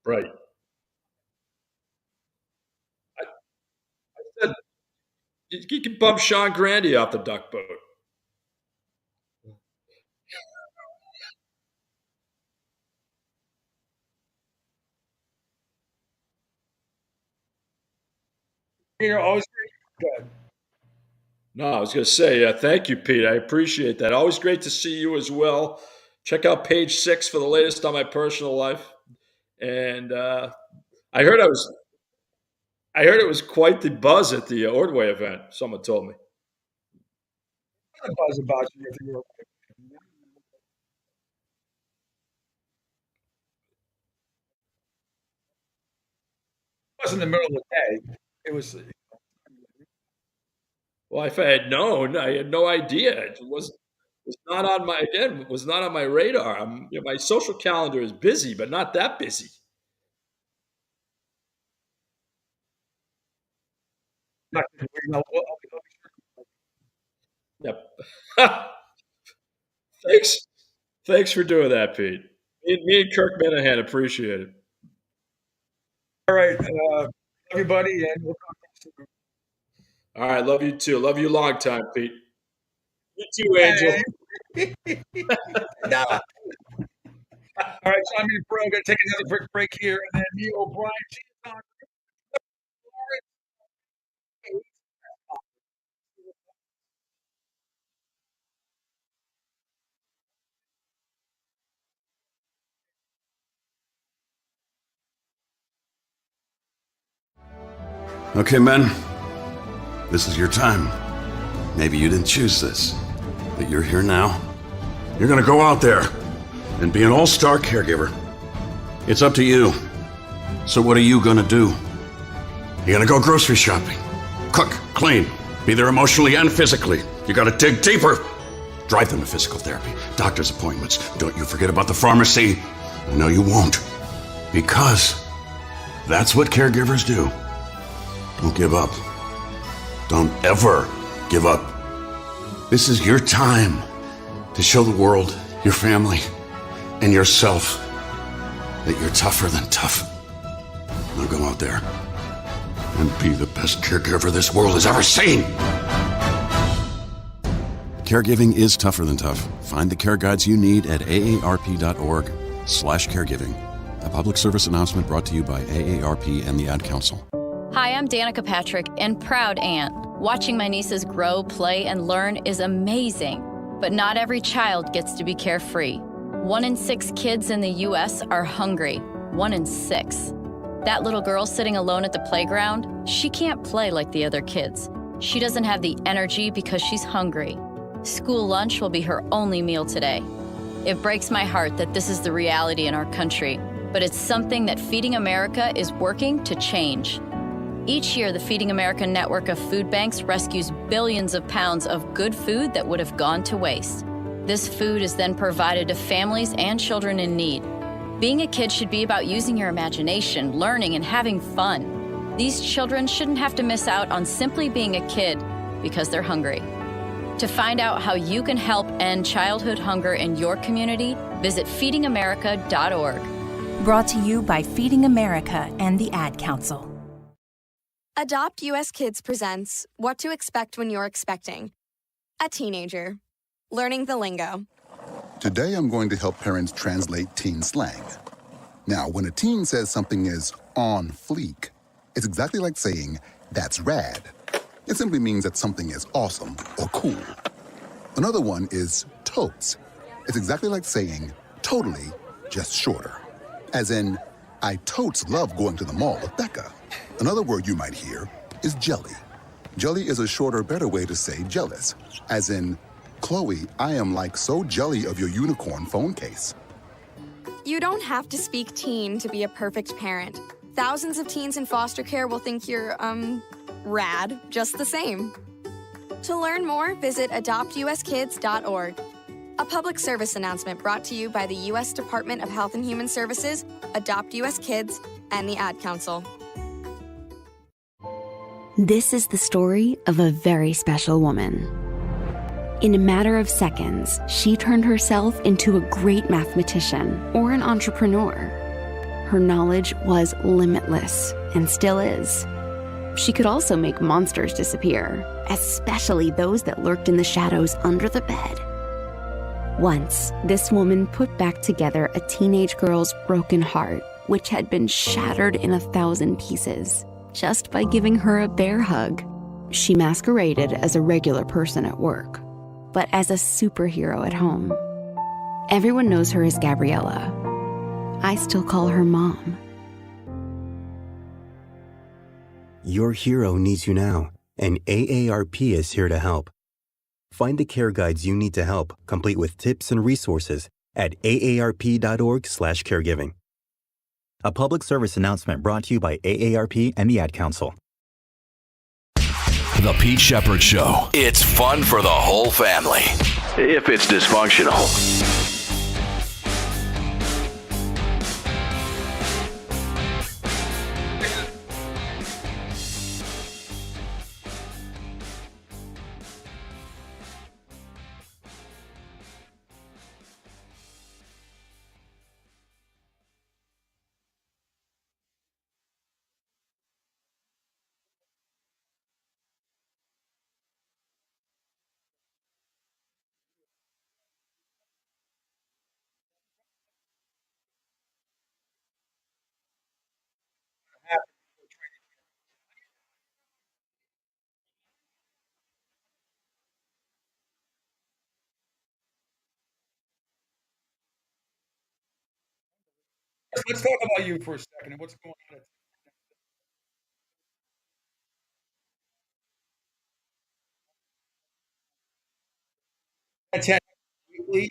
Right. I said You can bump Sean Grandy off the duck boat. Always good. No, I was going to say, thank you, Pete. I appreciate that. Always great to see you as well. Check out page 6 for the latest on my personal life. And I heard it was quite the buzz at the Ordway event. Someone told me. A buzz about you if you were. It wasn't the middle of the day. It was. Well, if I had known, I had no idea. It was not on my again. Was not on my radar. My social calendar is busy, but not that busy. Yep. Thanks for doing that, Pete. Me and Kirk Minahan appreciate it. All right, everybody, and we'll talk soon. All right, love you too. Love you long time, Pete. You too, Angel. Nah. All right, so I'm going to take another quick break here, and then Neil O'Brien. Okay, men, this is your time. Maybe you didn't choose this, but you're here now. You're gonna go out there and be an all-star caregiver. It's up to you. So what are you gonna do? You're gonna go grocery shopping, cook, clean, be there emotionally and physically. You gotta dig deeper. Drive them to physical therapy, doctor's appointments. Don't you forget about the pharmacy. I know you won't, because that's what caregivers do. Don't give up. Don't ever give up. This is your time to show the world, your family, and yourself that you're tougher than tough. Now go out there and be the best caregiver this world has ever seen. Caregiving is tougher than tough. Find the care guides you need at aarp.org/caregiving. A public service announcement brought to you by AARP and the Ad Council. Hi, I'm Danica Patrick and proud aunt. Watching my nieces grow, play, and learn is amazing. But not every child gets to be carefree. 1 in 6 kids in the U.S. are hungry. 1 in 6. That little girl sitting alone at the playground, she can't play like the other kids. She doesn't have the energy because she's hungry. School lunch will be her only meal today. It breaks my heart that this is the reality in our country, but it's something that Feeding America is working to change. Each year, the Feeding America network of food banks rescues billions of pounds of good food that would have gone to waste. This food is then provided to families and children in need. Being a kid should be about using your imagination, learning, and having fun. These children shouldn't have to miss out on simply being a kid because they're hungry. To find out how you can help end childhood hunger in your community, visit feedingamerica.org. Brought to you by Feeding America and the Ad Council. Adopt US Kids presents What to Expect When You're Expecting. A teenager. Learning the lingo. Today I'm going to help parents translate teen slang. Now, when a teen says something is on fleek, it's exactly like saying, that's rad. It simply means that something is awesome or cool. Another one is totes. It's exactly like saying, totally, just shorter. As in, I totes love going to the mall with Becca. Another word you might hear is jelly. Jelly is a shorter, better way to say jealous. As in, Chloe, I am like so jelly of your unicorn phone case. You don't have to speak teen to be a perfect parent. Thousands of teens in foster care will think you're, rad just the same. To learn more, visit adoptuskids.org. A public service announcement brought to you by the U.S. Department of Health and Human Services, Adopt U.S. Kids, and the Ad Council. This is the story of a very special woman. In a matter of seconds, she turned herself into a great mathematician or an entrepreneur. Her knowledge was limitless and still is. She could also make monsters disappear, especially those that lurked in the shadows under the bed. Once, this woman put back together a teenage girl's broken heart, which had been shattered in 1,000 pieces, just by giving her a bear hug. She masqueraded as a regular person at work, but as a superhero at home. Everyone knows her as Gabriella. I still call her Mom. Your hero needs you now, and AARP is here to help. Find the care guides you need to help, complete with tips and resources at aarp.org/caregiving. A public service announcement brought to you by AARP and the Ad Council. The Pete Sheppard Show. It's fun for the whole family. If it's dysfunctional. Let's talk about you for a second and what's going on. That's weekly.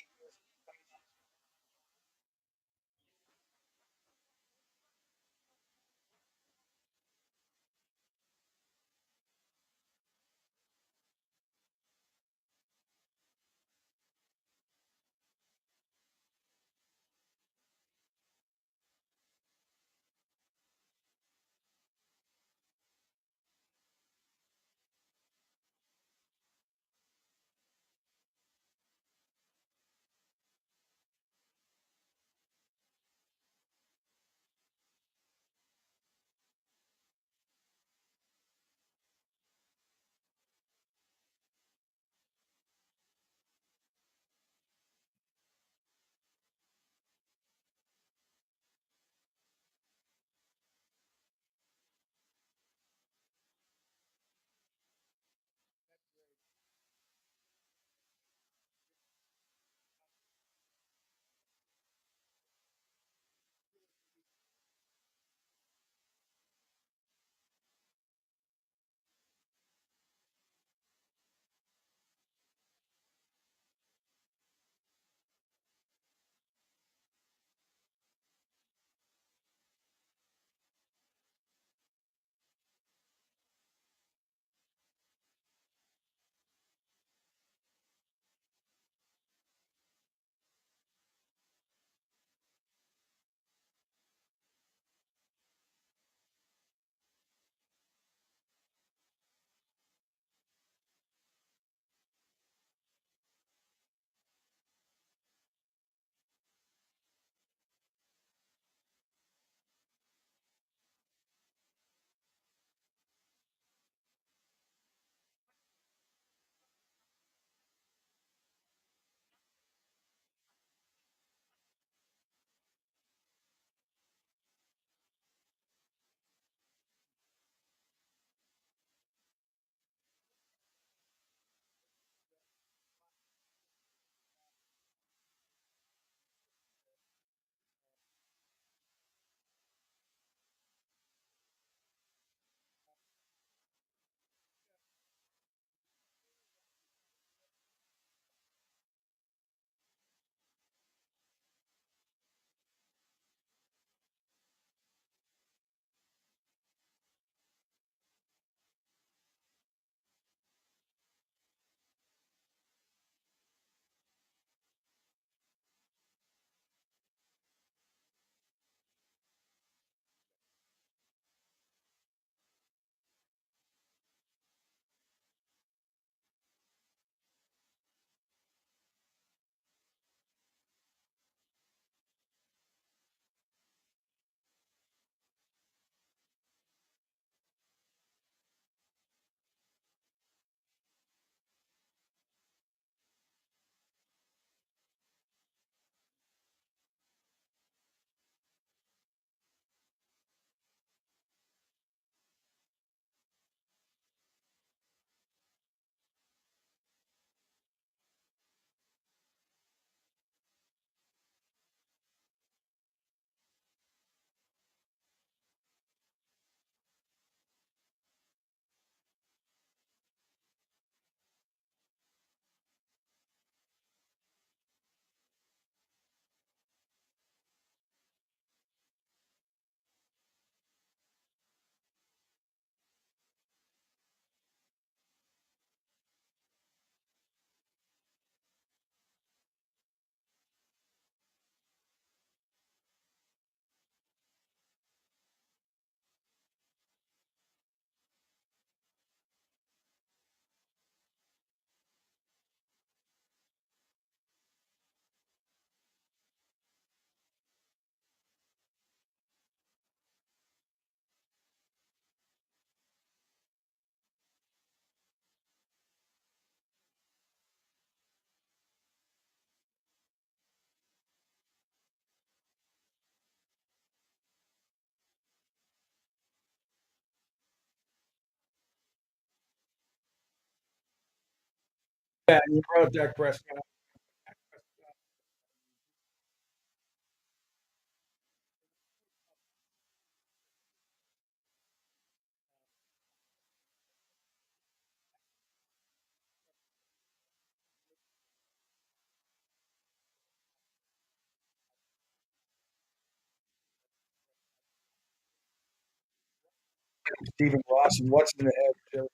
Yeah, you brought up Dak Prescott. Stephen Ross and what's in the head, Joe?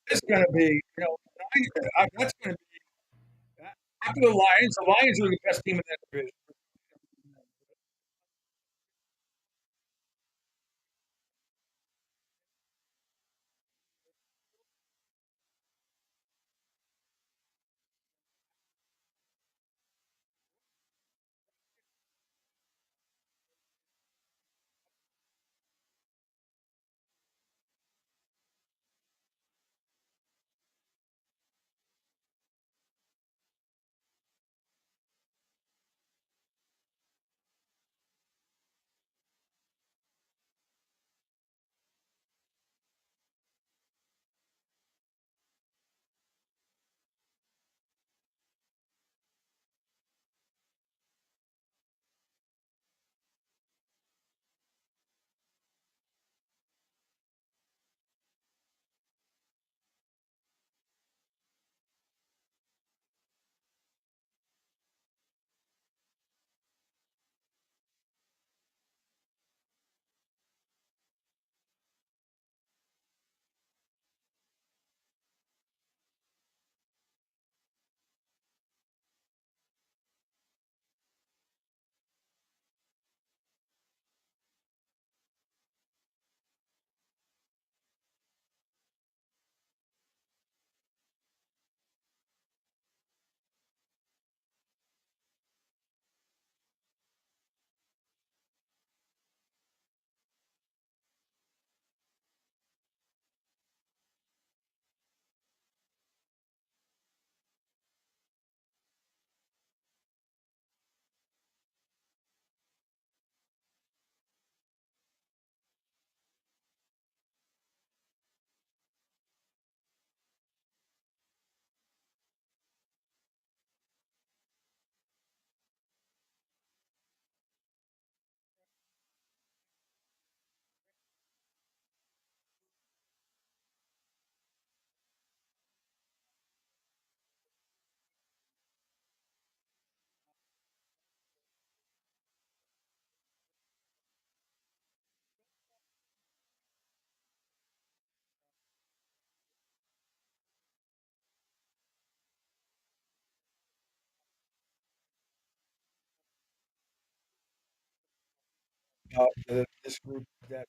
It's going to be, that's going to be after the Lions. The Lions are the best team in that division. this group that.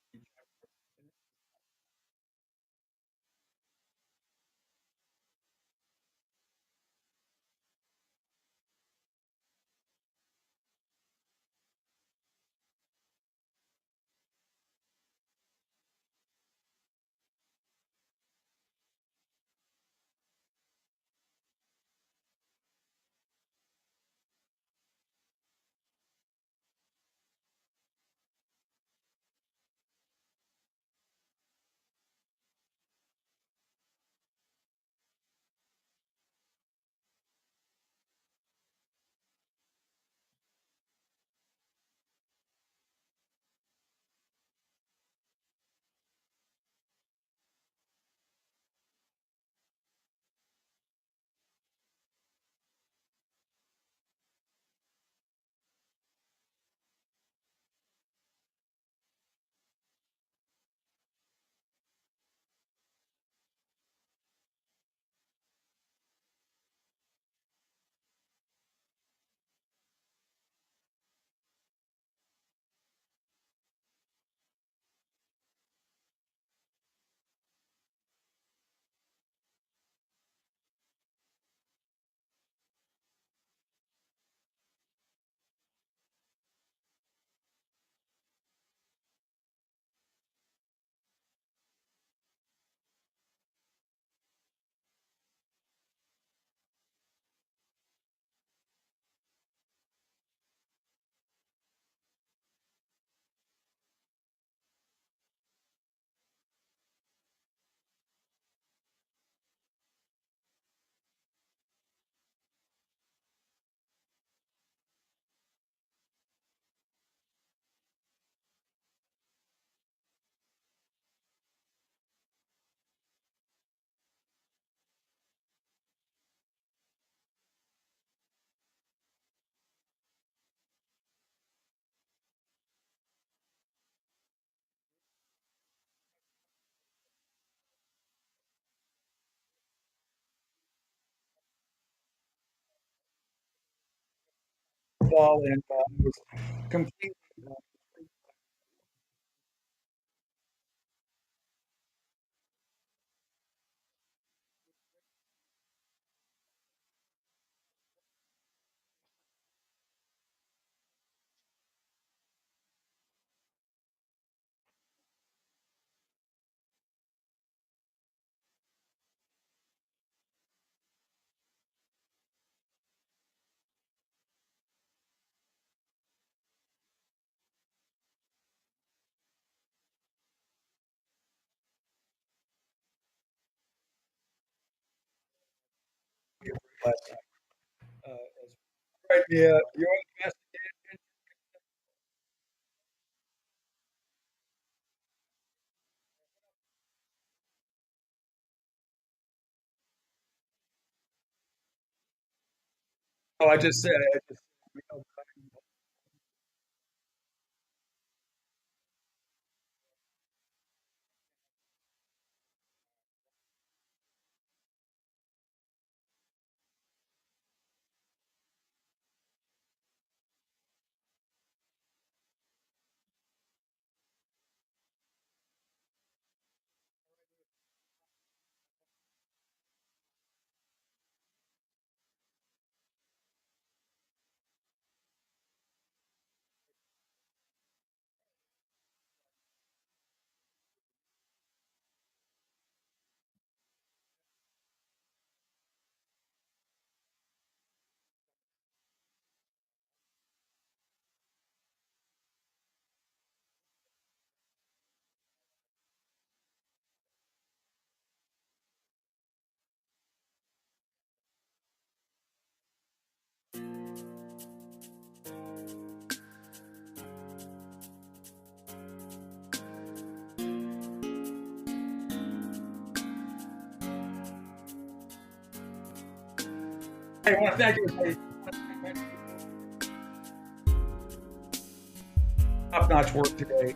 Ball and was completely. Right, yeah, you're the best. Oh, I just said. I just. I want to thank you. Top-notch work today.